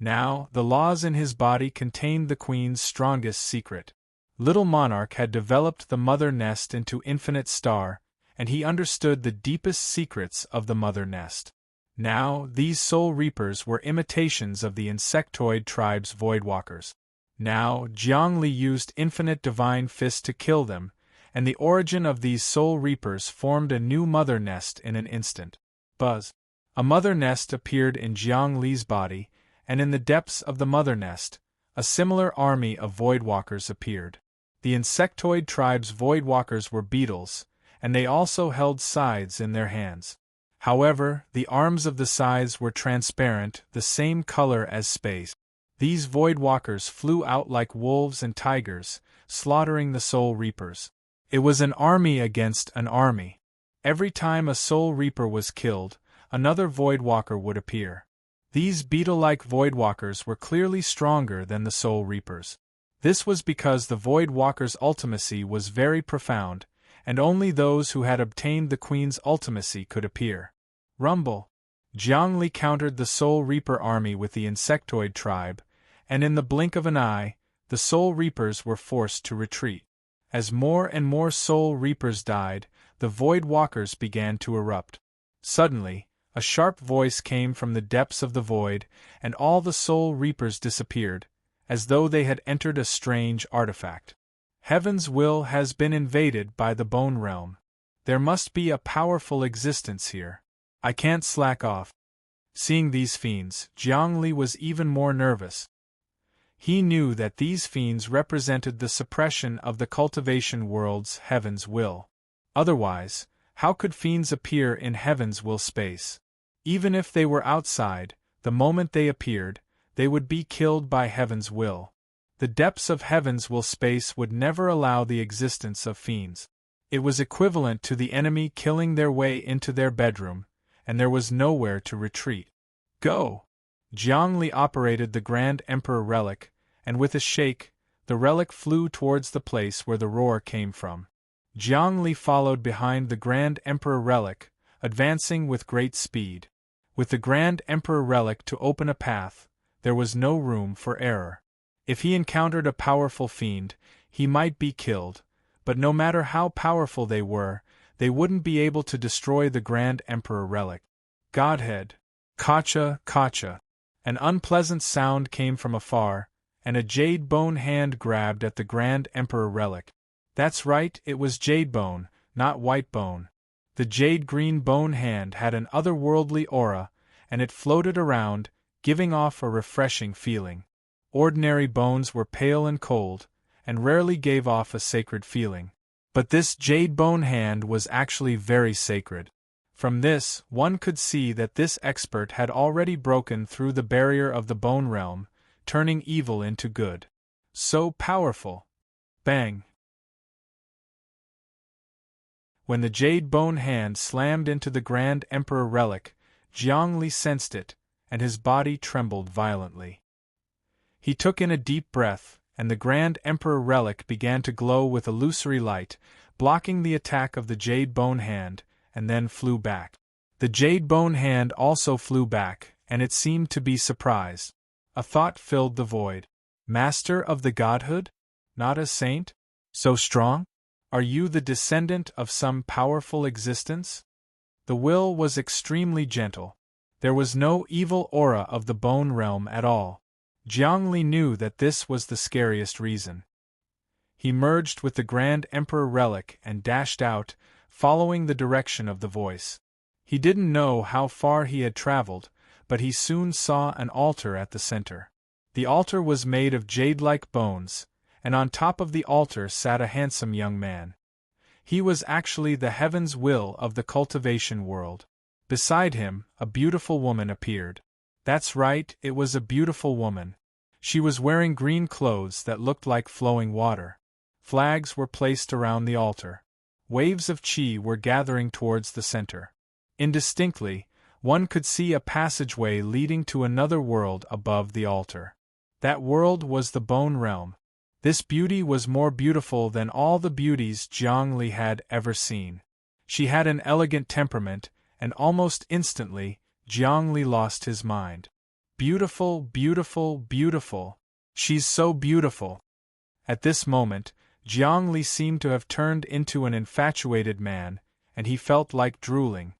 Now, the laws in his body contained the queen's strongest secret. Little Monarch had developed the mother nest into infinite star, and he understood the deepest secrets of the mother nest. Now, these soul reapers were imitations of the insectoid tribe's voidwalkers. Now, Jiang Li used infinite divine fist to kill them, and the origin of these soul reapers formed a new mother nest in an instant. Buzz! A mother nest appeared in Jiang Li's body, and in the depths of the mother nest, a similar army of voidwalkers appeared. The insectoid tribe's voidwalkers were beetles, and they also held scythes in their hands. However, the arms of the scythes were transparent, the same color as space. These void walkers flew out like wolves and tigers, slaughtering the soul reapers. It was an army against an army. Every time a soul reaper was killed, another void walker would appear. These beetle-like void walkers were clearly stronger than the soul reapers. This was because the void walker's ultimacy was very profound, and only those who had obtained the queen's ultimacy could appear. Rumble. Jiangli countered the soul reaper army with the insectoid tribe, and in the blink of an eye, the soul reapers were forced to retreat. As more and more soul reapers died, the void walkers began to erupt. Suddenly, a sharp voice came from the depths of the void, and all the soul reapers disappeared, as though they had entered a strange artifact. Heaven's will has been invaded by the bone realm. There must be a powerful existence here. I can't slack off. Seeing these fiends, Jiangli was even more nervous. He knew that these fiends represented the suppression of the cultivation world's heaven's will. Otherwise, how could fiends appear in heaven's will space? Even if they were outside, the moment they appeared, they would be killed by heaven's will. The depths of heaven's will space would never allow the existence of fiends. It was equivalent to the enemy killing their way into their bedroom, and there was nowhere to retreat. Go! Jiangli operated the Grand Emperor relic, and with a shake, the relic flew towards the place where the roar came from. Jiangli followed behind the Grand Emperor relic, advancing with great speed. With the Grand Emperor relic to open a path, there was no room for error. If he encountered a powerful fiend, he might be killed, but no matter how powerful they were, they wouldn't be able to destroy the Grand Emperor relic. Godhead. Kacha, kacha. An unpleasant sound came from afar, and a jade bone hand grabbed at the Grand Emperor relic. That's right, it was jade bone, not white bone. The jade-green bone hand had an otherworldly aura, and it floated around, giving off a refreshing feeling. Ordinary bones were pale and cold, and rarely gave off a sacred feeling. But this jade bone hand was actually very sacred. From this, one could see that this expert had already broken through the barrier of the bone realm, turning evil into good. So powerful! Bang! When the jade bone hand slammed into the Grand Emperor relic, Jiangli sensed it, and his body trembled violently. He took in a deep breath, and the Grand Emperor relic began to glow with illusory light, blocking the attack of the jade bone hand, and then flew back. The jade bone hand also flew back, and it seemed to be surprised. A thought filled the void. Master of the godhood? Not a saint? So strong? Are you the descendant of some powerful existence? The will was extremely gentle. There was no evil aura of the bone realm at all. Jiangli knew that this was the scariest reason. He merged with the Grand Emperor relic and dashed out, following the direction of the voice. He didn't know how far he had traveled, but he soon saw an altar at the center. The altar was made of jade-like bones, and on top of the altar sat a handsome young man. He was actually the heaven's will of the cultivation world. Beside him, a beautiful woman appeared. That's right, it was a beautiful woman. She was wearing green clothes that looked like flowing water. Flags were placed around the altar. Waves of chi were gathering towards the center. Indistinctly, one could see a passageway leading to another world above the altar. That world was the bone realm. This beauty was more beautiful than all the beauties Jiangli had ever seen. She had an elegant temperament, and almost instantly, Jiangli lost his mind. Beautiful, beautiful, beautiful. She's so beautiful. At this moment, Jiangli seemed to have turned into an infatuated man, and he felt like drooling.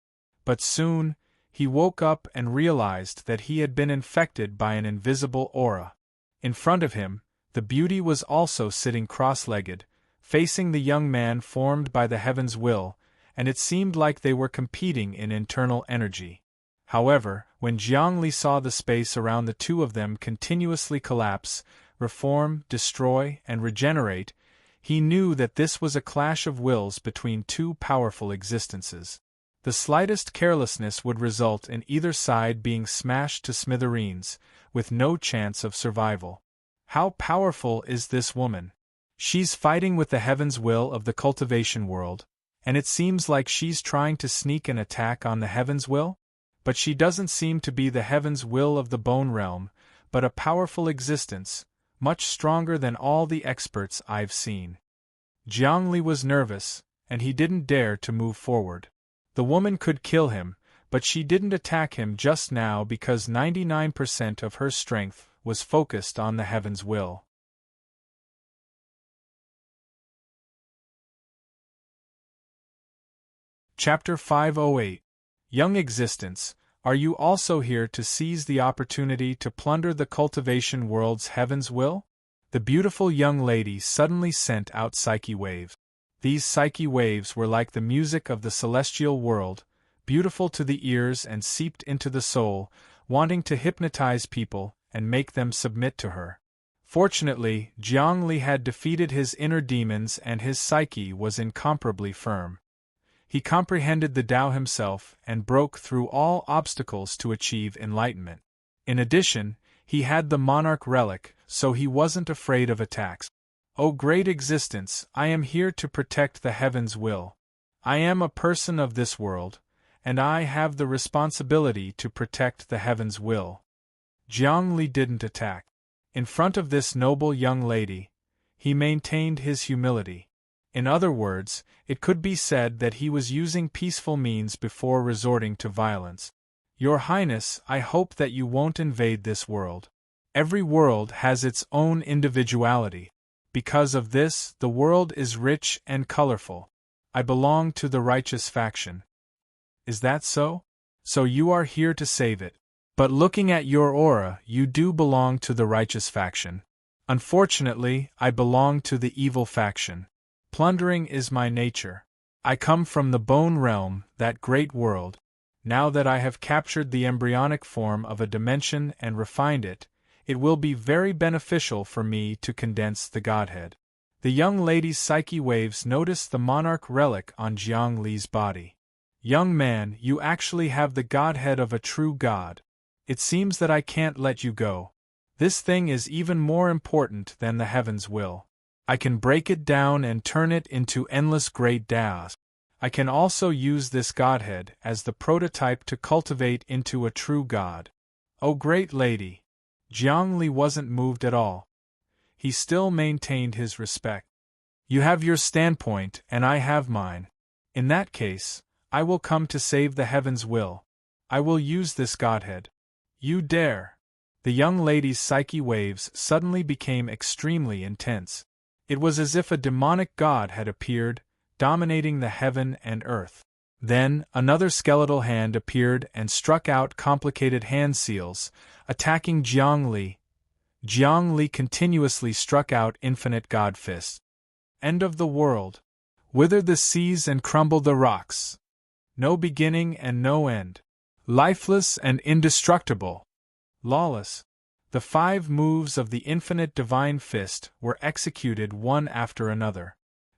But soon, he woke up and realized that he had been infected by an invisible aura. In front of him, the beauty was also sitting cross-legged, facing the young man formed by the heaven's will, and it seemed like they were competing in internal energy. However, when Jiangli saw the space around the two of them continuously collapse, reform, destroy, and regenerate, he knew that this was a clash of wills between two powerful existences. The slightest carelessness would result in either side being smashed to smithereens, with no chance of survival. How powerful is this woman? She's fighting with the heaven's will of the cultivation world, and it seems like she's trying to sneak an attack on the heaven's will? But she doesn't seem to be the heaven's will of the bone realm, but a powerful existence, much stronger than all the experts I've seen. Jiangli was nervous, and he didn't dare to move forward. The woman could kill him, but she didn't attack him just now because 99% of her strength was focused on the heaven's will. Chapter 508. Young Existence, are you also here to seize the opportunity to plunder the cultivation world's heaven's will? The beautiful young lady suddenly sent out psyche waves. These psyche waves were like the music of the celestial world, beautiful to the ears and seeped into the soul, wanting to hypnotize people and make them submit to her. Fortunately, Jiangli had defeated his inner demons and his psyche was incomparably firm. He comprehended the Tao himself and broke through all obstacles to achieve enlightenment. In addition, he had the monarch relic, so he wasn't afraid of attacks. O great existence, I am here to protect the heaven's will. I am a person of this world, and I have the responsibility to protect the heaven's will. Jiangli didn't attack. In front of this noble young lady, he maintained his humility. In other words, it could be said that he was using peaceful means before resorting to violence. Your Highness, I hope that you won't invade this world. Every world has its own individuality. Because of this, the world is rich and colorful. I belong to the righteous faction. Is that so? So you are here to save it. But looking at your aura, you do belong to the righteous faction. Unfortunately, I belong to the evil faction. Plundering is my nature. I come from the bone realm, that great world. Now that I have captured the embryonic form of a dimension and refined it, it will be very beneficial for me to condense the Godhead. The young lady's psyche waves noticed the monarch relic on Jiang Li's body. Young man, you actually have the Godhead of a true God. It seems that I can't let you go. This thing is even more important than the heaven's will. I can break it down and turn it into endless great Taos. I can also use this Godhead as the prototype to cultivate into a true God. O great lady! Jiangli wasn't moved at all. He still maintained his respect. You have your standpoint and I have mine. In that case, I will come to save the heaven's will. I will use this Godhead. You dare! The young lady's psyche waves suddenly became extremely intense. It was as if a demonic god had appeared, dominating the heaven and earth. Then, another skeletal hand appeared and struck out complicated hand seals, attacking Jiang Li. Jiang Li continuously struck out infinite god fists. End of the world. Wither the seas and crumble the rocks. No beginning and no end. Lifeless and indestructible. Lawless. The 5 moves of the infinite divine fist were executed one after another.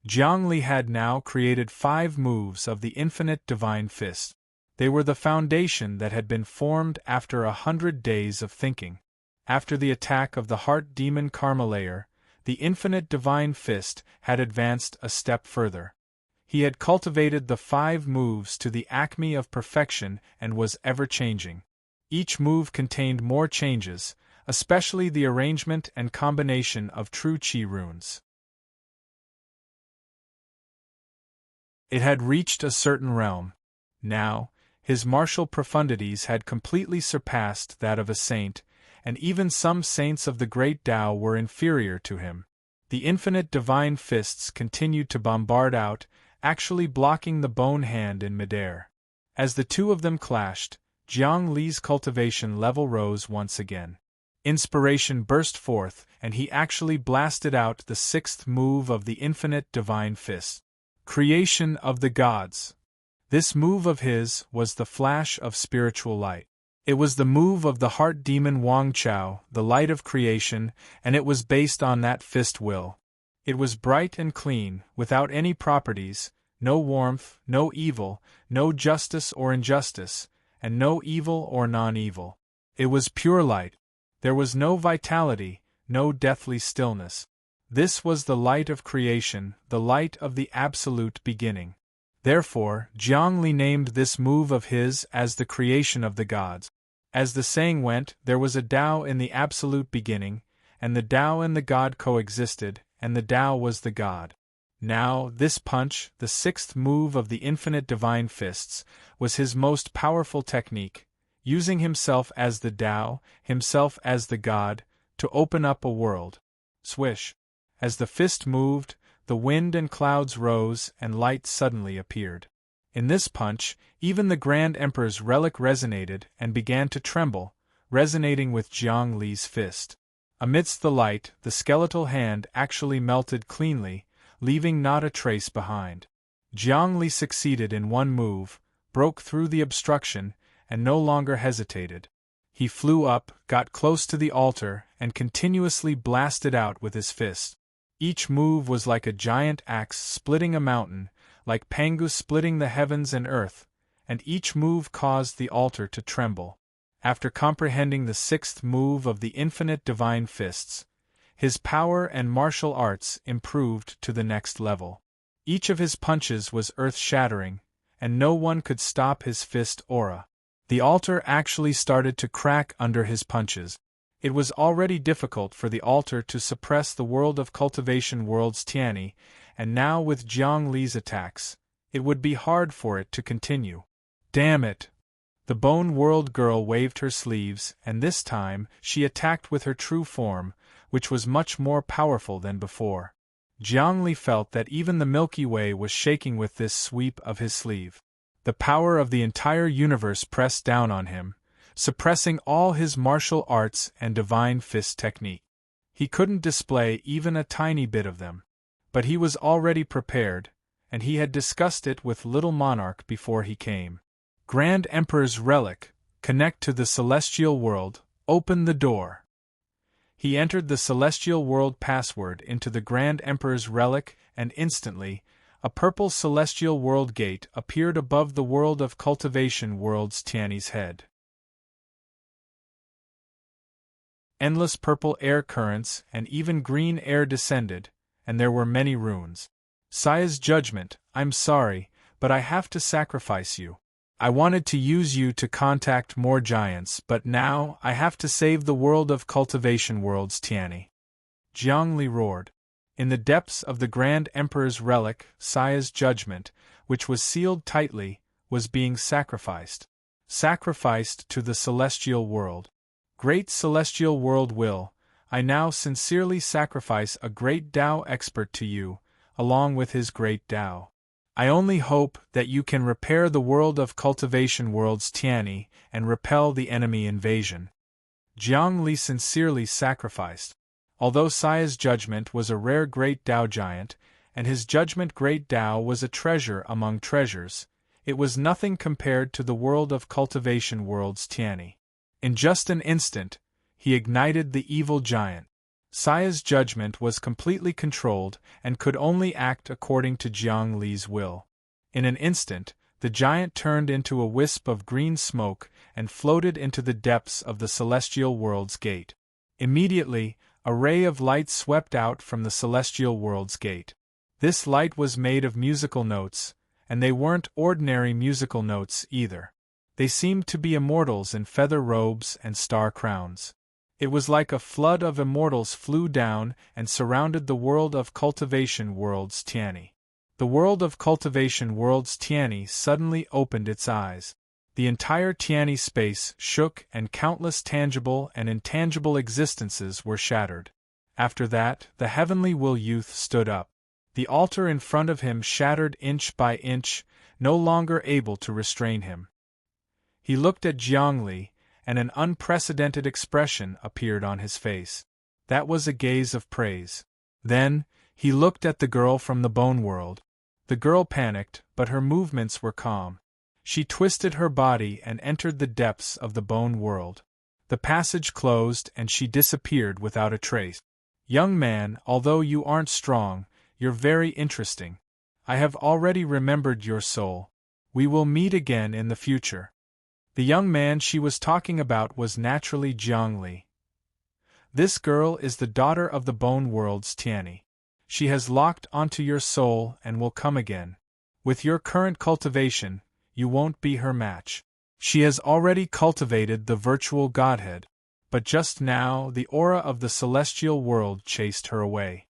Jiang Li had now created 5 moves of the infinite divine fist. They were the foundation that had been formed after 100 days of thinking. After the attack of the heart demon karma layer, the infinite divine fist had advanced a step further. He had cultivated the 5 moves to the acme of perfection and was ever-changing. Each move contained more changes, especially the arrangement and combination of true Qi runes. It had reached a certain realm. Now, his martial profundities had completely surpassed that of a saint, and even some saints of the great Tao were inferior to him. The infinite divine fists continued to bombard out, actually blocking the bone hand in midair. As the two of them clashed, Jiang Li's cultivation level rose once again. Inspiration burst forth, and he actually blasted out the 6th move of the infinite divine fist. Creation of the gods. This move of his was the flash of spiritual light. It was the move of the heart demon Wang Chao, the light of creation, and it was based on that fist will. It was bright and clean, without any properties, No warmth, no evil, no justice or injustice, and no evil or non-evil. It was pure light. There was no vitality, no deathly stillness. This was the light of creation, the light of the absolute beginning. Therefore, Zhongli named this move of his as the creation of the gods. As the saying went, there was a Tao in the absolute beginning, and the Tao and the God coexisted, and the Tao was the God. Now, this punch, the sixth move of the infinite divine fists, was his most powerful technique, using himself as the Tao, himself as the God, to open up a world. Swish! As the fist moved, the wind and clouds rose and light suddenly appeared. In this punch, even the Grand Emperor's relic resonated and began to tremble, resonating with Jiang Li's fist. Amidst the light, the skeletal hand actually melted cleanly, leaving not a trace behind. Jiang Li succeeded in one move, broke through the obstruction, and no longer hesitated. He flew up, got close to the altar, and continuously blasted out with his fist. Each move was like a giant axe splitting a mountain, like Pangu splitting the heavens and earth, and each move caused the altar to tremble. After comprehending the sixth move of the infinite divine fists, his power and martial arts improved to the next level. Each of his punches was earth-shattering, and no one could stop his fist aura. The altar actually started to crack under his punches. It was already difficult for the altar to suppress the world of cultivation world's Tianyi, and now with Jiang Li's attacks, it would be hard for it to continue. Damn it! The Bone World girl waved her sleeves, and this time she attacked with her true form, which was much more powerful than before. Jiang Li felt that even the Milky Way was shaking with this sweep of his sleeve. The power of the entire universe pressed down on him, suppressing all his martial arts and divine fist technique. He couldn't display even a tiny bit of them. But he was already prepared, and he had discussed it with Little Monarch before he came. Grand Emperor's relic, connect to the celestial world, open the door. He entered the celestial world password into the Grand Emperor's relic, and instantly, a purple celestial world gate appeared above the world of cultivation world's Tianyi's head. Endless purple air currents and even green air descended, and there were many runes. Saya's judgment, I'm sorry, but I have to sacrifice you. I wanted to use you to contact more giants, but now I have to save the world of cultivation world's Tianyi. Jiang Li roared. In the depths of the Grand Emperor's relic, Saya's judgment, which was sealed tightly, was being sacrificed. Sacrificed to the celestial world. Great celestial world will, I now sincerely sacrifice a great Tao expert to you, along with his great Tao. I only hope that you can repair the world of cultivation world's Tianyi and repel the enemy invasion. Jiang Li sincerely sacrificed. Although Saya's judgment was a rare great Tao giant, and his judgment great Tao was a treasure among treasures, it was nothing compared to the world of cultivation world's Tianyi. In just an instant, he ignited the evil giant. Saya's judgment was completely controlled and could only act according to Jiang Li's will. In an instant, the giant turned into a wisp of green smoke and floated into the depths of the celestial world's gate. Immediately, a ray of light swept out from the celestial world's gate. This light was made of musical notes, and they weren't ordinary musical notes either. They seemed to be immortals in feather robes and star crowns. It was like a flood of immortals flew down and surrounded the world of cultivation world's Tianyi. The world of cultivation world's Tianyi suddenly opened its eyes. The entire Tianyi space shook and countless tangible and intangible existences were shattered. After that, the heavenly will youth stood up. The altar in front of him shattered inch by inch, no longer able to restrain him. He looked at Jiang Li, and an unprecedented expression appeared on his face. That was a gaze of praise. Then, he looked at the girl from the Bone World. The girl panicked, but her movements were calm. She twisted her body and entered the depths of the Bone World. The passage closed and she disappeared without a trace. Young man, although you aren't strong, you're very interesting. I have already remembered your soul. We will meet again in the future. The young man she was talking about was naturally Jiangli. This girl is the daughter of the Bone World's Tianyi. She has locked onto your soul and will come again. With your current cultivation, you won't be her match. She has already cultivated the virtual godhead, but just now the aura of the celestial world chased her away.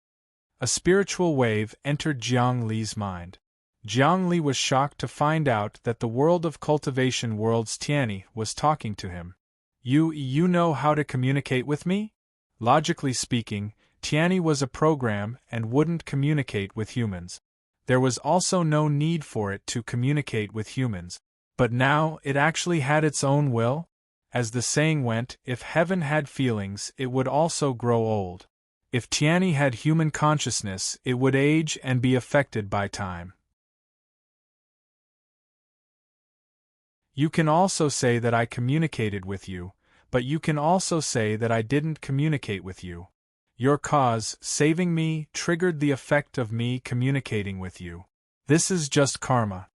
A spiritual wave entered Jiang Li's mind. Jiang Li was shocked to find out that the world of cultivation world's Tianyi was talking to him. You know how to communicate with me? Logically speaking, Tianyi was a program and wouldn't communicate with humans. There was also no need for it to communicate with humans. But now it actually had its own will? As the saying went, if heaven had feelings, it would also grow old. If Tianyi had human consciousness, it would age and be affected by time. You can also say that I communicated with you, but you can also say that I didn't communicate with you. Your cause, saving me, triggered the effect of me communicating with you. This is just karma.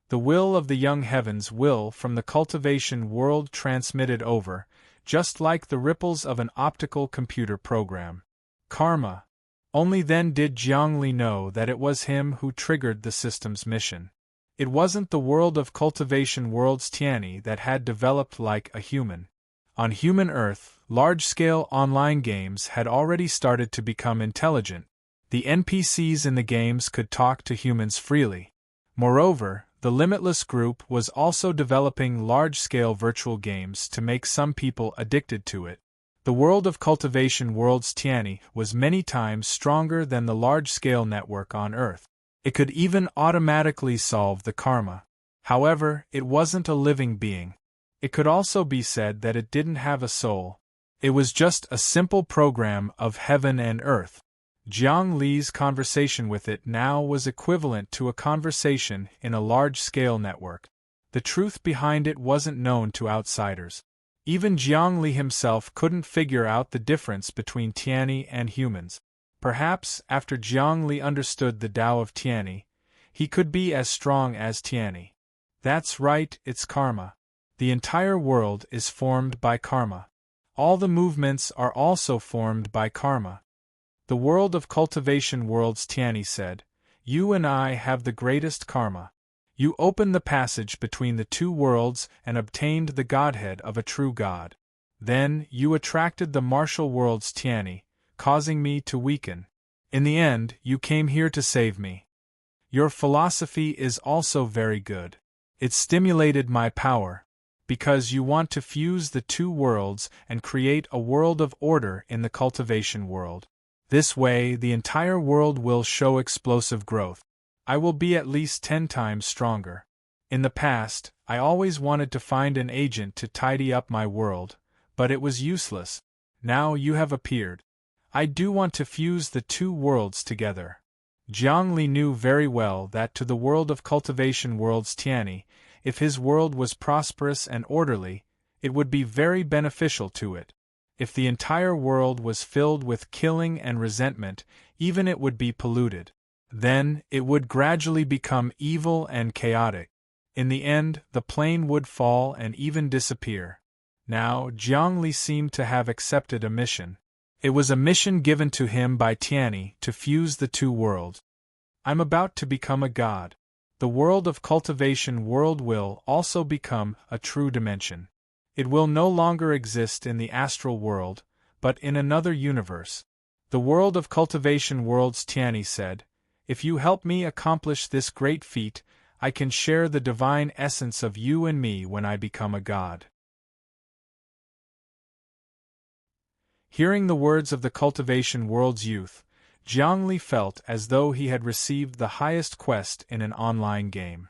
The will of the young heavens will from the cultivation world transmitted over, just like the ripples of an optical computer program. Karma. Only then did Jiangli know that it was him who triggered the system's mission. It wasn't the world of cultivation world's Tianyi that had developed like a human. On human Earth, large-scale online games had already started to become intelligent. The NPCs in the games could talk to humans freely. Moreover, the Limitless Group was also developing large-scale virtual games to make some people addicted to it. The world of cultivation world's Tianyi was many times stronger than the large-scale network on Earth. It could even automatically solve the karma. However, it wasn't a living being. It could also be said that it didn't have a soul. It was just a simple program of heaven and earth. Jiang Li's conversation with it now was equivalent to a conversation in a large-scale network. The truth behind it wasn't known to outsiders. Even Jiang Li himself couldn't figure out the difference between Tianyi and humans. Perhaps, after Jiang Li understood the Tao of Tianyi, he could be as strong as Tianyi. That's right, it's karma. The entire world is formed by karma. All the movements are also formed by karma. The world of cultivation world's Tianyi said, "You and I have the greatest karma. You opened the passage between the two worlds and obtained the godhead of a true god. Then, you attracted the martial world's Tianyi, causing me to weaken. In the end, you came here to save me. Your philosophy is also very good. It stimulated my power, because you want to fuse the two worlds and create a world of order in the cultivation world. This way, the entire world will show explosive growth. I will be at least 10 times stronger. In the past, I always wanted to find an agent to tidy up my world, but it was useless. Now you have appeared. I do want to fuse the two worlds together." Jiang Li knew very well that to the world of cultivation world's Tianyi, if his world was prosperous and orderly, it would be very beneficial to it. If the entire world was filled with killing and resentment, even it would be polluted. Then, it would gradually become evil and chaotic. In the end, the plane would fall and even disappear. Now, Jiang Li seemed to have accepted a mission. It was a mission given to him by Tianyi to fuse the two worlds. I'm about to become a god. The world of cultivation world will also become a true dimension. It will no longer exist in the astral world, but in another universe. The world of cultivation world's Tianyi said, "If you help me accomplish this great feat, I can share the divine essence of you and me when I become a god." Hearing the words of the cultivation world's youth, Jiang Li felt as though he had received the highest quest in an online game.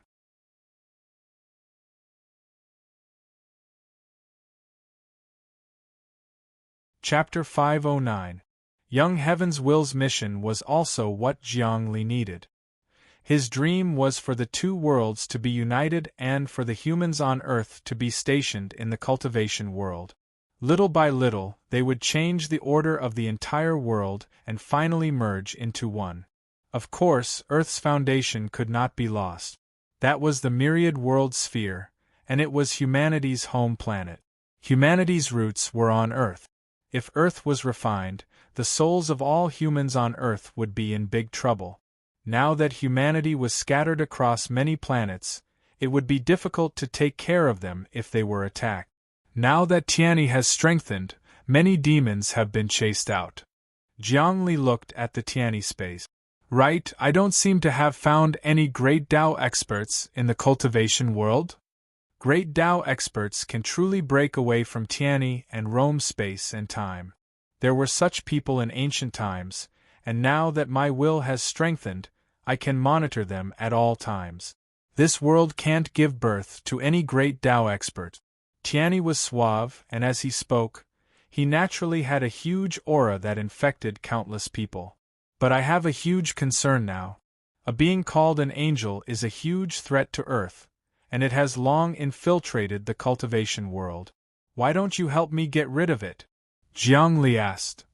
Chapter 509. Young Heaven's Will's mission was also what Jiang Li needed. His dream was for the two worlds to be united and for the humans on Earth to be stationed in the cultivation world. Little by little, they would change the order of the entire world and finally merge into one. Of course, Earth's foundation could not be lost. That was the myriad world sphere, and it was humanity's home planet. Humanity's roots were on Earth. If Earth was refined, the souls of all humans on Earth would be in big trouble. Now that humanity was scattered across many planets, it would be difficult to take care of them if they were attacked. Now that Tianyi has strengthened, many demons have been chased out. Jiangli looked at the Tianyi space. Right, I don't seem to have found any great Tao experts in the cultivation world? Great Tao experts can truly break away from Tianyi and roam space and time. There were such people in ancient times, and now that my will has strengthened, I can monitor them at all times. This world can't give birth to any great Tao expert. Tianyi was suave, and as he spoke, he naturally had a huge aura that infected countless people. But I have a huge concern now. A being called an angel is a huge threat to Earth, and it has long infiltrated the cultivation world. Why don't you help me get rid of it? Jiangli asked.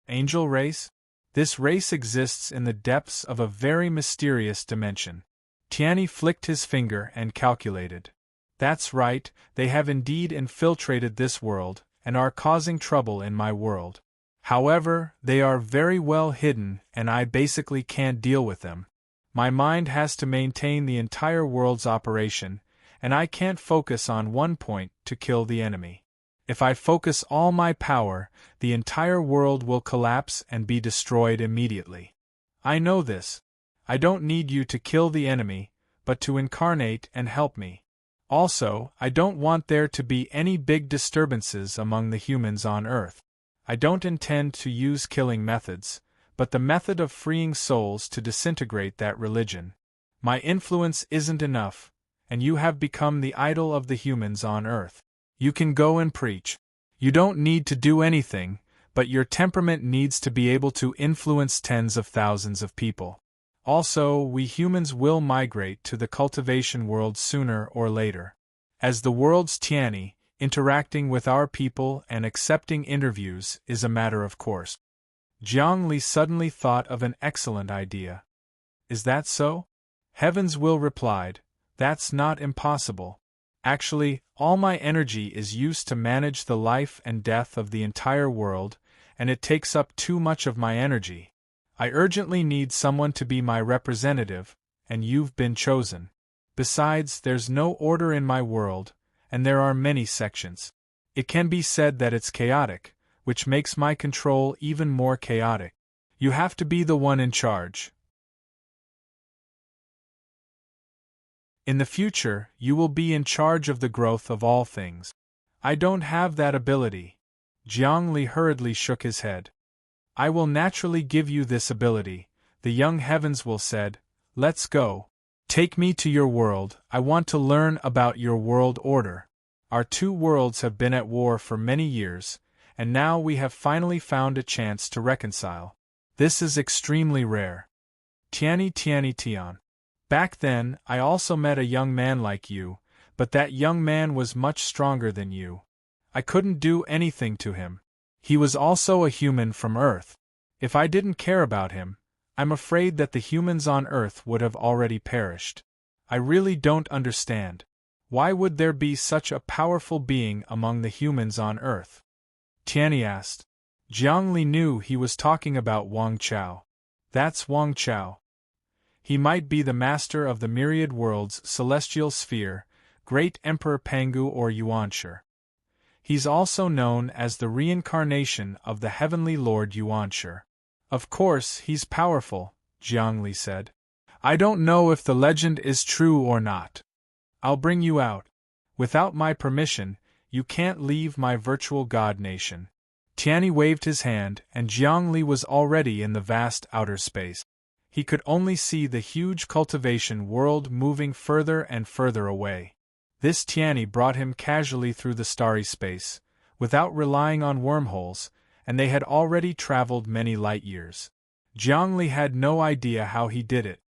Angel race? This race exists in the depths of a very mysterious dimension. Tianyi flicked his finger and calculated. That's right, they have indeed infiltrated this world, and are causing trouble in my world. However, they are very well hidden and I basically can't deal with them. My mind has to maintain the entire world's operation, and I can't focus on one point to kill the enemy. If I focus all my power, the entire world will collapse and be destroyed immediately. I know this. I don't need you to kill the enemy, but to incarnate and help me. Also, I don't want there to be any big disturbances among the humans on Earth. I don't intend to use killing methods, but the method of freeing souls to disintegrate that religion. My influence isn't enough, and you have become the idol of the humans on Earth. You can go and preach. You don't need to do anything, but your temperament needs to be able to influence tens of thousands of people. Also, we humans will migrate to the cultivation world sooner or later. As the world's Tianyi, interacting with our people and accepting interviews is a matter of course. Jiangli suddenly thought of an excellent idea. Is that so? Heaven's Will replied, that's not impossible. Actually, all my energy is used to manage the life and death of the entire world, and it takes up too much of my energy. I urgently need someone to be my representative, and you've been chosen. Besides, there's no order in my world, and there are many sections. It can be said that it's chaotic, which makes my control even more chaotic. You have to be the one in charge. In the future, you will be in charge of the growth of all things. I don't have that ability. Jiangli hurriedly shook his head. I will naturally give you this ability, the young Heavens will said. Let's go. Take me to your world, I want to learn about your world order. Our two worlds have been at war for many years, and now we have finally found a chance to reconcile. This is extremely rare. Tianyi Tian. Back then, I also met a young man like you, but that young man was much stronger than you. I couldn't do anything to him. He was also a human from Earth. If I didn't care about him, I'm afraid that the humans on Earth would have already perished. I really don't understand. Why would there be such a powerful being among the humans on Earth? Tianyi asked. Jiangli knew he was talking about Wang Chao. That's Wang Chao. He might be the master of the myriad worlds celestial sphere, Great Emperor Pangu or Yuanshi. He's also known as the reincarnation of the heavenly Lord Yuanshi. Of course, he's powerful, Jiangli said. I don't know if the legend is true or not. I'll bring you out. Without my permission, you can't leave my virtual god nation. Tianyi waved his hand, and Jiangli was already in the vast outer space. He could only see the huge cultivation world moving further and further away. This Tianyi brought him casually through the starry space, without relying on wormholes, and they had already traveled many light years. Jiangli had no idea how he did it.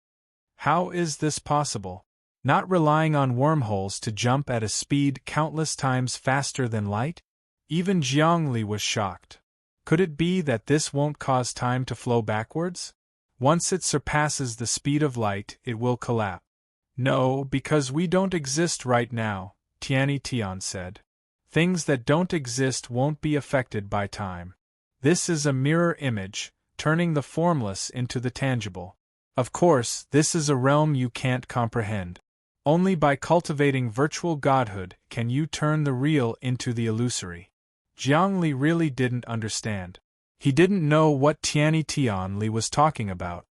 How is this possible? Not relying on wormholes to jump at a speed countless times faster than light? Even Jiangli was shocked. Could it be that this won't cause time to flow backwards? Once it surpasses the speed of light, it will collapse. No, because we don't exist right now, Tianyi Tian said. Things that don't exist won't be affected by time. This is a mirror image, turning the formless into the tangible. Of course, this is a realm you can't comprehend. Only by cultivating virtual godhood can you turn the real into the illusory. Jiangli really didn't understand. He didn't know what Tianyi Tianli was talking about.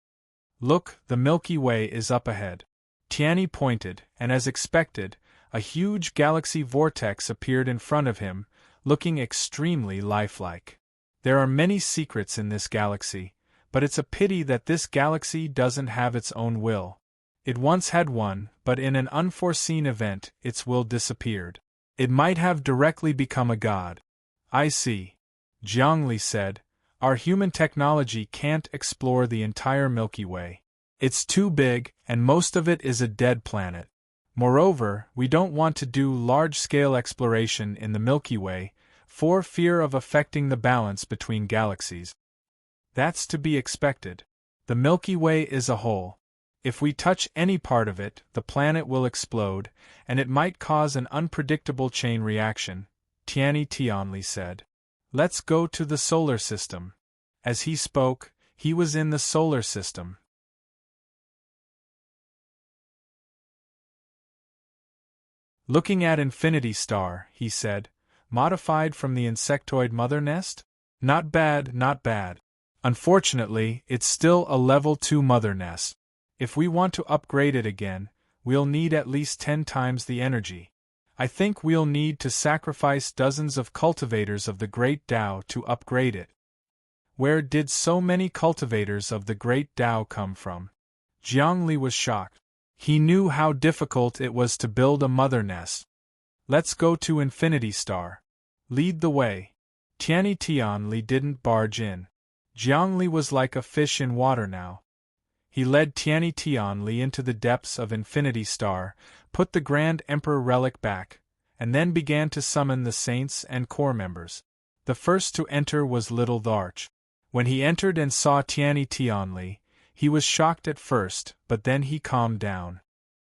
Look, the Milky Way is up ahead. Tianyi pointed, and as expected, a huge galaxy vortex appeared in front of him, looking extremely lifelike. There are many secrets in this galaxy, but it's a pity that this galaxy doesn't have its own will. It once had one, but in an unforeseen event, its will disappeared. It might have directly become a god. I see. Jiangli said, our human technology can't explore the entire Milky Way. It's too big, and most of it is a dead planet. Moreover, we don't want to do large-scale exploration in the Milky Way, for fear of affecting the balance between galaxies. That's to be expected. The Milky Way is a whole. If we touch any part of it, the planet will explode, and it might cause an unpredictable chain reaction, Tianyi Tianli said. Let's go to the solar system. As he spoke, he was in the solar system. Looking at Infinity Star, he said, modified from the insectoid mother nest? Not bad, not bad. Unfortunately, it's still a level 2 mother nest. If we want to upgrade it again, we'll need at least 10 times the energy. I think we'll need to sacrifice dozens of cultivators of the Great Tao to upgrade it. Where did so many cultivators of the Great Tao come from? Jiangli was shocked. He knew how difficult it was to build a mother nest. Let's go to Infinity Star. Lead the way. Tianyi Tianli didn't barge in. Jiangli was like a fish in water now. He led Tianyi Tianli into the depths of Infinity Star, put the Grand Emperor relic back, and then began to summon the saints and core members. The first to enter was Little Tharch. When he entered and saw Tianyi Tianli, he was shocked at first, but then he calmed down.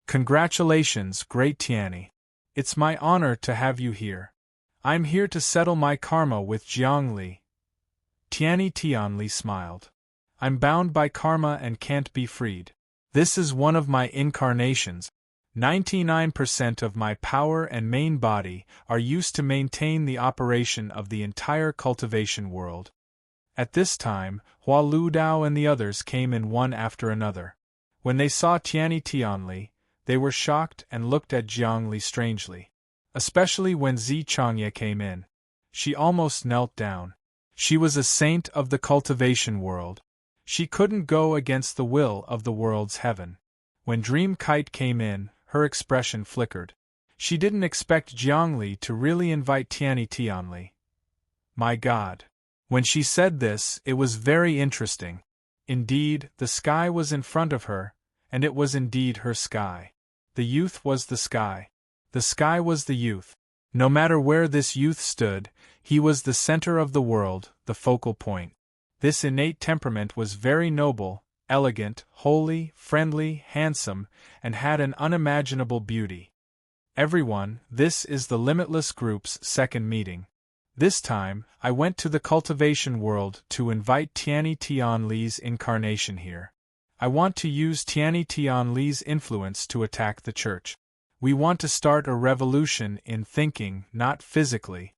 Congratulations, Great Tianyi. It's my honor to have you here. I'm here to settle my karma with Jiangli. Tianyi Tianli smiled. I'm bound by karma and can't be freed. This is one of my incarnations. 99% of my power and main body are used to maintain the operation of the entire cultivation world. At this time, Hua Ludao and the others came in one after another. When they saw Tianyi Tianli, they were shocked and looked at Jiangli strangely. Especially when Zi Changye came in. She almost knelt down. She was a saint of the cultivation world. She couldn't go against the will of the world's heaven. When Dream Kite came in, her expression flickered. She didn't expect Jiangli to really invite Tianyi Tianli. My God. When she said this, it was very interesting. Indeed, the sky was in front of her, and it was indeed her sky. The youth was the sky. The sky was the youth. No matter where this youth stood, he was the center of the world, the focal point. This innate temperament was very noble, elegant, holy, friendly, handsome, and had an unimaginable beauty. Everyone, this is the Limitless Group's second meeting. This time, I went to the cultivation world to invite Tianyi Tianli's incarnation here. I want to use Tianyi Tianli's influence to attack the church. We want to start a revolution in thinking, not physically.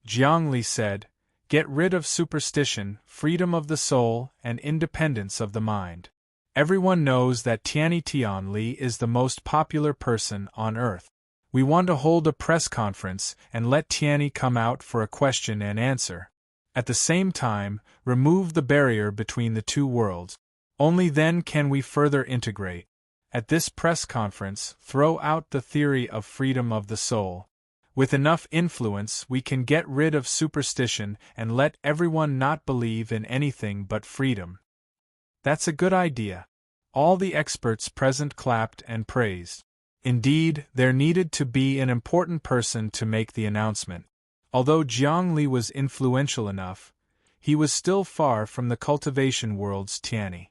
Jiangli said, get rid of superstition, freedom of the soul, and independence of the mind. Everyone knows that Tianyi Tianli is the most popular person on earth. We want to hold a press conference and let Tianyi come out for a question and answer. At the same time, remove the barrier between the two worlds. Only then can we further integrate. At this press conference, throw out the theory of freedom of the soul. With enough influence, we can get rid of superstition and let everyone not believe in anything but freedom. That's a good idea. All the experts present clapped and praised. Indeed, there needed to be an important person to make the announcement. Although Jiangli was influential enough, he was still far from the cultivation world's Tianyi.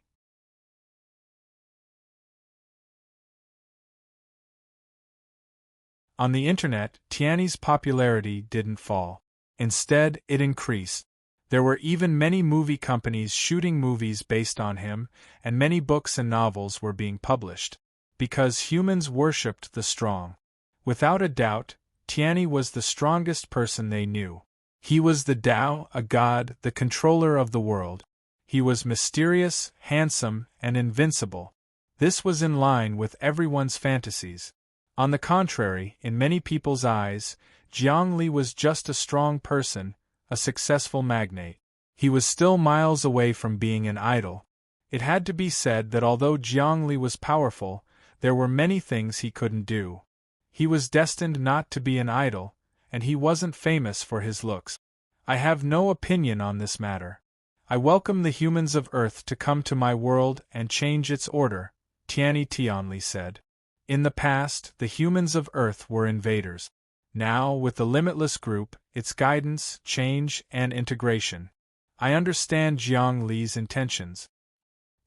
On the internet, Tiany's popularity didn't fall. Instead, it increased. There were even many movie companies shooting movies based on him, and many books and novels were being published. Because humans worshipped the strong. Without a doubt, Tiany was the strongest person they knew. He was the Tao, a god, the controller of the world. He was mysterious, handsome, and invincible. This was in line with everyone's fantasies. On the contrary, in many people's eyes, Zhongli was just a strong person, a successful magnate. He was still miles away from being an idol. It had to be said that although Zhongli was powerful, there were many things he couldn't do. He was destined not to be an idol, and he wasn't famous for his looks. I have no opinion on this matter. I welcome the humans of Earth to come to my world and change its order, Tiany Tianli said. In the past, the humans of Earth were invaders. Now, with the Limitless Group, its guidance, change, and integration, I understand Jiang Li's intentions.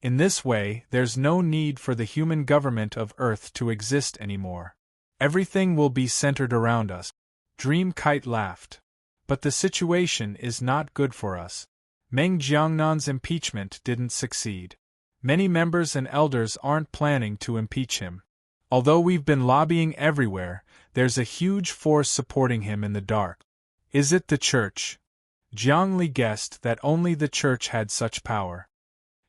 In this way, there's no need for the human government of Earth to exist anymore. Everything will be centered around us. Dream Kite laughed. But the situation is not good for us. Meng Jiangnan's impeachment didn't succeed. Many members and elders aren't planning to impeach him. Although we've been lobbying everywhere, there's a huge force supporting him in the dark. Is it the church? Jiang Li guessed that only the church had such power.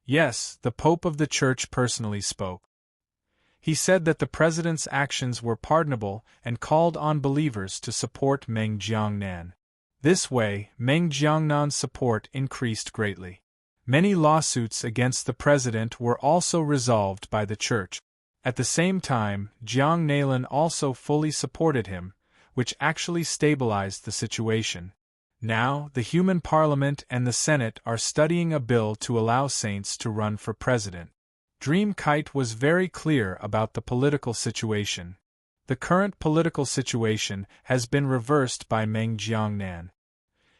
Yes, the Pope of the Church personally spoke. He said that the president's actions were pardonable and called on believers to support Meng Jiangnan. This way, Meng Jiangnan's support increased greatly. Many lawsuits against the president were also resolved by the church. At the same time, Jiang Nailan also fully supported him, which actually stabilized the situation. Now, the human parliament and the Senate are studying a bill to allow saints to run for president. Dream Kite was very clear about the political situation. The current political situation has been reversed by Meng Jiangnan.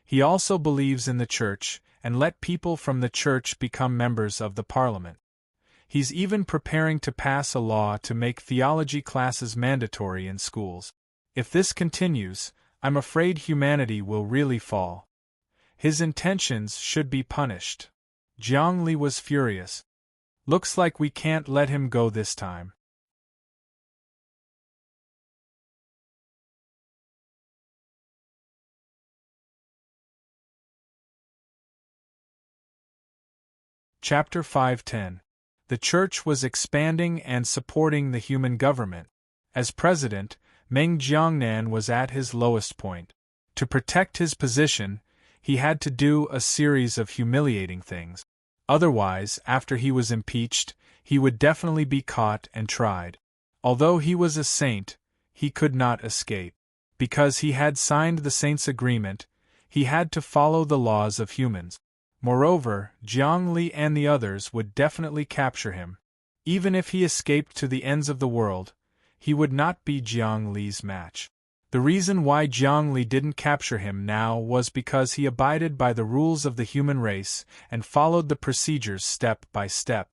He also believes in the church, and let people from the church become members of the parliament. He's even preparing to pass a law to make theology classes mandatory in schools. If this continues, I'm afraid humanity will really fall. His intentions should be punished. Jiang Li was furious. Looks like we can't let him go this time. Chapter 510. The church was expanding and supporting the human government. As president, Meng Jiangnan was at his lowest point. To protect his position, he had to do a series of humiliating things. Otherwise, after he was impeached, he would definitely be caught and tried. Although he was a saint, he could not escape. Because he had signed the saint's agreement, he had to follow the laws of humans. Moreover, Jiang Li and the others would definitely capture him. Even if he escaped to the ends of the world, he would not be Jiang Li's match. The reason why Jiang Li didn't capture him now was because he abided by the rules of the human race and followed the procedures step by step.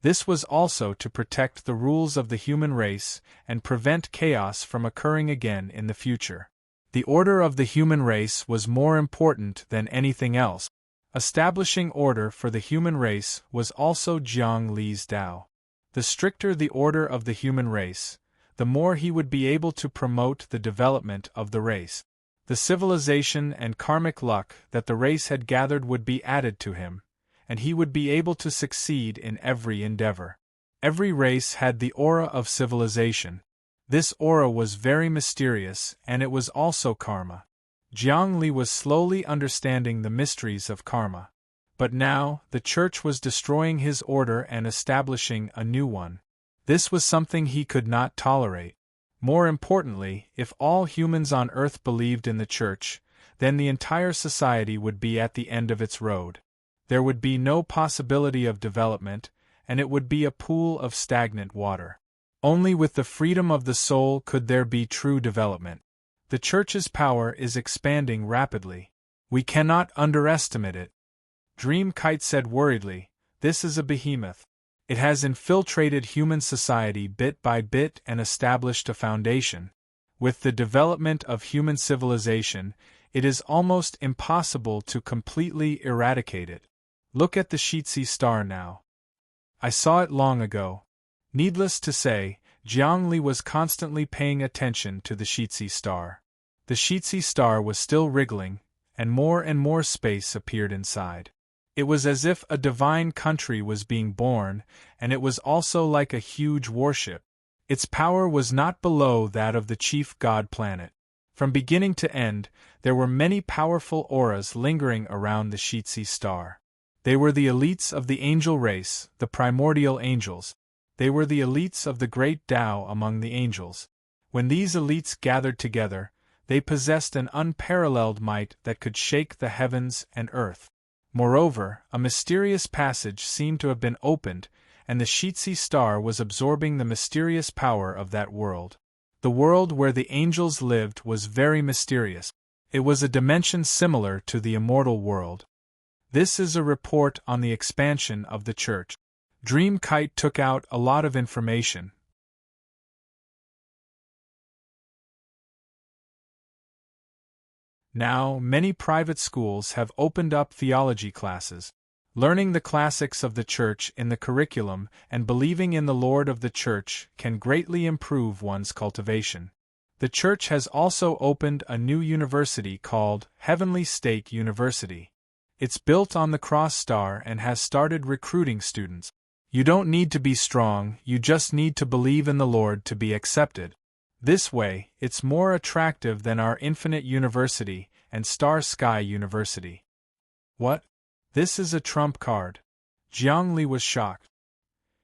This was also to protect the rules of the human race and prevent chaos from occurring again in the future. The order of the human race was more important than anything else. Establishing order for the human race was also Jiang Li's Tao. The stricter the order of the human race, the more he would be able to promote the development of the race. The civilization and karmic luck that the race had gathered would be added to him, and he would be able to succeed in every endeavor. Every race had the aura of civilization. This aura was very mysterious, and it was also karma. Jiang Li was slowly understanding the mysteries of karma. But now, the church was destroying his order and establishing a new one. This was something he could not tolerate. More importantly, if all humans on Earth believed in the church, then the entire society would be at the end of its road. There would be no possibility of development, and it would be a pool of stagnant water. Only with the freedom of the soul could there be true development. The church's power is expanding rapidly. We cannot underestimate it. Dream Kite said worriedly, "This is a behemoth. It has infiltrated human society bit by bit and established a foundation. With the development of human civilization, it is almost impossible to completely eradicate it. Look at the Shitsi star now. I saw it long ago. Needless to say, Jiang Li was constantly paying attention to the Shitsi star. The Shitsi star was still wriggling, and more space appeared inside. It was as if a divine country was being born, and it was also like a huge warship. Its power was not below that of the chief god planet. From beginning to end, there were many powerful auras lingering around the Shitsi star. They were the elites of the angel race, the primordial angels. They were the elites of the great Tao among the angels. When these elites gathered together, they possessed an unparalleled might that could shake the heavens and earth. Moreover, a mysterious passage seemed to have been opened, and the Shitsi star was absorbing the mysterious power of that world. The world where the angels lived was very mysterious. It was a dimension similar to the immortal world. This is a report on the expansion of the church. Dream Kite took out a lot of information. Now, many private schools have opened up theology classes. Learning the classics of the Church in the curriculum and believing in the Lord of the Church can greatly improve one's cultivation. The Church has also opened a new university called Heavenly Stake University. It's built on the cross star and has started recruiting students. You don't need to be strong, you just need to believe in the Lord to be accepted. This way, it's more attractive than our Infinite University and Star Sky University. What? This is a trump card. Jiang Li was shocked.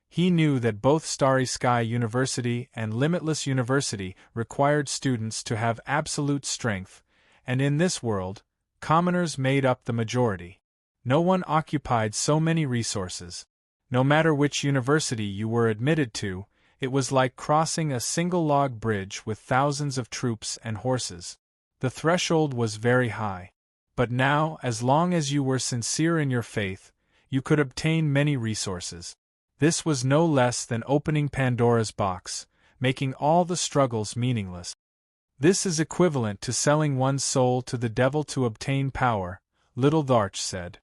He knew that both Starry Sky University and Limitless University required students to have absolute strength, and in this world, commoners made up the majority. No one occupied so many resources. No matter which university you were admitted to, it was like crossing a single log bridge with thousands of troops and horses. The threshold was very high. But now, as long as you were sincere in your faith, you could obtain many resources. This was no less than opening Pandora's box, making all the struggles meaningless. This is equivalent to selling one's soul to the devil to obtain power, Little Dharch said.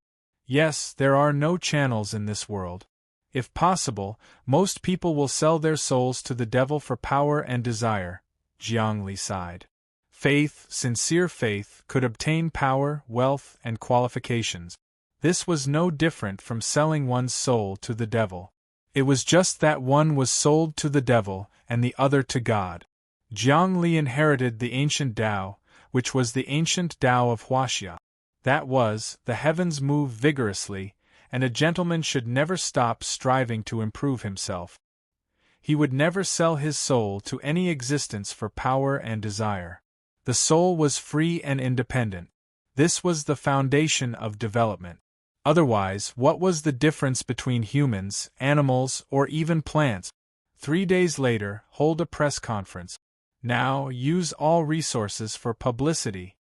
Yes, there are no channels in this world. If possible, most people will sell their souls to the devil for power and desire, Jiang Li sighed. Faith, sincere faith, could obtain power, wealth, and qualifications. This was no different from selling one's soul to the devil. It was just that one was sold to the devil and the other to God. Jiang Li inherited the ancient Tao, which was the ancient Tao of Huaxia. That was, the heavens move vigorously, and a gentleman should never stop striving to improve himself. He would never sell his soul to any existence for power and desire. The soul was free and independent. This was the foundation of development. Otherwise, what was the difference between humans, animals, or even plants? 3 days later, hold a press conference. Now, use all resources for publicity.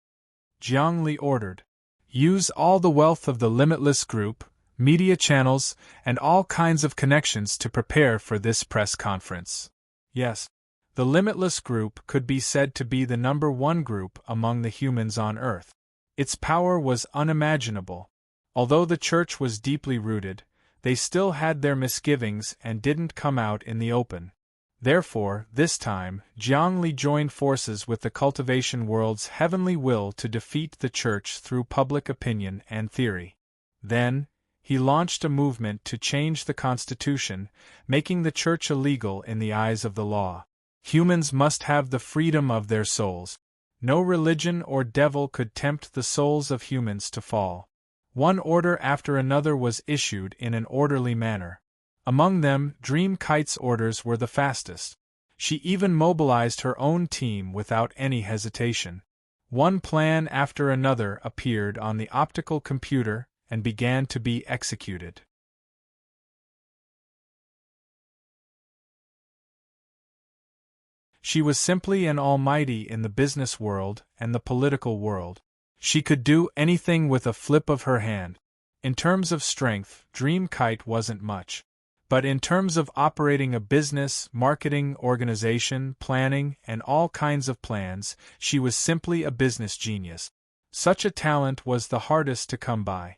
Jiang Li ordered. Use all the wealth of the Limitless Group, media channels, and all kinds of connections to prepare for this press conference. Yes, the Limitless Group could be said to be the #1 group among the humans on Earth. Its power was unimaginable. Although the church was deeply rooted, they still had their misgivings and didn't come out in the open. Therefore, this time, Jiang Li joined forces with the cultivation world's heavenly will to defeat the church through public opinion and theory. Then, he launched a movement to change the constitution, making the church illegal in the eyes of the law. Humans must have the freedom of their souls. No religion or devil could tempt the souls of humans to fall. One order after another was issued in an orderly manner. Among them, Dream Kite's orders were the fastest. She even mobilized her own team without any hesitation. One plan after another appeared on the optical computer and began to be executed. She was simply an almighty in the business world and the political world. She could do anything with a flip of her hand. In terms of strength, Dream Kite wasn't much. But in terms of operating a business, marketing, organization, planning, and all kinds of plans, she was simply a business genius. Such a talent was the hardest to come by.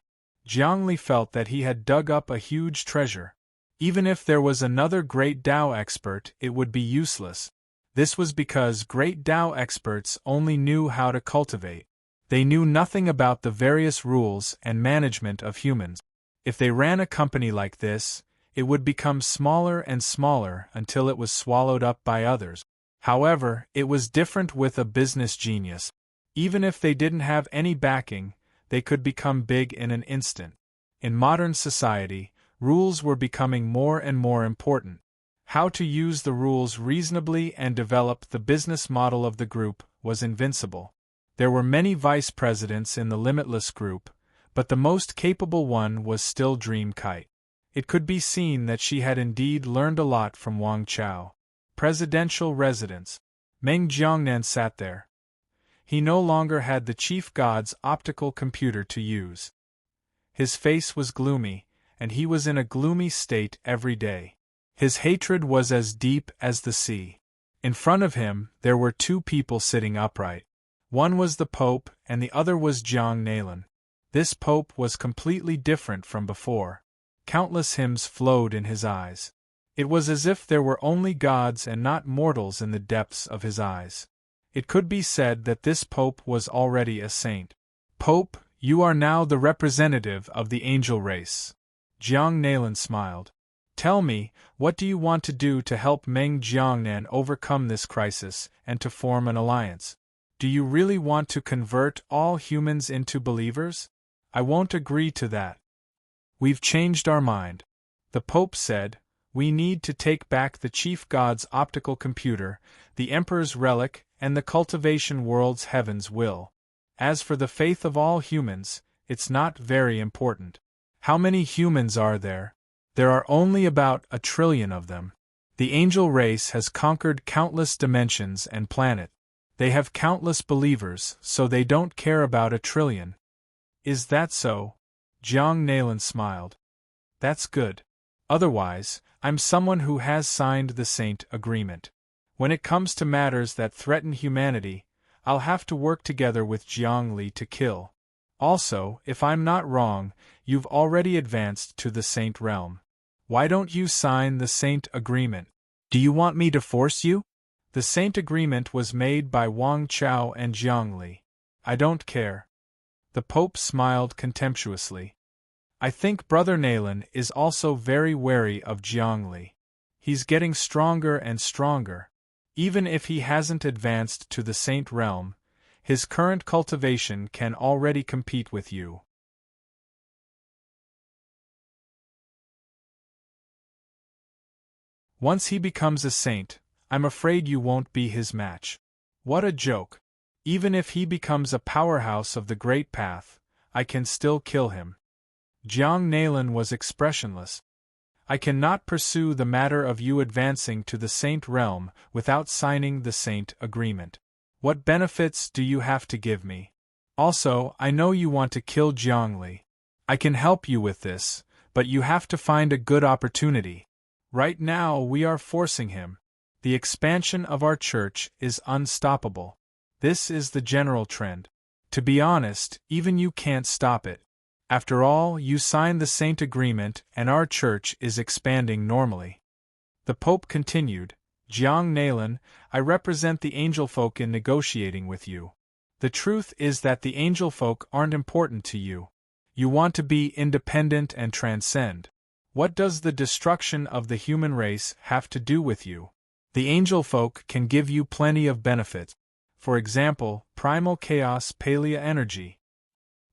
Zhongli felt that he had dug up a huge treasure. Even if there was another great Tao expert, it would be useless. This was because great Tao experts only knew how to cultivate. They knew nothing about the various rules and management of humans. If they ran a company like this, it would become smaller and smaller until it was swallowed up by others. However, it was different with a business genius. Even if they didn't have any backing, they could become big in an instant. In modern society, rules were becoming more and more important. How to use the rules reasonably and develop the business model of the group was invincible. There were many vice presidents in the Limitless group, but the most capable one was still Dream Kite. It could be seen that she had indeed learned a lot from Wang Chao. Presidential residence. Meng Jiangnan sat there. He no longer had the chief god's optical computer to use. His face was gloomy, and he was in a gloomy state every day. His hatred was as deep as the sea. In front of him, there were two people sitting upright. One was the Pope, and the other was Jiang Nailan. This Pope was completely different from before. Countless hymns flowed in his eyes. It was as if there were only gods and not mortals in the depths of his eyes. It could be said that this Pope was already a saint. Pope, you are now the representative of the angel race. Jiang Nailan smiled. Tell me, what do you want to do to help Meng Jiangnan overcome this crisis and to form an alliance? Do you really want to convert all humans into believers? I won't agree to that. We've changed our mind. The Pope said, we need to take back the chief god's optical computer, the Emperor's relic, and the cultivation world's heaven's will. As for the faith of all humans, it's not very important. How many humans are there? There are only about 1 trillion of them. The angel race has conquered countless dimensions and planets. They have countless believers, so they don't care about 1 trillion. Is that so? Jiang Nailan smiled. That's good. Otherwise, I'm someone who has signed the Saint Agreement. When it comes to matters that threaten humanity, I'll have to work together with Jiangli to kill. Also, if I'm not wrong, you've already advanced to the Saint realm. Why don't you sign the Saint Agreement? Do you want me to force you? The Saint Agreement was made by Wang Chao and Jiangli. I don't care. The Pope smiled contemptuously. I think Brother Nailan is also very wary of Jiangli. He's getting stronger and stronger. Even if he hasn't advanced to the Saint realm, his current cultivation can already compete with you. Once he becomes a saint, I'm afraid you won't be his match. What a joke. Even if he becomes a powerhouse of the Great Path, I can still kill him. Jiang Nailan was expressionless. I cannot pursue the matter of you advancing to the Saint realm without signing the Saint Agreement. What benefits do you have to give me? Also, I know you want to kill Jiangli. I can help you with this, but you have to find a good opportunity. Right now we are forcing him. The expansion of our church is unstoppable. This is the general trend. To be honest, even you can't stop it. After all, you signed the Saint Agreement and our church is expanding normally. The Pope continued, Jiang Nailan, I represent the angel folk in negotiating with you. The truth is that the angel folk aren't important to you. You want to be independent and transcend. What does the destruction of the human race have to do with you? The angel folk can give you plenty of benefits. For example, primal chaos palea energy.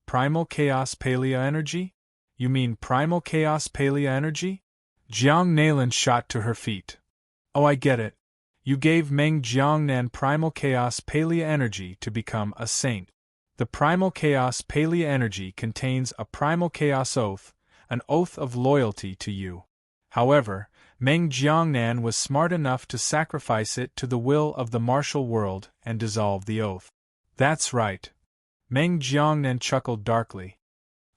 Primal chaos palea energy? You mean primal chaos palea energy? Jiang Nailan shot to her feet. Oh, I get it. You gave Meng Jiangnan primal chaos palea energy to become a saint. The primal chaos palea energy contains a primal chaos oath, an oath of loyalty to you. However, Meng Jiangnan was smart enough to sacrifice it to the will of the martial world and dissolve the oath. That's right. Meng Jiangnan chuckled darkly.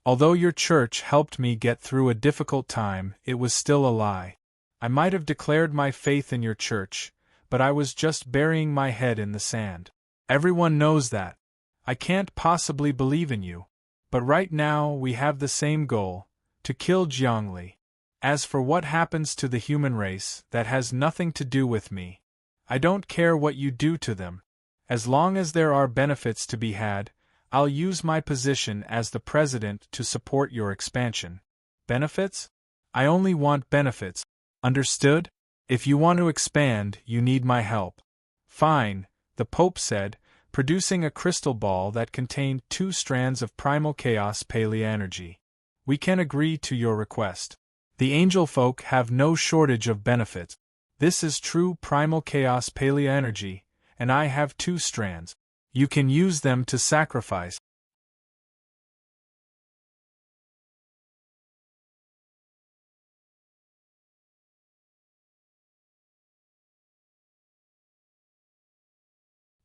Although your church helped me get through a difficult time, it was still a lie. I might have declared my faith in your church, but I was just burying my head in the sand. Everyone knows that. I can't possibly believe in you. But right now we have the same goal, to kill Jiangli. As for what happens to the human race, that has nothing to do with me. I don't care what you do to them. As long as there are benefits to be had, I'll use my position as the president to support your expansion. Benefits? I only want benefits. Understood? If you want to expand, you need my help. Fine, the Pope said, producing a crystal ball that contained 2 strands of primal chaos paleoenergy. We can agree to your request. The angel folk have no shortage of benefits. This is true primal chaos paleoenergy, and I have 2 strands. You can use them to sacrifice.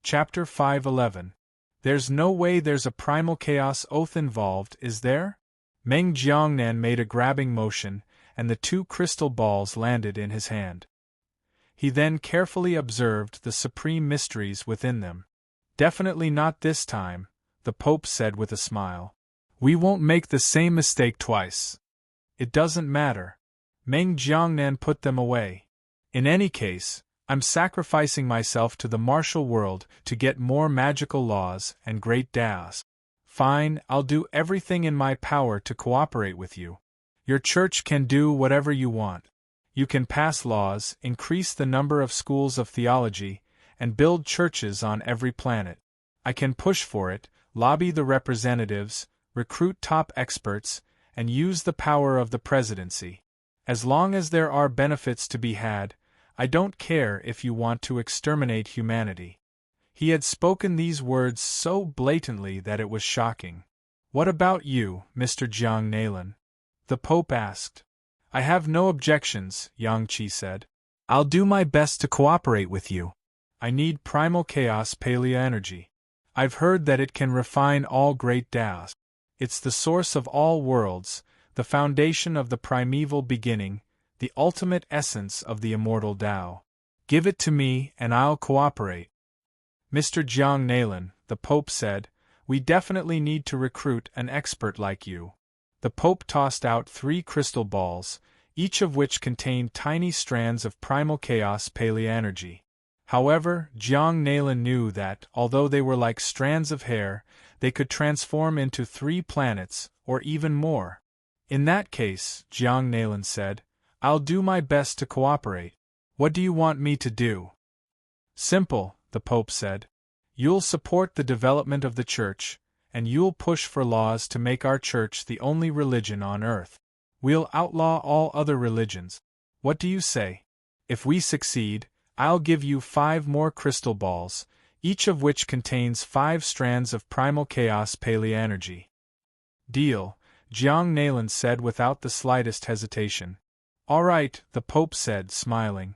Chapter 5:11. There's no way there's a primal chaos oath involved, is there? Meng Jiangnan made a grabbing motion, and the 2 crystal balls landed in his hand. He then carefully observed the supreme mysteries within them. Definitely not this time, the Pope said with a smile. We won't make the same mistake twice. It doesn't matter. Meng Jiangnan put them away. In any case, I'm sacrificing myself to the martial world to get more magical laws and great Daos. Fine, I'll do everything in my power to cooperate with you. Your church can do whatever you want. You can pass laws, increase the number of schools of theology, and build churches on every planet. I can push for it, lobby the representatives, recruit top experts, and use the power of the presidency. As long as there are benefits to be had, I don't care if you want to exterminate humanity. He had spoken these words so blatantly that it was shocking. What about you, Mr. Jiang Nailan? The Pope asked. I have no objections, Yang Qi said. I'll do my best to cooperate with you. I need primal chaos paleoenergy. I've heard that it can refine all great Daos. It's the source of all worlds, the foundation of the primeval beginning, the ultimate essence of the immortal Tao. Give it to me and I'll cooperate. Mr. Jiang Nailan, the Pope said, we definitely need to recruit an expert like you. The Pope tossed out 3 crystal balls, each of which contained tiny strands of primal chaos paleoenergy. However, Jiang Nailan knew that, although they were like strands of hair, they could transform into 3 planets, or even more. In that case, Jiang Nailan said, I'll do my best to cooperate. What do you want me to do? Simple, the Pope said. You'll support the development of the Church, and you'll push for laws to make our Church the only religion on earth. We'll outlaw all other religions. What do you say? If we succeed, I'll give you 5 more crystal balls, each of which contains 5 strands of primal chaos paleoenergy. Deal, Jiang Nailan said without the slightest hesitation. All right, the Pope said, smiling.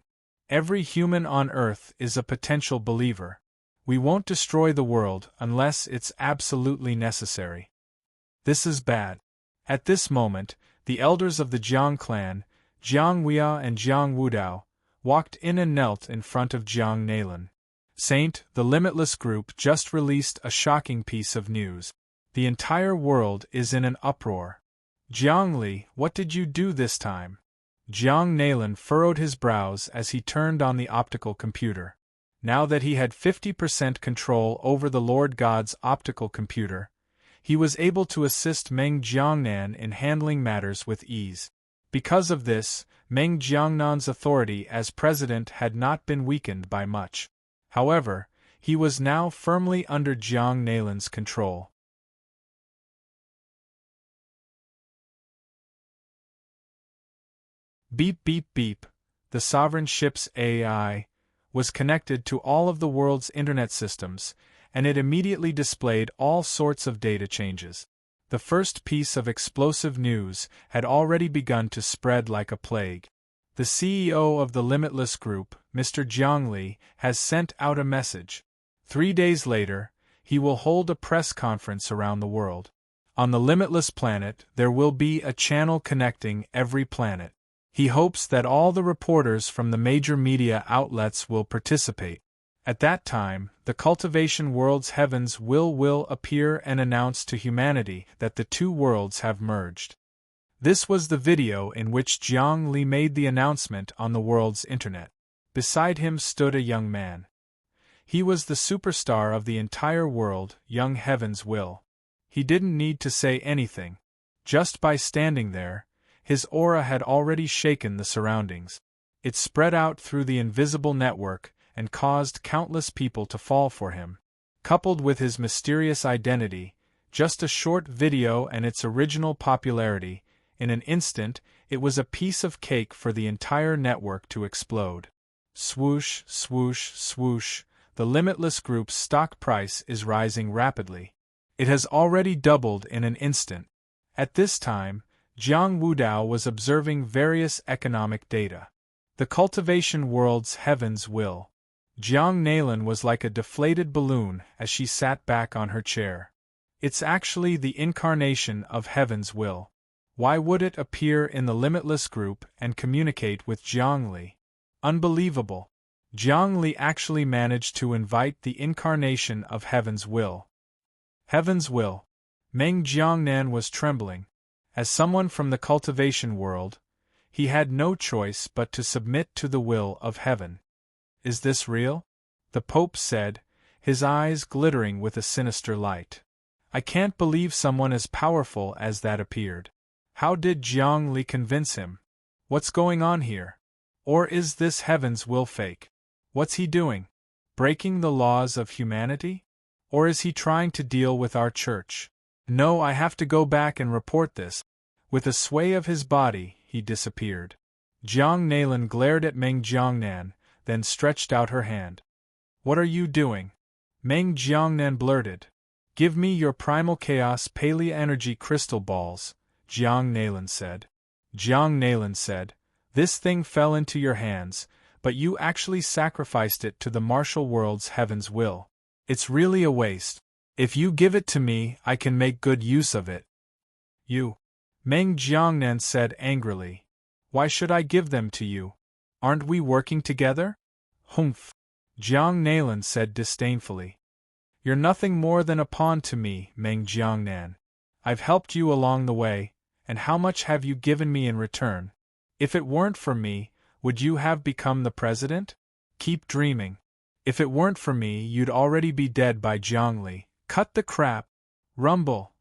Every human on earth is a potential believer. We won't destroy the world unless it's absolutely necessary. This is bad. At this moment, the elders of the Jiang clan, Jiang Weia and Jiang Wudao, walked in and knelt in front of Jiang Nailan. Saint, the Limitless Group just released a shocking piece of news. The entire world is in an uproar. Jiangli, what did you do this time? Jiang Nailan furrowed his brows as he turned on the optical computer. Now that he had 50% control over the Lord God's optical computer, he was able to assist Meng Jiangnan in handling matters with ease. Because of this, Meng Jiangnan's authority as president had not been weakened by much. However, he was now firmly under Jiang Nailan's control. Beep beep beep, the sovereign ship's AI was connected to all of the world's internet systems, and it immediately displayed all sorts of data changes. The first piece of explosive news had already begun to spread like a plague. The CEO of the Limitless Group, Mr. Jiangli, has sent out a message. 3 days later, he will hold a press conference around the world. On the limitless planet, there will be a channel connecting every planet. He hopes that all the reporters from the major media outlets will participate. At that time, the cultivation world's heavens will appear and announce to humanity that the two worlds have merged. This was the video in which Jiang Li made the announcement on the world's internet. Beside him stood a young man. He was the superstar of the entire world, young Heaven's Will. He didn't need to say anything. Just by standing there, his aura had already shaken the surroundings. It spread out through the invisible network and caused countless people to fall for him. Coupled with his mysterious identity, just a short video and its original popularity, in an instant, it was a piece of cake for the entire network to explode. Swoosh, swoosh, swoosh, the Limitless Group's stock price is rising rapidly. It has already doubled in an instant. At this time, Jiang Wudao was observing various economic data. The cultivation world's Heaven's Will. Jiang Nailin was like a deflated balloon as she sat back on her chair. It's actually the incarnation of Heaven's Will. Why would it appear in the Limitless Group and communicate with Jiang Li? Unbelievable. Jiang Li actually managed to invite the incarnation of Heaven's Will. Heaven's Will. Meng Jiangnan was trembling. As someone from the cultivation world, he had no choice but to submit to the will of heaven. Is this real? The Pope said, his eyes glittering with a sinister light. I can't believe someone as powerful as that appeared. How did Jiang Li convince him? What's going on here? Or is this Heaven's Will fake? What's he doing? Breaking the laws of humanity? Or is he trying to deal with our church? No, I have to go back and report this. With a sway of his body, he disappeared. Jiang Nailin glared at Meng Jiangnan, then stretched out her hand. What are you doing? Meng Jiangnan blurted. Give me your primal chaos palea energy crystal balls, Jiang Nailin said. Jiang Nailin said, this thing fell into your hands, but you actually sacrificed it to the martial world's Heaven's Will. It's really a waste. If you give it to me, I can make good use of it. You. Meng Jiangnan said angrily. Why should I give them to you? Aren't we working together? Humph. Jiang Nailin said disdainfully. You're nothing more than a pawn to me, Meng Jiangnan. I've helped you along the way, and how much have you given me in return? If it weren't for me, would you have become the president? Keep dreaming. If it weren't for me, you'd already be dead by Jiang Li. Cut the crap. Rumble.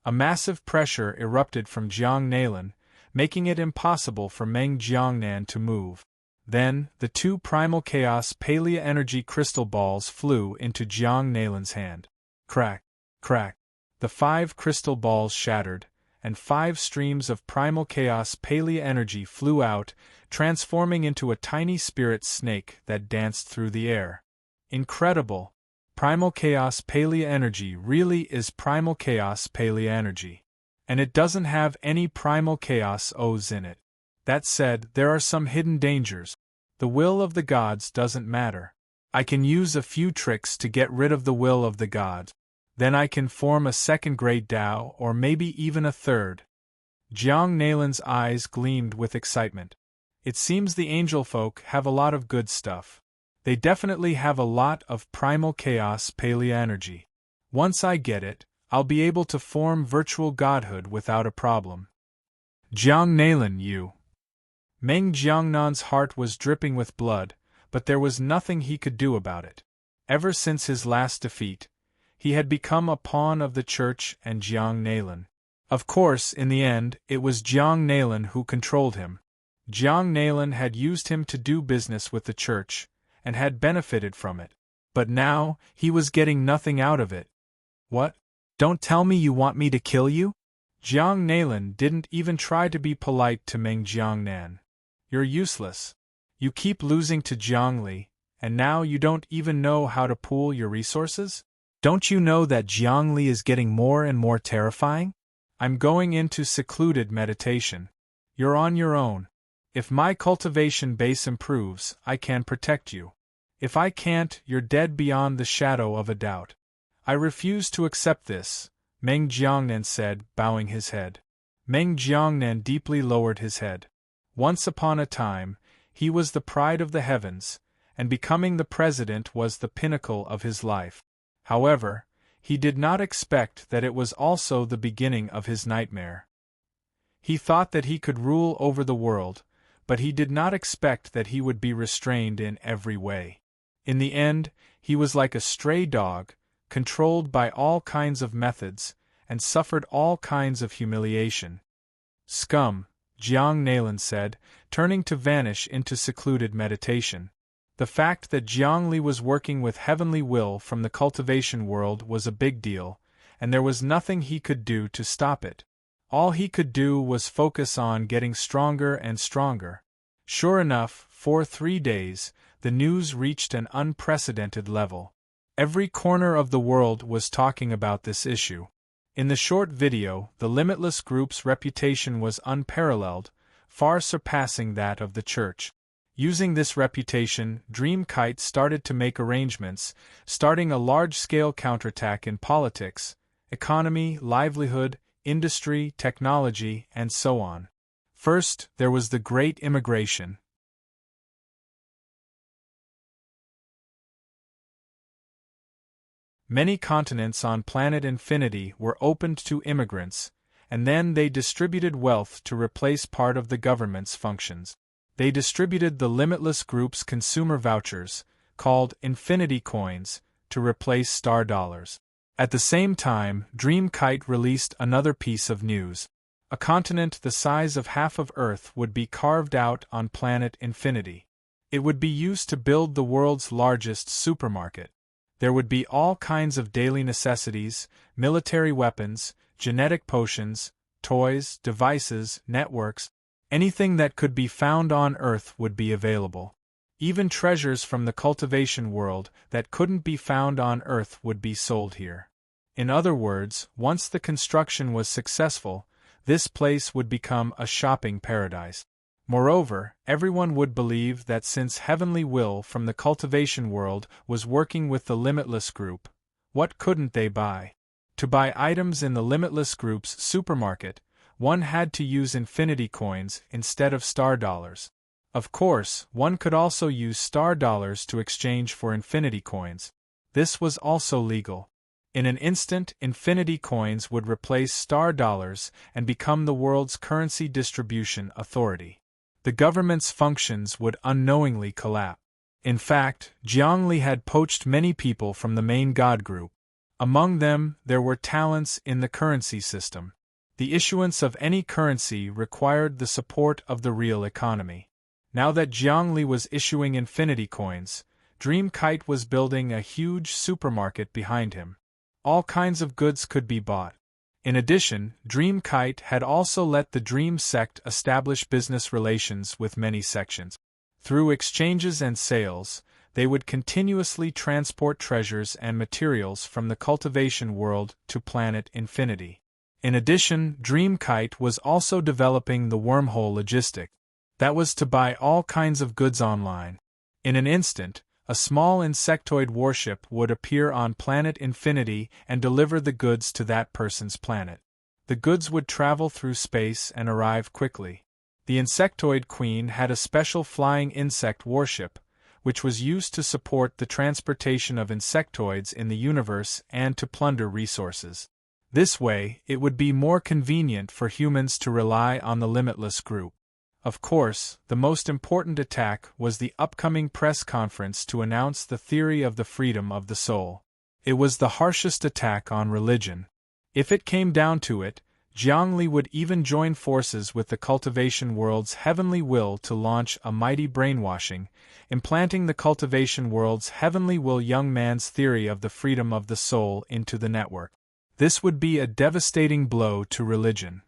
A massive pressure erupted from Jiang Nailin, making it impossible for Meng Jiangnan to move. Then, the two primal chaos palea energy crystal balls flew into Jiang Nailin's hand. Crack, crack. The 5 crystal balls shattered, and 5 streams of primal chaos palea energy flew out, transforming into a tiny spirit snake that danced through the air. Incredible! Primal chaos palea energy really is primal chaos palea energy. And it doesn't have any primal chaos O's in it. That said, there are some hidden dangers. The will of the gods doesn't matter. I can use a few tricks to get rid of the will of the gods. Then I can form a second-grade Tao, or maybe even a third. Jiang Nailin's eyes gleamed with excitement. It seems the angel folk have a lot of good stuff. They definitely have a lot of primal chaos palea energy. Once I get it, I'll be able to form virtual godhood without a problem. Jiang Nailin, you. Meng Jiangnan's heart was dripping with blood, but there was nothing he could do about it. Ever since his last defeat, he had become a pawn of the church and Jiang Nailin. Of course, in the end, it was Jiang Nailin who controlled him. Jiang Nailin had used him to do business with the church, and had benefited from it. But now, he was getting nothing out of it. What? Don't tell me you want me to kill you? Jiang Nailin didn't even try to be polite to Meng Jiangnan. You're useless. You keep losing to Jiang Li, and now you don't even know how to pool your resources? Don't you know that Jiang Li is getting more and more terrifying? I'm going into secluded meditation. You're on your own. If my cultivation base improves, I can protect you. If I can't, you're dead beyond the shadow of a doubt. I refuse to accept this, Meng Jiangnan said, bowing his head. Meng Jiangnan deeply lowered his head. Once upon a time, he was the pride of the heavens, and becoming the president was the pinnacle of his life. However, he did not expect that it was also the beginning of his nightmare. He thought that he could rule over the world, but he did not expect that he would be restrained in every way. In the end, he was like a stray dog, controlled by all kinds of methods, and suffered all kinds of humiliation. Scum, Jiang Nailan said, turning to vanish into secluded meditation. The fact that Jiang Li was working with heavenly will from the cultivation world was a big deal, and there was nothing he could do to stop it. All he could do was focus on getting stronger and stronger. Sure enough, for 3 days, the news reached an unprecedented level. Every corner of the world was talking about this issue. In the short video, the Limitless Group's reputation was unparalleled, far surpassing that of the church. Using this reputation, Dreamkite started to make arrangements, starting a large-scale counterattack in politics, economy, livelihood, industry, technology, and so on. First, there was the Great Immigration. Many continents on planet Infinity were opened to immigrants, and then they distributed wealth to replace part of the government's functions. They distributed the Limitless Group's consumer vouchers, called Infinity Coins, to replace star dollars. At the same time, Dreamkite released another piece of news. A continent the size of half of Earth would be carved out on planet Infinity. It would be used to build the world's largest supermarket. There would be all kinds of daily necessities, military weapons, genetic potions, toys, devices, networks. Anything that could be found on Earth would be available. Even treasures from the cultivation world that couldn't be found on Earth would be sold here. In other words, once the construction was successful, this place would become a shopping paradise. Moreover, everyone would believe that since heavenly will from the cultivation world was working with the Limitless Group, what couldn't they buy? To buy items in the Limitless Group's supermarket, one had to use Infinity Coins instead of star dollars. Of course, one could also use star dollars to exchange for Infinity Coins. This was also legal. In an instant, Infinity Coins would replace star dollars and become the world's currency distribution authority. The government's functions would unknowingly collapse. In fact, Jiang Li had poached many people from the main God group. Among them, there were talents in the currency system. The issuance of any currency required the support of the real economy. Now that Jiang Li was issuing Infinity Coins, Dreamkite was building a huge supermarket behind him. All kinds of goods could be bought. In addition, Dreamkite had also let the Dream sect establish business relations with many sections. Through exchanges and sales, they would continuously transport treasures and materials from the cultivation world to planet Infinity. In addition, Dreamkite was also developing the wormhole logistic. That was to buy all kinds of goods online. In an instant, a small insectoid warship would appear on planet Infinity and deliver the goods to that person's planet. The goods would travel through space and arrive quickly. The insectoid queen had a special flying insect warship, which was used to support the transportation of insectoids in the universe and to plunder resources. This way, it would be more convenient for humans to rely on the Limitless Group. Of course, the most important attack was the upcoming press conference to announce the theory of the freedom of the soul. It was the harshest attack on religion. If it came down to it, Jiang Li would even join forces with the cultivation world's heavenly will to launch a mighty brainwashing, implanting the cultivation world's heavenly will young man's theory of the freedom of the soul into the network. This would be a devastating blow to religion.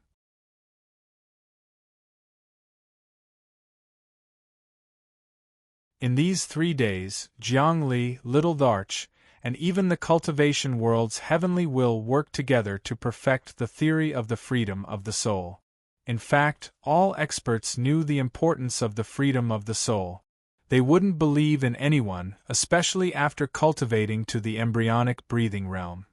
In these 3 days, Jiang Li, Little Darch, and even the cultivation world's heavenly will worked together to perfect the theory of the freedom of the soul. In fact, all experts knew the importance of the freedom of the soul. They wouldn't believe in anyone, especially after cultivating to the embryonic breathing realm.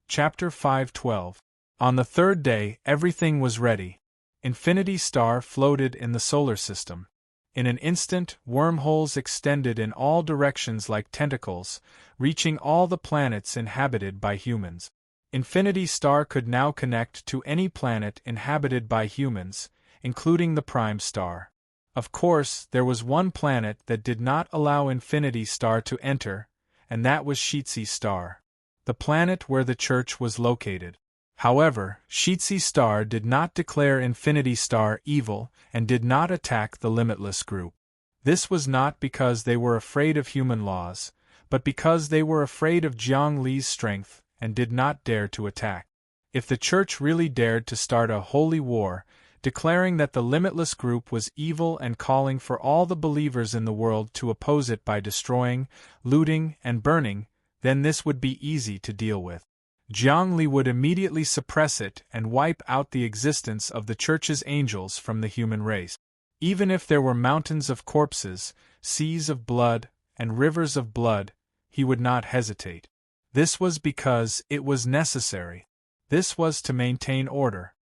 Chapter 5:12. On the third day, everything was ready. Infinity Star floated in the solar system. In an instant, wormholes extended in all directions like tentacles, reaching all the planets inhabited by humans. Infinity Star could now connect to any planet inhabited by humans, including the Prime Star. Of course, there was one planet that did not allow Infinity Star to enter, and that was Sheetsy Star, the planet where the church was located. However, Sheetsy Star did not declare Infinity Star evil and did not attack the Limitless group. This was not because they were afraid of human laws, but because they were afraid of Jiang Li's strength and did not dare to attack. If the church really dared to start a holy war, declaring that the Limitless group was evil and calling for all the believers in the world to oppose it by destroying, looting, and burning, then this would be easy to deal with. Jiang Li would immediately suppress it and wipe out the existence of the church's angels from the human race. Even if there were mountains of corpses, seas of blood, and rivers of blood, he would not hesitate. This was because it was necessary. This was to maintain order.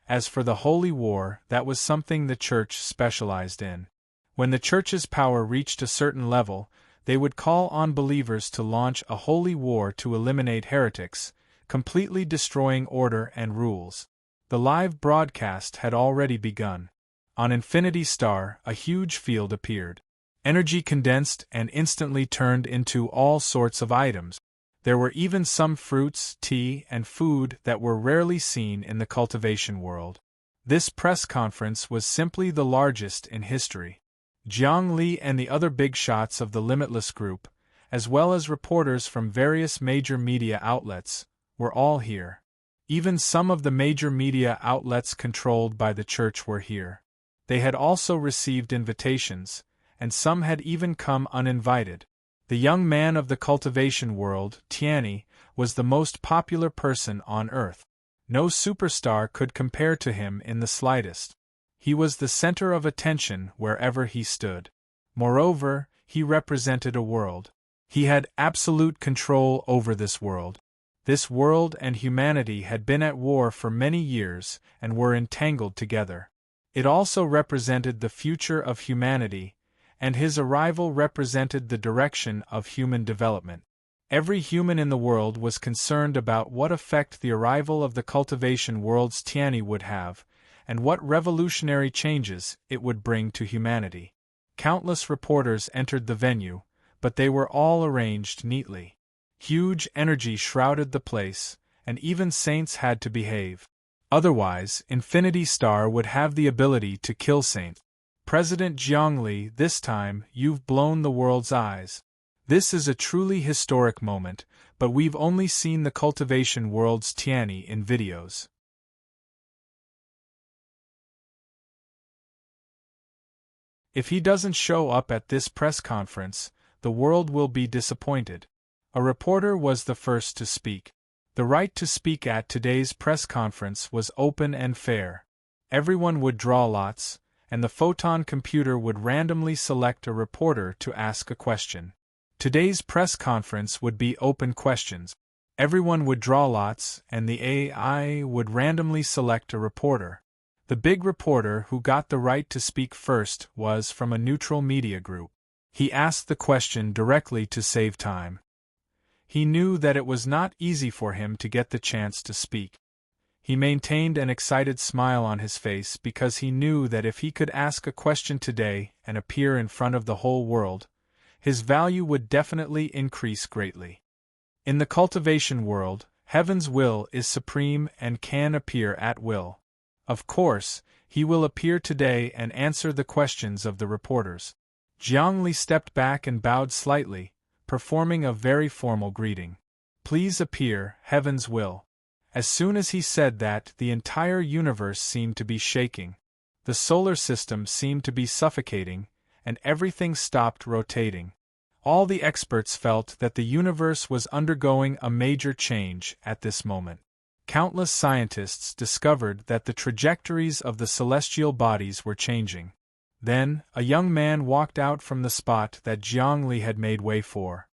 As for the holy war, that was something the church specialized in. When the church's power reached a certain level, they would call on believers to launch a holy war to eliminate heretics, completely destroying order and rules. The live broadcast had already begun. On Infinity Star, a huge field appeared. Energy condensed and instantly turned into all sorts of items. There were even some fruits, tea, and food that were rarely seen in the cultivation world. This press conference was simply the largest in history. Jiang Li and the other big shots of the Limitless group, as well as reporters from various major media outlets, were all here. Even some of the major media outlets controlled by the church were here. They had also received invitations, and some had even come uninvited. The young man of the cultivation world, Tianyi, was the most popular person on Earth. No superstar could compare to him in the slightest. He was the center of attention wherever he stood. Moreover, he represented a world. He had absolute control over this world. This world and humanity had been at war for many years and were entangled together. It also represented the future of humanity, and his arrival represented the direction of human development. Every human in the world was concerned about what effect the arrival of the cultivation world's Tianyi would have, and what revolutionary changes it would bring to humanity. Countless reporters entered the venue, but they were all arranged neatly. Huge energy shrouded the place, and even saints had to behave. Otherwise, Infinity Star would have the ability to kill saints. President Jiang Li, this time, you've blown the world's eyes. This is a truly historic moment, but we've only seen the cultivation world's Tianyi in videos. If he doesn't show up at this press conference, the world will be disappointed. A reporter was the first to speak. The right to speak at today's press conference was open and fair. Everyone would draw lots, and the photon computer would randomly select a reporter to ask a question. Today's press conference would be open questions. Everyone would draw lots, and the AI would randomly select a reporter. The big reporter who got the right to speak first was from a neutral media group. He asked the question directly to save time. He knew that it was not easy for him to get the chance to speak. He maintained an excited smile on his face because he knew that if he could ask a question today and appear in front of the whole world, his value would definitely increase greatly. In the cultivation world, heaven's will is supreme and can appear at will. Of course, he will appear today and answer the questions of the reporters. Jiang Li stepped back and bowed slightly, performing a very formal greeting. Please appear, heaven's will. As soon as he said that, the entire universe seemed to be shaking. The solar system seemed to be suffocating, and everything stopped rotating. All the experts felt that the universe was undergoing a major change at this moment. Countless scientists discovered that the trajectories of the celestial bodies were changing. Then, a young man walked out from the spot that Zhongli had made way for.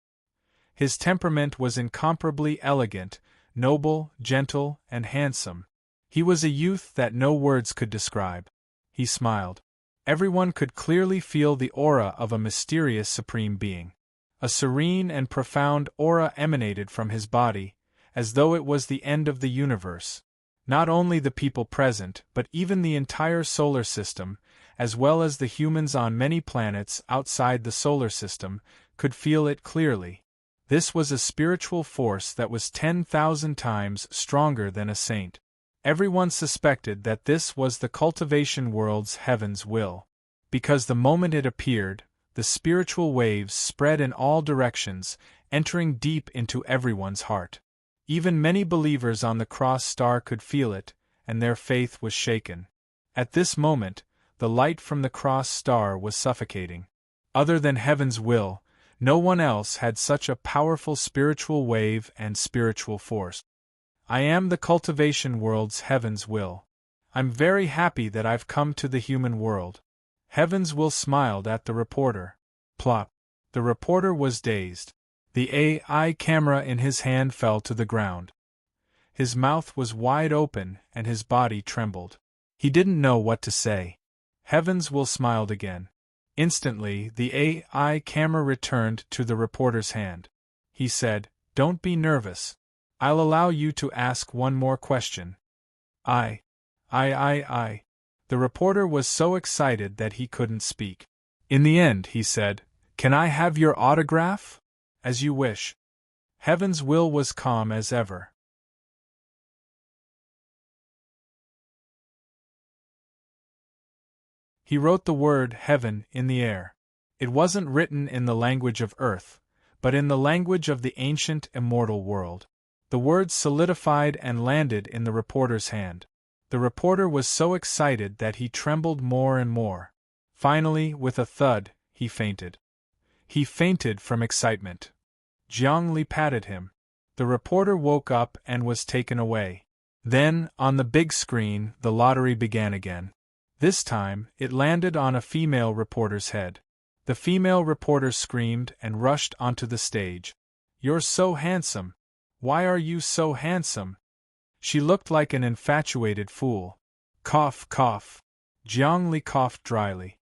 His temperament was incomparably elegant, noble, gentle, and handsome. He was a youth that no words could describe. He smiled. Everyone could clearly feel the aura of a mysterious supreme being. A serene and profound aura emanated from his body, as though it was the end of the universe. Not only the people present, but even the entire solar system, as well as the humans on many planets outside the solar system, could feel it clearly. This was a spiritual force that was 10,000 times stronger than a saint. Everyone suspected that this was the cultivation world's heaven's will. Because the moment it appeared, the spiritual waves spread in all directions, entering deep into everyone's heart. Even many believers on the cross star could feel it, and their faith was shaken. At this moment, the light from the cross star was suffocating. Other than heaven's will, no one else had such a powerful spiritual wave and spiritual force. I am the cultivation world's heaven's will. I'm very happy that I've come to the human world. Heaven's will smiled at the reporter. Plop. The reporter was dazed. The AI camera in his hand fell to the ground. His mouth was wide open and his body trembled. He didn't know what to say. Heaven's will smiled again. Instantly, the AI camera returned to the reporter's hand. He said, "Don't be nervous. I'll allow you to ask one more question." I. The reporter was so excited that he couldn't speak. In the end, he said, "Can I have your autograph?" "As you wish." Heaven's will was calm as ever. He wrote the word heaven in the air. It wasn't written in the language of earth, but in the language of the ancient immortal world. The words solidified and landed in the reporter's hand. The reporter was so excited that he trembled more and more. Finally, with a thud, he fainted. He fainted from excitement. Zhongli patted him. The reporter woke up and was taken away. Then, on the big screen, the lottery began again. This time, it landed on a female reporter's head. The female reporter screamed and rushed onto the stage. "You're so handsome! Why are you so handsome?" She looked like an infatuated fool. Cough, cough. Zhongli coughed dryly.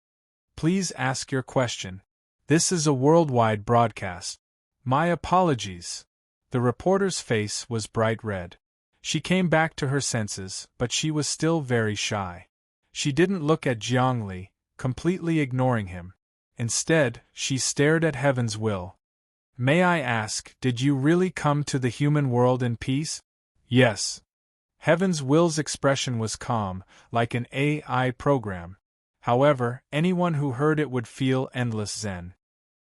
"Please ask your question. This is a worldwide broadcast." "My apologies." The reporter's face was bright red. She came back to her senses, but she was still very shy. She didn't look at Zhongli, completely ignoring him. Instead, she stared at Heaven's will. "May I ask, did you really come to the human world in peace?" "Yes." Heaven's will's expression was calm, like an AI program. However, anyone who heard it would feel endless zen.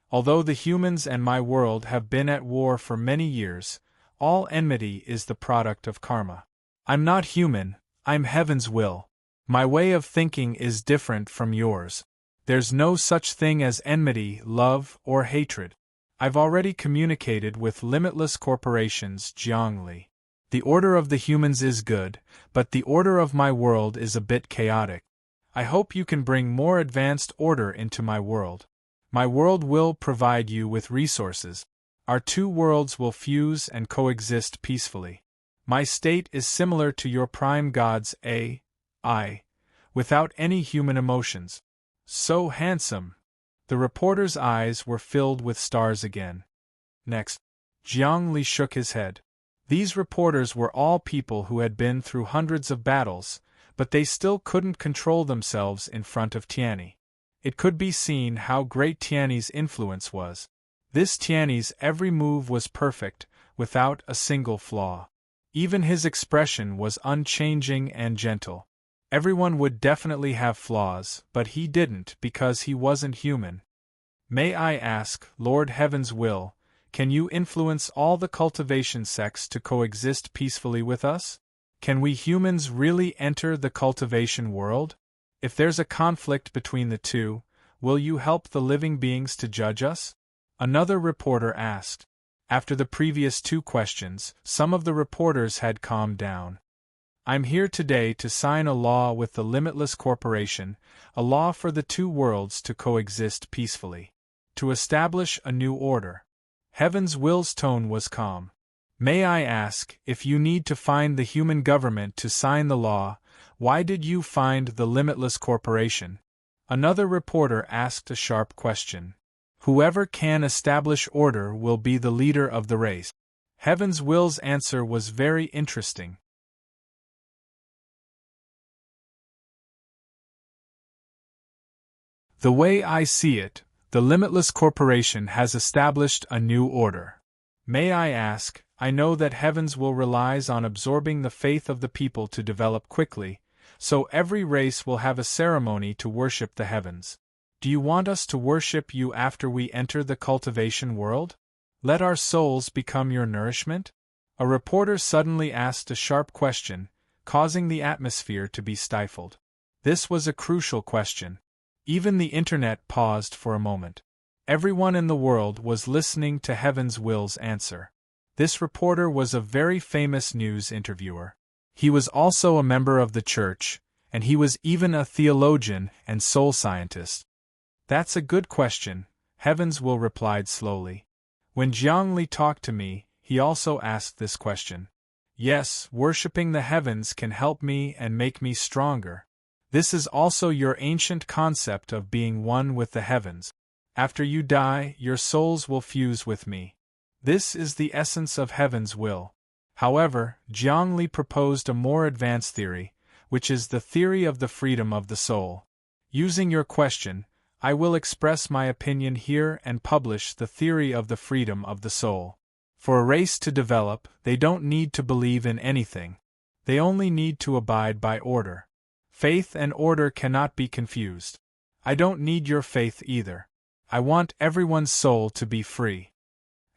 "Although the humans and my world have been at war for many years, all enmity is the product of karma. I'm not human, I'm Heaven's will. My way of thinking is different from yours. There's no such thing as enmity, love, or hatred. I've already communicated with limitless corporations, Zhongli. The order of the humans is good, but the order of my world is a bit chaotic. I hope you can bring more advanced order into my world. My world will provide you with resources. Our two worlds will fuse and coexist peacefully. My state is similar to your prime god's AI, without any human emotions." "So handsome." The reporter's eyes were filled with stars again. Next, Zhongli shook his head. These reporters were all people who had been through hundreds of battles, but they still couldn't control themselves in front of Tianyi. It could be seen how great Tianyi's influence was. This Tianyi's every move was perfect, without a single flaw. Even his expression was unchanging and gentle. Everyone would definitely have flaws, but he didn't because he wasn't human. "May I ask, Lord Heaven's will, can you influence all the cultivation sects to coexist peacefully with us? Can we humans really enter the cultivation world? If there's a conflict between the two, will you help the living beings to judge us?" Another reporter asked. After the previous two questions, some of the reporters had calmed down. I'm here today to sign a law with the Limitless Corporation, a law for the two worlds to coexist peacefully. To establish a new order. Heaven's Will's tone was calm. May I ask, if you need to find the human government to sign the law, why did you find the Limitless Corporation? Another reporter asked a sharp question. Whoever can establish order will be the leader of the race. Heaven's Will's answer was very interesting. The way I see it, the Limitless Corporation has established a new order. May I ask, I know that Heaven's Will relies on absorbing the faith of the people to develop quickly, so every race will have a ceremony to worship the heavens. Do you want us to worship you after we enter the cultivation world? Let our souls become your nourishment? A reporter suddenly asked a sharp question, causing the atmosphere to be stifled. This was a crucial question. Even the internet paused for a moment. Everyone in the world was listening to Heaven's Will's answer. This reporter was a very famous news interviewer. He was also a member of the church, and he was even a theologian and soul scientist. That's a good question, Heaven's Will replied slowly. When Zhongli talked to me, he also asked this question. Yes, worshipping the heavens can help me and make me stronger. This is also your ancient concept of being one with the heavens. After you die, your souls will fuse with me. This is the essence of Heaven's Will. However, Zhongli proposed a more advanced theory, which is the theory of the freedom of the soul. Using your question, I will express my opinion here and publish the theory of the freedom of the soul. For a race to develop, they don't need to believe in anything. They only need to abide by order. Faith and order cannot be confused. I don't need your faith either. I want everyone's soul to be free.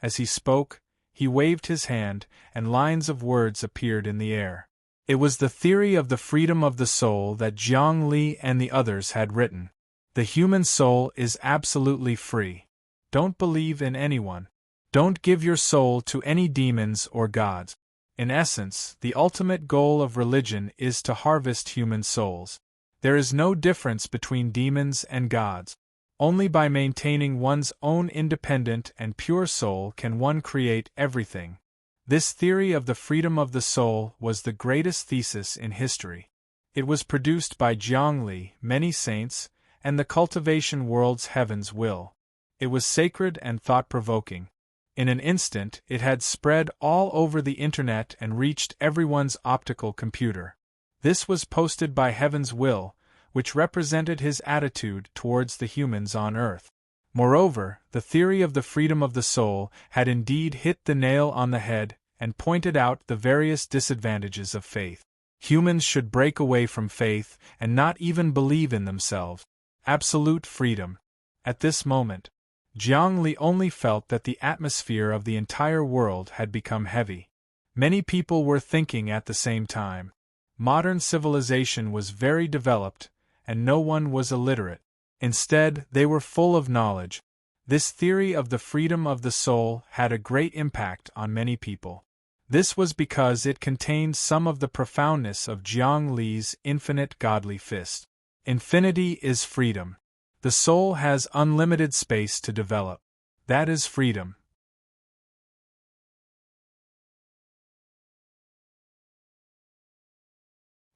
As he spoke, he waved his hand, and lines of words appeared in the air. It was the theory of the freedom of the soul that Zhang Li and the others had written. The human soul is absolutely free. Don't believe in anyone. Don't give your soul to any demons or gods. In essence, the ultimate goal of religion is to harvest human souls. There is no difference between demons and gods. Only by maintaining one's own independent and pure soul can one create everything. This theory of the freedom of the soul was the greatest thesis in history. It was produced by Zhongli, many saints, and the cultivation world's Heaven's Will. It was sacred and thought-provoking. In an instant, it had spread all over the internet and reached everyone's optical computer. This was posted by Heaven's Will, which represented his attitude towards the humans on Earth. Moreover, the theory of the freedom of the soul had indeed hit the nail on the head and pointed out the various disadvantages of faith. Humans should break away from faith and not even believe in themselves. Absolute freedom. At this moment, Zhang Li only felt that the atmosphere of the entire world had become heavy. Many people were thinking at the same time. Modern civilization was very developed, and no one was illiterate. Instead, they were full of knowledge. This theory of the freedom of the soul had a great impact on many people. This was because it contained some of the profoundness of Zhang Li's infinite godly fist. Infinity is freedom. The soul has unlimited space to develop. That is freedom.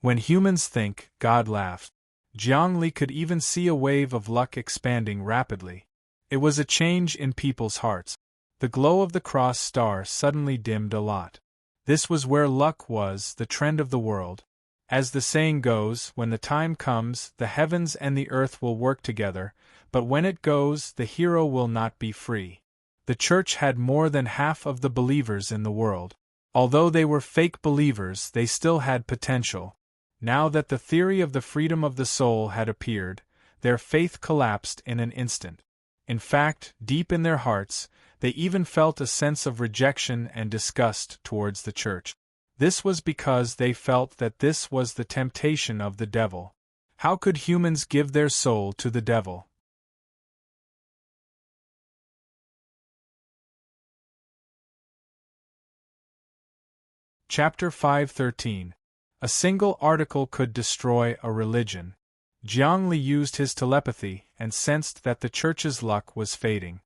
When humans think, God laughs. Zhang Li could even see a wave of luck expanding rapidly. It was a change in people's hearts. The glow of the cross star suddenly dimmed a lot. This was where luck was, the trend of the world. As the saying goes, when the time comes, the heavens and the earth will work together, but when it goes, the hero will not be free. The church had more than half of the believers in the world. Although they were fake believers, they still had potential. Now that the theory of the freedom of the soul had appeared, their faith collapsed in an instant. In fact, deep in their hearts, they even felt a sense of rejection and disgust towards the church. This was because they felt that this was the temptation of the devil. How could humans give their soul to the devil? Chapter 5:13. A single article could destroy a religion. Jiang Li used his telepathy and sensed that the church's luck was fading.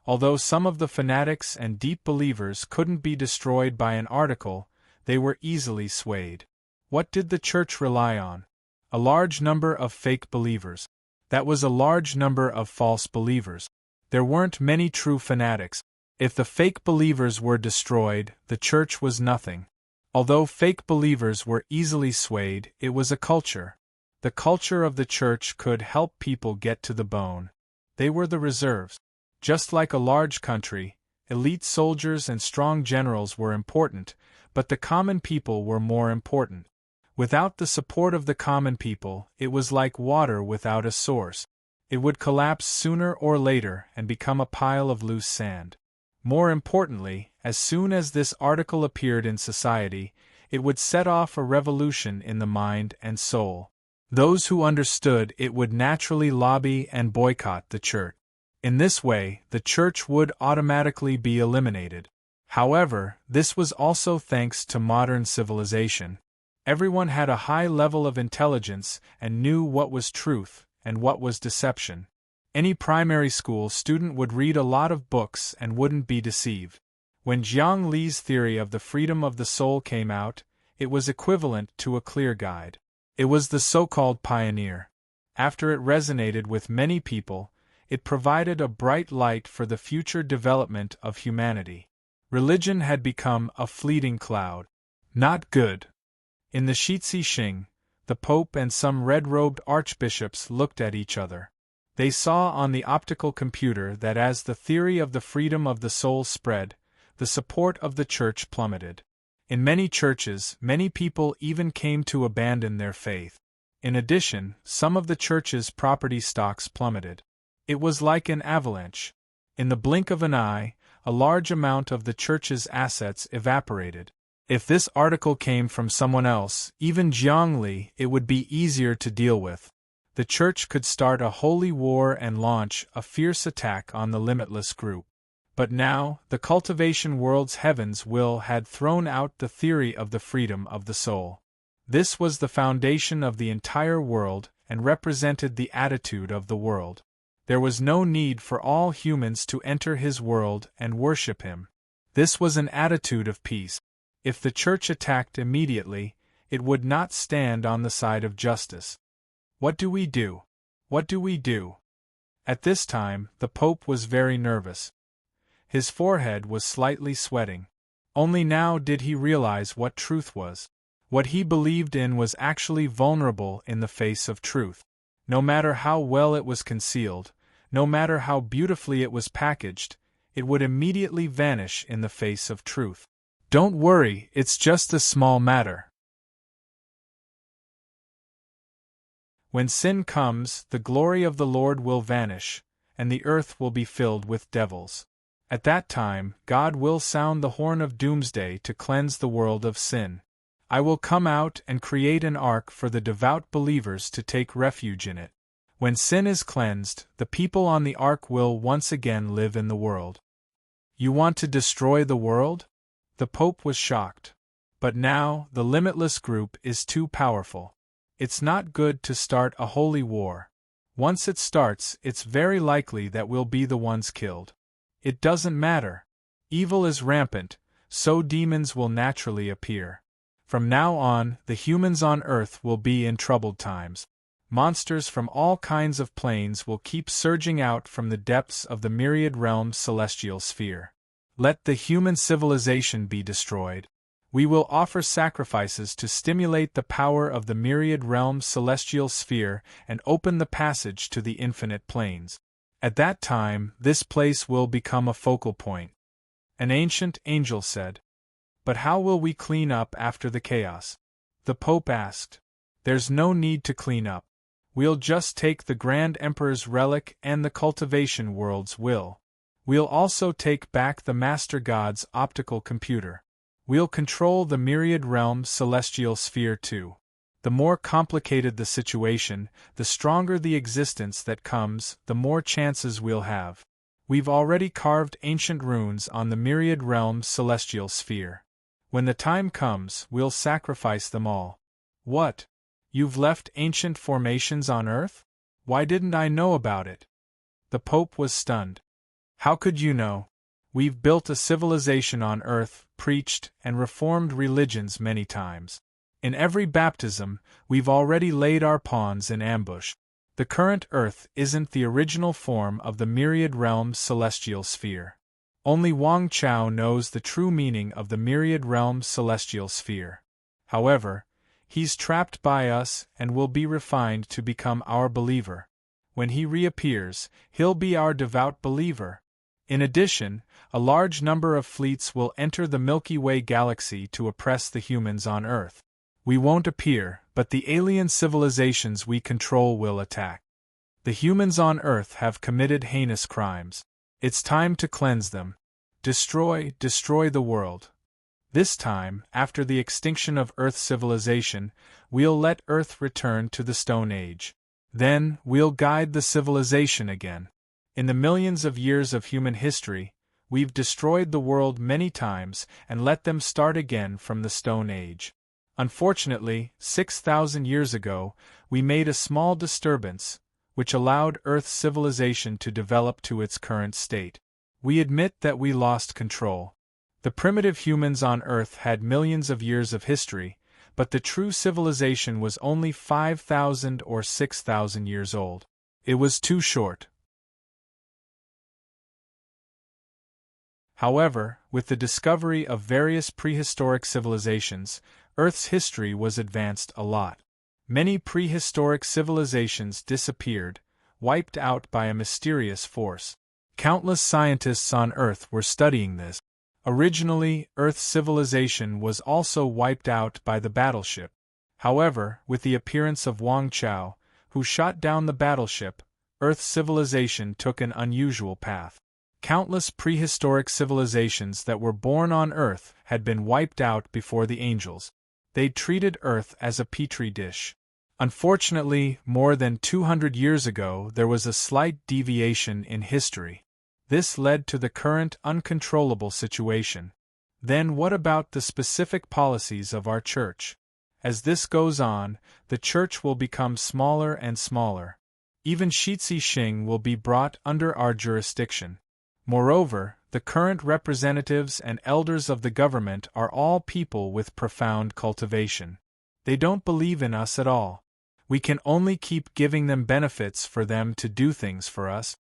Although some of the fanatics and deep believers couldn't be destroyed by an article, they were easily swayed. What did the church rely on? A large number of fake believers. That was a large number of false believers. There weren't many true fanatics. If the fake believers were destroyed, the church was nothing. Although fake believers were easily swayed, it was a culture. The culture of the church could help people get to the bone. They were the reserves. Just like a large country, elite soldiers and strong generals were important, but the common people were more important. Without the support of the common people, it was like water without a source. It would collapse sooner or later and become a pile of loose sand. More importantly, as soon as this article appeared in society, it would set off a revolution in the mind and soul. Those who understood it would naturally lobby and boycott the church. In this way, the church would automatically be eliminated. However, this was also thanks to modern civilization. Everyone had a high level of intelligence and knew what was truth and what was deception. Any primary school student would read a lot of books and wouldn't be deceived. When Jiang Li's theory of the freedom of the soul came out, it was equivalent to a clear guide. It was the so-called pioneer. After it resonated with many people, it provided a bright light for the future development of humanity. Religion had become a fleeting cloud. Not good. In the Shizi Xing, the Pope and some red-robed archbishops looked at each other. They saw on the optical computer that as the theory of the freedom of the soul spread, the support of the church plummeted. In many churches, many people even came to abandon their faith. In addition, some of the church's property stocks plummeted. It was like an avalanche. In the blink of an eye, a large amount of the church's assets evaporated. If this article came from someone else, even Jiang Li, it would be easier to deal with. The church could start a holy war and launch a fierce attack on the limitless group. But now, the cultivation world's heaven's will had thrown out the theory of the freedom of the soul. This was the foundation of the entire world and represented the attitude of the world. There was no need for all humans to enter his world and worship him. This was an attitude of peace. If the church attacked immediately, it would not stand on the side of justice. What do we do? What do we do? At this time, the Pope was very nervous. His forehead was slightly sweating. Only now did he realize what truth was. What he believed in was actually vulnerable in the face of truth. No matter how well it was concealed, no matter how beautifully it was packaged, it would immediately vanish in the face of truth. Don't worry, it's just a small matter. When sin comes, the glory of the Lord will vanish, and the earth will be filled with devils. At that time, God will sound the horn of doomsday to cleanse the world of sin. I will come out and create an ark for the devout believers to take refuge in it. When sin is cleansed, the people on the ark will once again live in the world. You want to destroy the world? The Pope was shocked. But now, the limitless group is too powerful. It's not good to start a holy war. Once it starts, it's very likely that we'll be the ones killed. It doesn't matter. Evil is rampant, so demons will naturally appear. From now on, the humans on Earth will be in troubled times. Monsters from all kinds of planes will keep surging out from the depths of the myriad realms celestial sphere. Let the human civilization be destroyed. We will offer sacrifices to stimulate the power of the myriad realms celestial sphere and open the passage to the infinite planes. At that time, this place will become a focal point. An ancient angel said. But how will we clean up after the chaos? The Pope asked. There's no need to clean up. We'll just take the Grand Emperor's relic and the cultivation world's will. We'll also take back the Master God's optical computer. We'll control the myriad realm celestial sphere too. The more complicated the situation, the stronger the existence that comes, the more chances we'll have. We've already carved ancient runes on the myriad realm celestial sphere. When the time comes, we'll sacrifice them all. What? You've left ancient formations on Earth? Why didn't I know about it? The Pope was stunned. How could you know? We've built a civilization on Earth, preached and reformed religions many times. In every baptism, we've already laid our pawns in ambush. The current Earth isn't the original form of the myriad realms celestial sphere. Only Wang Chao knows the true meaning of the myriad realms celestial sphere. However, he's trapped by us and will be refined to become our believer. When he reappears, he'll be our devout believer. In addition, a large number of fleets will enter the Milky Way galaxy to oppress the humans on Earth. We won't appear, but the alien civilizations we control will attack. The humans on Earth have committed heinous crimes. It's time to cleanse them. Destroy the world. This time, after the extinction of Earth's civilization, we'll let Earth return to the Stone Age. Then, we'll guide the civilization again. In the millions of years of human history, we've destroyed the world many times and let them start again from the Stone Age. Unfortunately, 6,000 years ago, we made a small disturbance, which allowed Earth's civilization to develop to its current state. We admit that we lost control. The primitive humans on Earth had millions of years of history, but the true civilization was only 5,000 or 6,000 years old. It was too short. However, with the discovery of various prehistoric civilizations, Earth's history was advanced a lot. Many prehistoric civilizations disappeared, wiped out by a mysterious force. Countless scientists on Earth were studying this. Originally, Earth's civilization was also wiped out by the battleship. However, with the appearance of Wang Chao, who shot down the battleship, Earth's civilization took an unusual path. Countless prehistoric civilizations that were born on Earth had been wiped out before the angels. They'd treated Earth as a petri dish. Unfortunately, more than 200 years ago there was a slight deviation in history. This led to the current uncontrollable situation. Then what about the specific policies of our church? As this goes on, the church will become smaller and smaller. Even Shitsi Xing will be brought under our jurisdiction. Moreover, the current representatives and elders of the government are all people with profound cultivation. They don't believe in us at all. We can only keep giving them benefits for them to do things for us.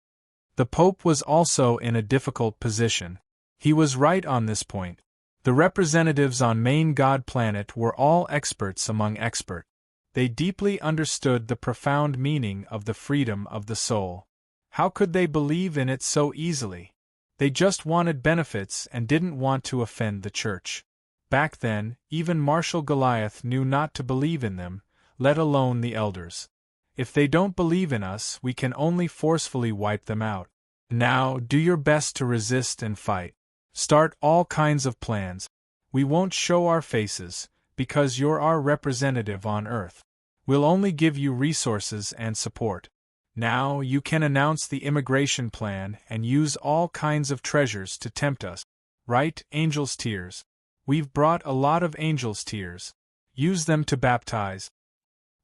The Pope was also in a difficult position. He was right on this point. The representatives on Main God Planet were all experts among experts. They deeply understood the profound meaning of the freedom of the soul. How could they believe in it so easily? They just wanted benefits and didn't want to offend the church. Back then, even Marshal Goliath knew not to believe in them, let alone the elders. If they don't believe in us, we can only forcefully wipe them out. Now, do your best to resist and fight. Start all kinds of plans. We won't show our faces, because you're our representative on Earth. We'll only give you resources and support. Now you can announce the immigration plan and use all kinds of treasures to tempt us. Right, angels' tears. We've brought a lot of angels' tears. Use them to baptize.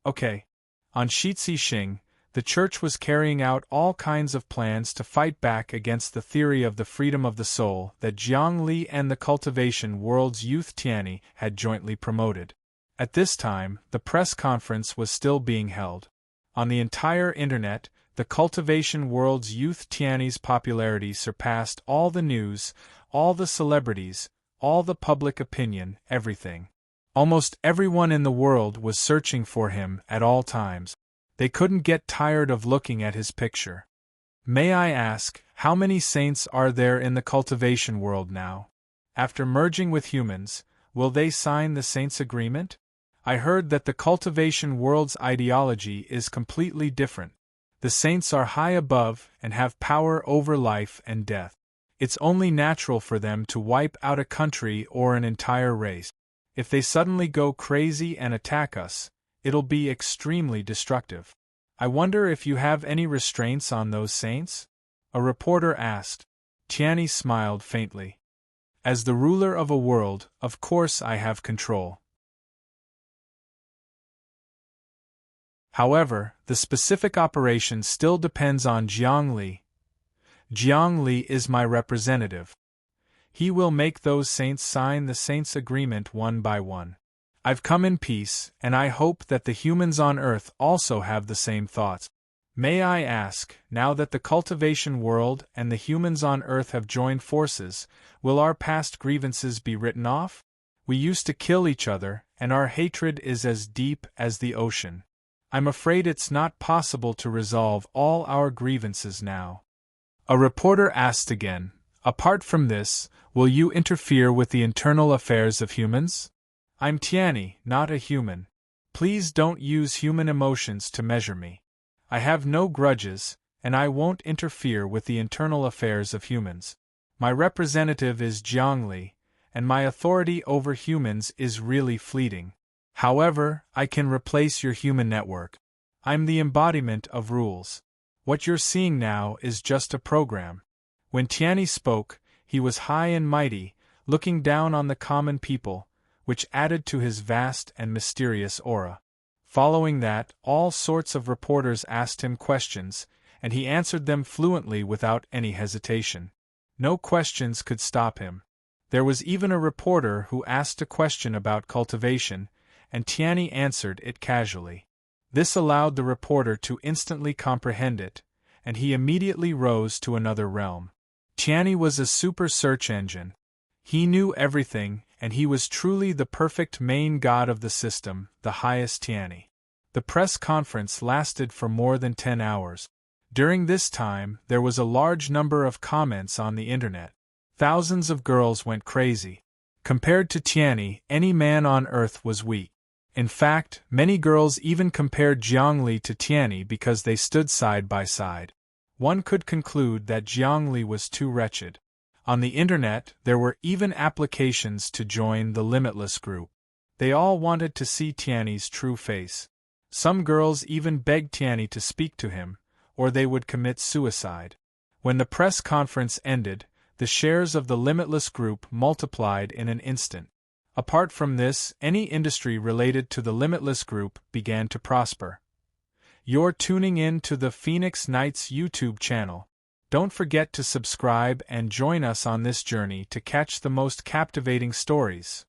Okay. On Shitsi Xing, the church was carrying out all kinds of plans to fight back against the theory of the freedom of the soul that Jiang Li and the Cultivation World's Youth Tianyi had jointly promoted. At this time, the press conference was still being held. On the entire internet, the Cultivation World's Youth Tianyi's popularity surpassed all the news, all the celebrities, all the public opinion, everything. Almost everyone in the world was searching for him at all times. They couldn't get tired of looking at his picture. May I ask, how many saints are there in the cultivation world now? After merging with humans, will they sign the saints' agreement? I heard that the cultivation world's ideology is completely different. The saints are high above and have power over life and death. It's only natural for them to wipe out a country or an entire race. If they suddenly go crazy and attack us, it'll be extremely destructive. I wonder if you have any restraints on those saints? A reporter asked. Tianyi smiled faintly. As the ruler of a world, of course I have control. However, the specific operation still depends on Jiang Li. Jiang Li is my representative. He will make those saints sign the saints' agreement one by one. I've come in peace, and I hope that the humans on Earth also have the same thoughts. May I ask, now that the cultivation world and the humans on Earth have joined forces, will our past grievances be written off? We used to kill each other, and our hatred is as deep as the ocean. I'm afraid it's not possible to resolve all our grievances now. A reporter asked again, apart from this, will you interfere with the internal affairs of humans? I'm Tianyi, not a human. Please don't use human emotions to measure me. I have no grudges, and I won't interfere with the internal affairs of humans. My representative is Jiang Li, and my authority over humans is really fleeting. However, I can replace your human network. I'm the embodiment of rules. What you're seeing now is just a program. When Tianyi spoke, he was high and mighty, looking down on the common people, which added to his vast and mysterious aura. Following that, all sorts of reporters asked him questions, and he answered them fluently without any hesitation. No questions could stop him. There was even a reporter who asked a question about cultivation, and Tianyi answered it casually. This allowed the reporter to instantly comprehend it, and he immediately rose to another realm. Tianyi was a super search engine. He knew everything, and he was truly the perfect main god of the system, the highest Tianyi. The press conference lasted for more than 10 hours. During this time, there was a large number of comments on the internet. Thousands of girls went crazy. Compared to Tianyi, any man on Earth was weak. In fact, many girls even compared Jiang Li to Tianyi because they stood side by side. One could conclude that Jiang Li was too wretched. On the internet, there were even applications to join the Limitless group. They all wanted to see Tianyi's true face. Some girls even begged Tianyi to speak to him, or they would commit suicide. When the press conference ended, the shares of the Limitless group multiplied in an instant. Apart from this, any industry related to the Limitless group began to prosper. You're tuning in to the Phoenix Nights YouTube channel. Don't forget to subscribe and join us on this journey to catch the most captivating stories.